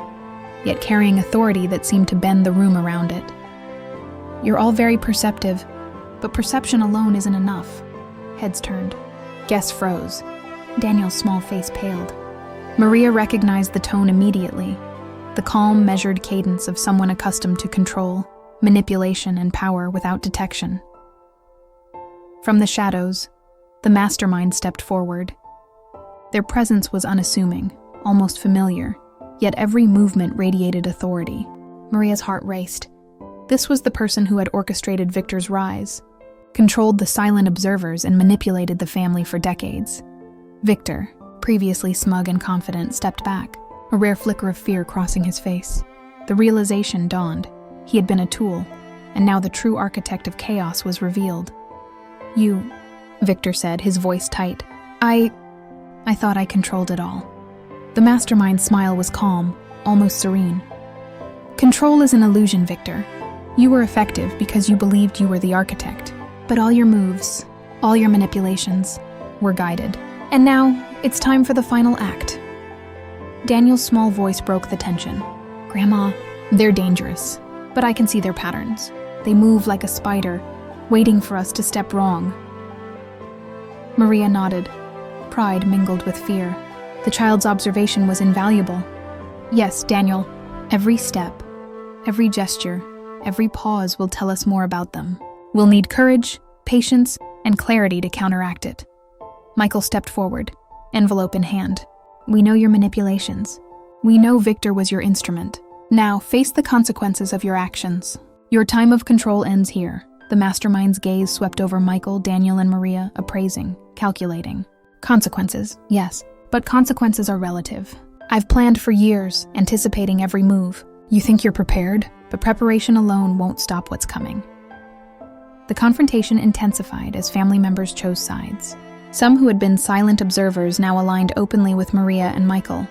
A: yet carrying authority that seemed to bend the room around it. "You're all very perceptive, but perception alone isn't enough." Heads turned. Guests froze. Daniel's small face paled. Maria recognized the tone immediately, the calm, measured cadence of someone accustomed to control, manipulation, and power without detection. From the shadows, the mastermind stepped forward. Their presence was unassuming, almost familiar, yet every movement radiated authority. Maria's heart raced. This was the person who had orchestrated Victor's rise, controlled the silent observers, and manipulated the family for decades. Victor, previously smug and confident, stepped back, a rare flicker of fear crossing his face. The realization dawned. He had been a tool, and now the true architect of chaos was revealed. "You," Victor said, his voice tight. I thought I controlled it all." The mastermind's smile was calm, almost serene. "Control is an illusion, Victor. You were effective because you believed you were the architect. But all your moves, all your manipulations, were guided. And now, it's time for the final act." Daniel's small voice broke the tension. "Grandma, they're dangerous, but I can see their patterns. They move like a spider, waiting for us to step wrong. Maria nodded. Pride mingled with fear. The child's observation was invaluable. Yes, Daniel, every step, every gesture, every pause will tell us more about them. We'll need courage, patience, and clarity to counteract it. Michael stepped forward, envelope in hand. We know your manipulations. We know Victor was your instrument. Now, face the consequences of your actions. Your time of control ends here. The mastermind's gaze swept over Michael, Daniel, and Maria, appraising, calculating. Consequences, yes, but consequences are relative. I've planned for years, anticipating every move. You think you're prepared, but preparation alone won't stop what's coming. The confrontation intensified as family members chose sides. Some who had been silent observers now aligned openly with Maria and Michael.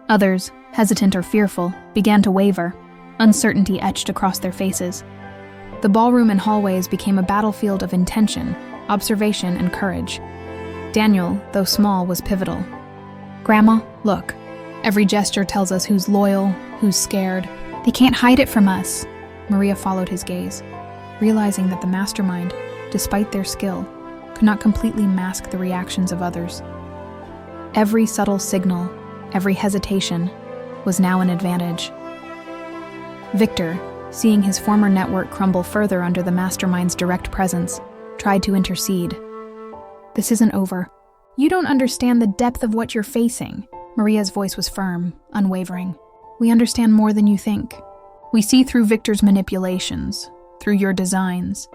A: Others, hesitant or fearful, began to waver, uncertainty etched across their faces. The ballroom and hallways became a battlefield of intention, observation, and courage. Daniel, though small, was pivotal. Grandma, look. Every gesture tells us who's loyal, who's scared. They can't hide it from us. Maria followed his gaze, realizing that the mastermind, despite their skill, could not completely mask the reactions of others. Every subtle signal, every hesitation, was now an advantage. Victor, seeing his former network crumble further under the mastermind's direct presence, tried to intercede. This isn't over. You don't understand the depth of what you're facing. Maria's voice was firm, unwavering. We understand more than you think. We see through Victor's manipulations, through your designs,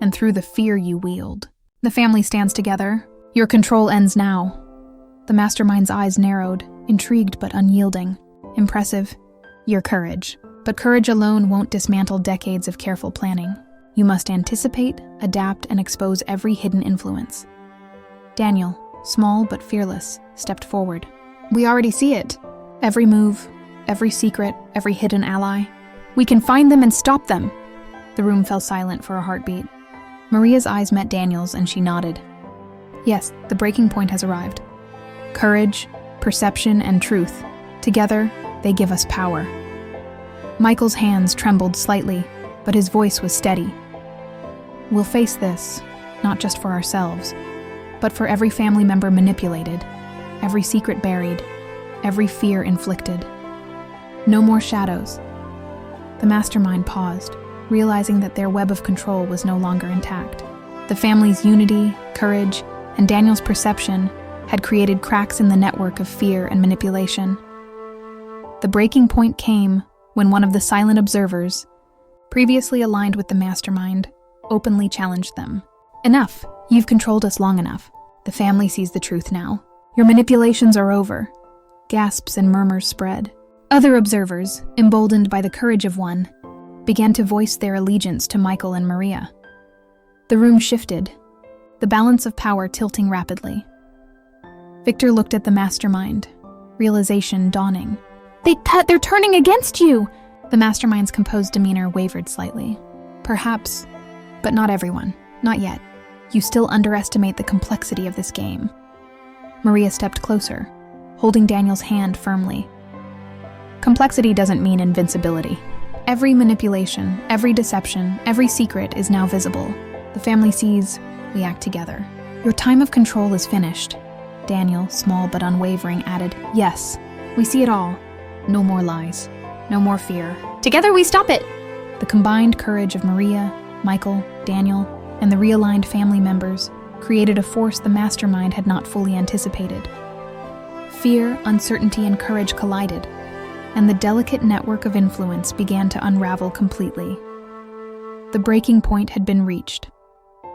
A: and through the fear you wield. The family stands together. Your control ends now. The mastermind's eyes narrowed, intrigued but unyielding. Impressive. Your courage. But courage alone won't dismantle decades of careful planning. You must anticipate, adapt, and expose every hidden influence. Daniel, small but fearless, stepped forward. We already see it. Every move, every secret, every hidden ally. We can find them and stop them. The room fell silent for a heartbeat. Maria's eyes met Daniel's and she nodded. Yes, the breaking point has arrived. Courage, perception, and truth. Together, they give us power. Michael's hands trembled slightly, but his voice was steady. We'll face this, not just for ourselves, but for every family member manipulated, every secret buried, every fear inflicted. No more shadows. The mastermind paused, realizing that their web of control was no longer intact. The family's unity, courage, and Daniel's perception had created cracks in the network of fear and manipulation. The breaking point came when one of the silent observers, previously aligned with the mastermind, openly challenged them. Enough! You've controlled us long enough. The family sees the truth now. Your manipulations are over. Gasps and murmurs spread. Other observers, emboldened by the courage of one, began to voice their allegiance to Michael and Maria. The room shifted, the balance of power tilting rapidly. Victor looked at the mastermind, realization dawning. They're turning against you! The mastermind's composed demeanor wavered slightly. Perhaps, but not everyone. Not yet. You still underestimate the complexity of this game. Maria stepped closer, holding Daniel's hand firmly. Complexity doesn't mean invincibility. Every manipulation, every deception, every secret is now visible. The family sees, we act together. Your time of control is finished. Daniel, small but unwavering, added, yes, we see it all. No more lies. No more fear. Together we stop it! The combined courage of Maria, Michael, Daniel, and the realigned family members created a force the mastermind had not fully anticipated. Fear, uncertainty, and courage collided, and the delicate network of influence began to unravel completely. The breaking point had been reached.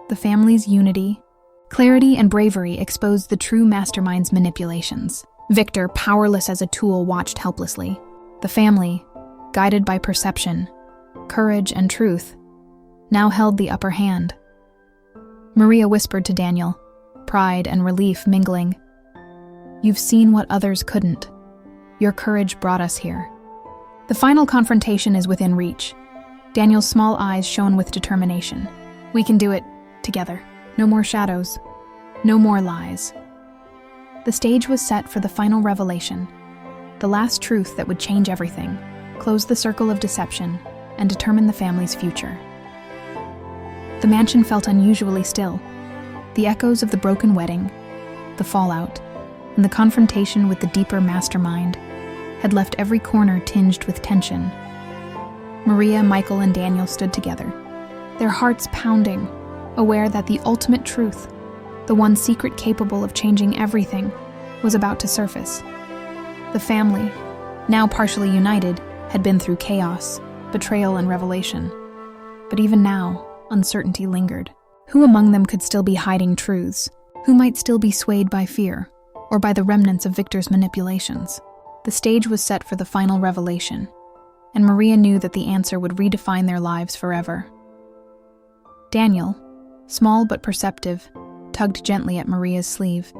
A: The family's unity, clarity, and bravery exposed the true mastermind's manipulations. Victor, powerless as a tool, watched helplessly. The family, guided by perception, courage, and truth, now held the upper hand. Maria whispered to Daniel, pride and relief mingling. You've seen what others couldn't. Your courage brought us here. The final confrontation is within reach. Daniel's small eyes shone with determination. We can do it together. No more shadows. No more lies. The stage was set for the final revelation, the last truth that would change everything, close the circle of deception, and determine the family's future. The mansion felt unusually still. The echoes of the broken wedding, the fallout, and the confrontation with the deeper mastermind had left every corner tinged with tension. Maria, Michael, and Daniel stood together, their hearts pounding, aware that the ultimate truth, the one secret capable of changing everything, was about to surface. The family, now partially united, had been through chaos, betrayal, and revelation. But even now, uncertainty lingered. Who among them could still be hiding truths? Who might still be swayed by fear, or by the remnants of Victor's manipulations? The stage was set for the final revelation, and Maria knew that the answer would redefine their lives forever. Daniel, small but perceptive, tugged gently at Maria's sleeve.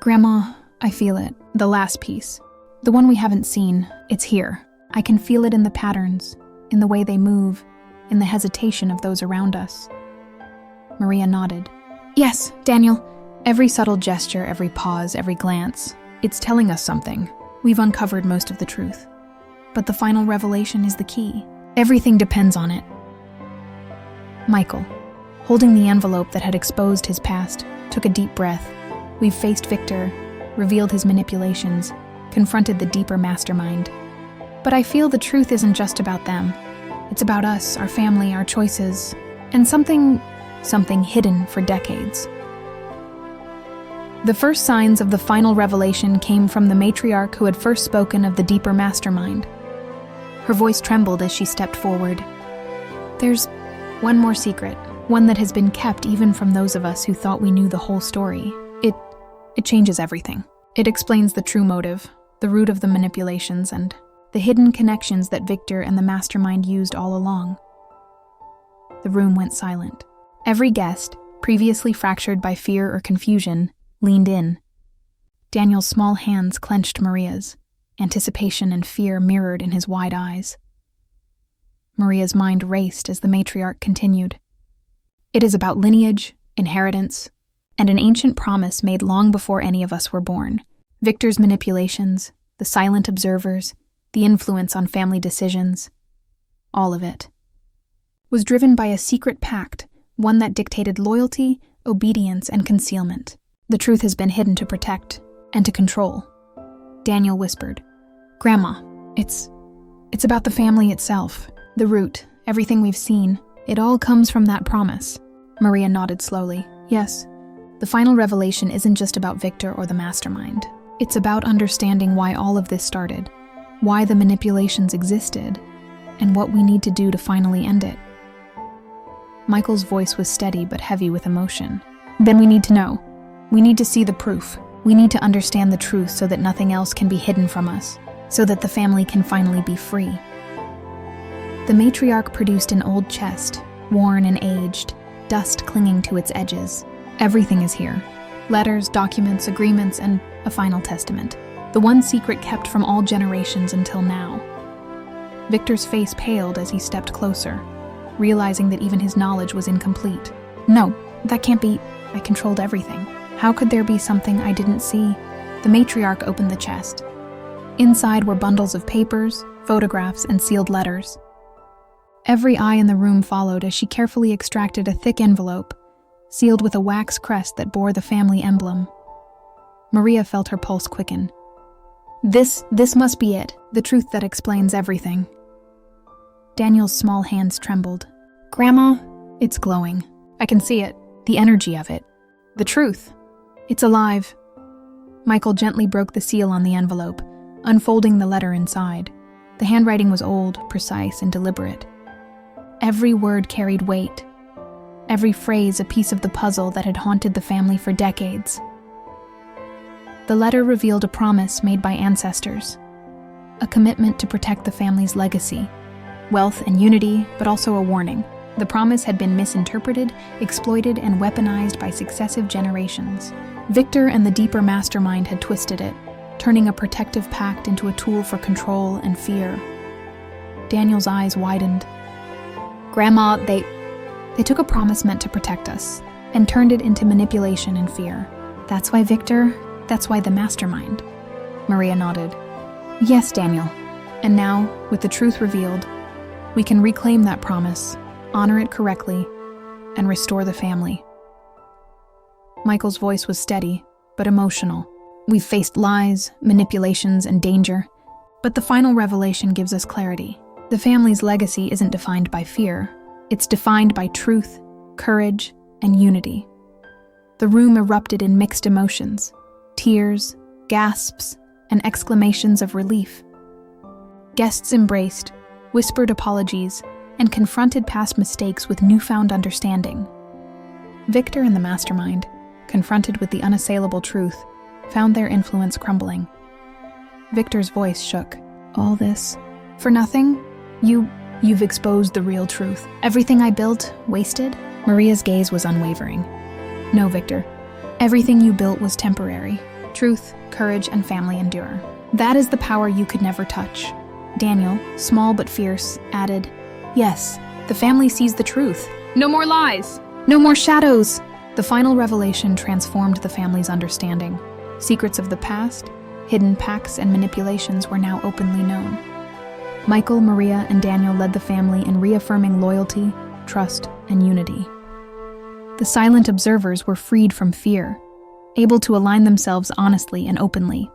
A: "Grandma, I feel it. The last piece. The one we haven't seen. It's here. I can feel it in the patterns, in the way they move, in the hesitation of those around us." Maria nodded. "Yes, Daniel. Every subtle gesture, every pause, every glance. It's telling us something. We've uncovered most of the truth. But the final revelation is the key. Everything depends on it." Michael, holding the envelope that had exposed his past, took a deep breath. "We've faced Victor, revealed his manipulations, confronted the deeper mastermind. But I feel the truth isn't just about them. It's about us, our family, our choices, and something hidden for decades." The first signs of the final revelation came from the matriarch who had first spoken of the deeper mastermind. Her voice trembled as she stepped forward. "There's one more secret, one that has been kept even from those of us who thought we knew the whole story. It changes everything. It explains the true motive, the root of the manipulations, and the hidden connections that Victor and the mastermind used all along." The room went silent. Every guest, previously fractured by fear or confusion, leaned in. Daniel's small hands clenched Maria's, anticipation and fear mirrored in his wide eyes. Maria's mind raced as the matriarch continued. "It is about lineage, inheritance, and an ancient promise made long before any of us were born. Victor's manipulations, the silent observers, the influence on family decisions, all of it was driven by a secret pact, one that dictated loyalty, obedience, and concealment. The truth has been hidden to protect and to control." Daniel whispered, "Grandma, it's about the family itself, the root, everything we've seen. It all comes from that promise." Maria nodded slowly. "Yes, the final revelation isn't just about Victor or the mastermind. It's about understanding why all of this started, why the manipulations existed, and what we need to do to finally end it." Michael's voice was steady but heavy with emotion. "Then we need to know. We need to see the proof. We need to understand the truth so that nothing else can be hidden from us, so that the family can finally be free." The matriarch produced an old chest, worn and aged, dust clinging to its edges. "Everything is here. Letters, documents, agreements, and a final testament. The one secret kept from all generations until now." Victor's face paled as he stepped closer, realizing that even his knowledge was incomplete. "No, that can't be. I controlled everything. How could there be something I didn't see?" The matriarch opened the chest. Inside were bundles of papers, photographs, and sealed letters. Every eye in the room followed as she carefully extracted a thick envelope, sealed with a wax crest that bore the family emblem. Maria felt her pulse quicken. This must be it, the truth that explains everything." Daniel's small hands trembled. "Grandma, it's glowing. I can see it, the energy of it. The truth. It's alive." Michael gently broke the seal on the envelope, unfolding the letter inside. The handwriting was old, precise, and deliberate. Every word carried weight. Every phrase a piece of the puzzle that had haunted the family for decades. The letter revealed a promise made by ancestors, a commitment to protect the family's legacy, wealth and unity, but also a warning. The promise had been misinterpreted, exploited, and weaponized by successive generations. Victor and the deeper mastermind had twisted it, turning a protective pact into a tool for control and fear. Daniel's eyes widened. "Grandma, they took a promise meant to protect us and turned it into manipulation and fear. That's why Victor, that's why the mastermind." Maria nodded. "Yes, Daniel. And now, with the truth revealed, we can reclaim that promise, honor it correctly, and restore the family. Michael's voice was steady, but emotional. We've faced lies, manipulations, and danger, but the final revelation gives us clarity. The family's legacy isn't defined by fear. It's defined by truth, courage, and unity. The room erupted in mixed emotions, tears, gasps, and exclamations of relief. Guests embraced, whispered apologies, and confronted past mistakes with newfound understanding. Victor and the mastermind, confronted with the unassailable truth, found their influence crumbling. Victor's voice shook. All this for nothing? You've exposed the real truth. Everything I built, wasted? Maria's gaze was unwavering. No, Victor. Everything you built was temporary. Truth, courage, and family endure. That is the power you could never touch. Daniel, small but fierce, added, Yes, the family sees the truth. No more lies! No more shadows! The final revelation transformed the family's understanding. Secrets of the past, hidden pacts, and manipulations were now openly known. Michael, Maria, and Daniel led the family in reaffirming loyalty, trust, and unity. The silent observers were freed from fear, able to align themselves honestly and openly.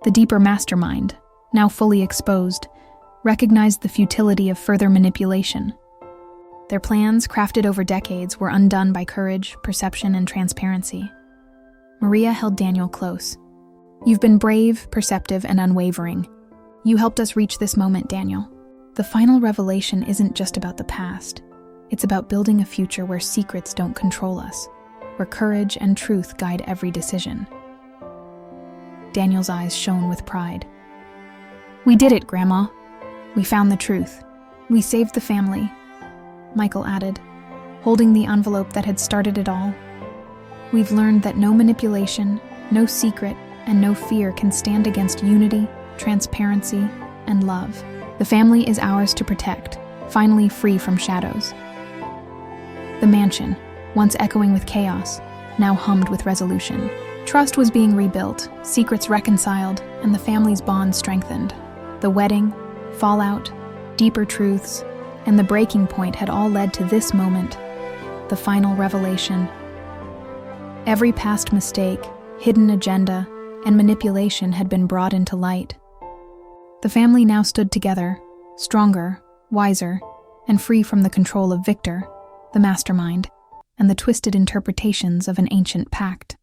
A: The deeper mastermind, now fully exposed, recognized the futility of further manipulation. Their plans, crafted over decades, were undone by courage, perception, and transparency. Maria held Daniel close. You've been brave, perceptive, and unwavering. You helped us reach this moment, Daniel. The final revelation isn't just about the past. It's about building a future where secrets don't control us, where courage and truth guide every decision. Daniel's eyes shone with pride. We did it, Grandma. We found the truth. We saved the family. Michael added, holding the envelope that had started it all. We've learned that no manipulation, no secret, and no fear can stand against unity, transparency, and love. The family is ours to protect, finally free from shadows. The mansion, once echoing with chaos, now hummed with resolution. Trust was being rebuilt, secrets reconciled, and the family's bond strengthened. The wedding, fallout, deeper truths, and the breaking point had all led to this moment, the final revelation. Every past mistake, hidden agenda, and manipulation had been brought into light. The family now stood together, stronger, wiser, and free from the control of Victor, the mastermind, and the twisted interpretations of an ancient pact.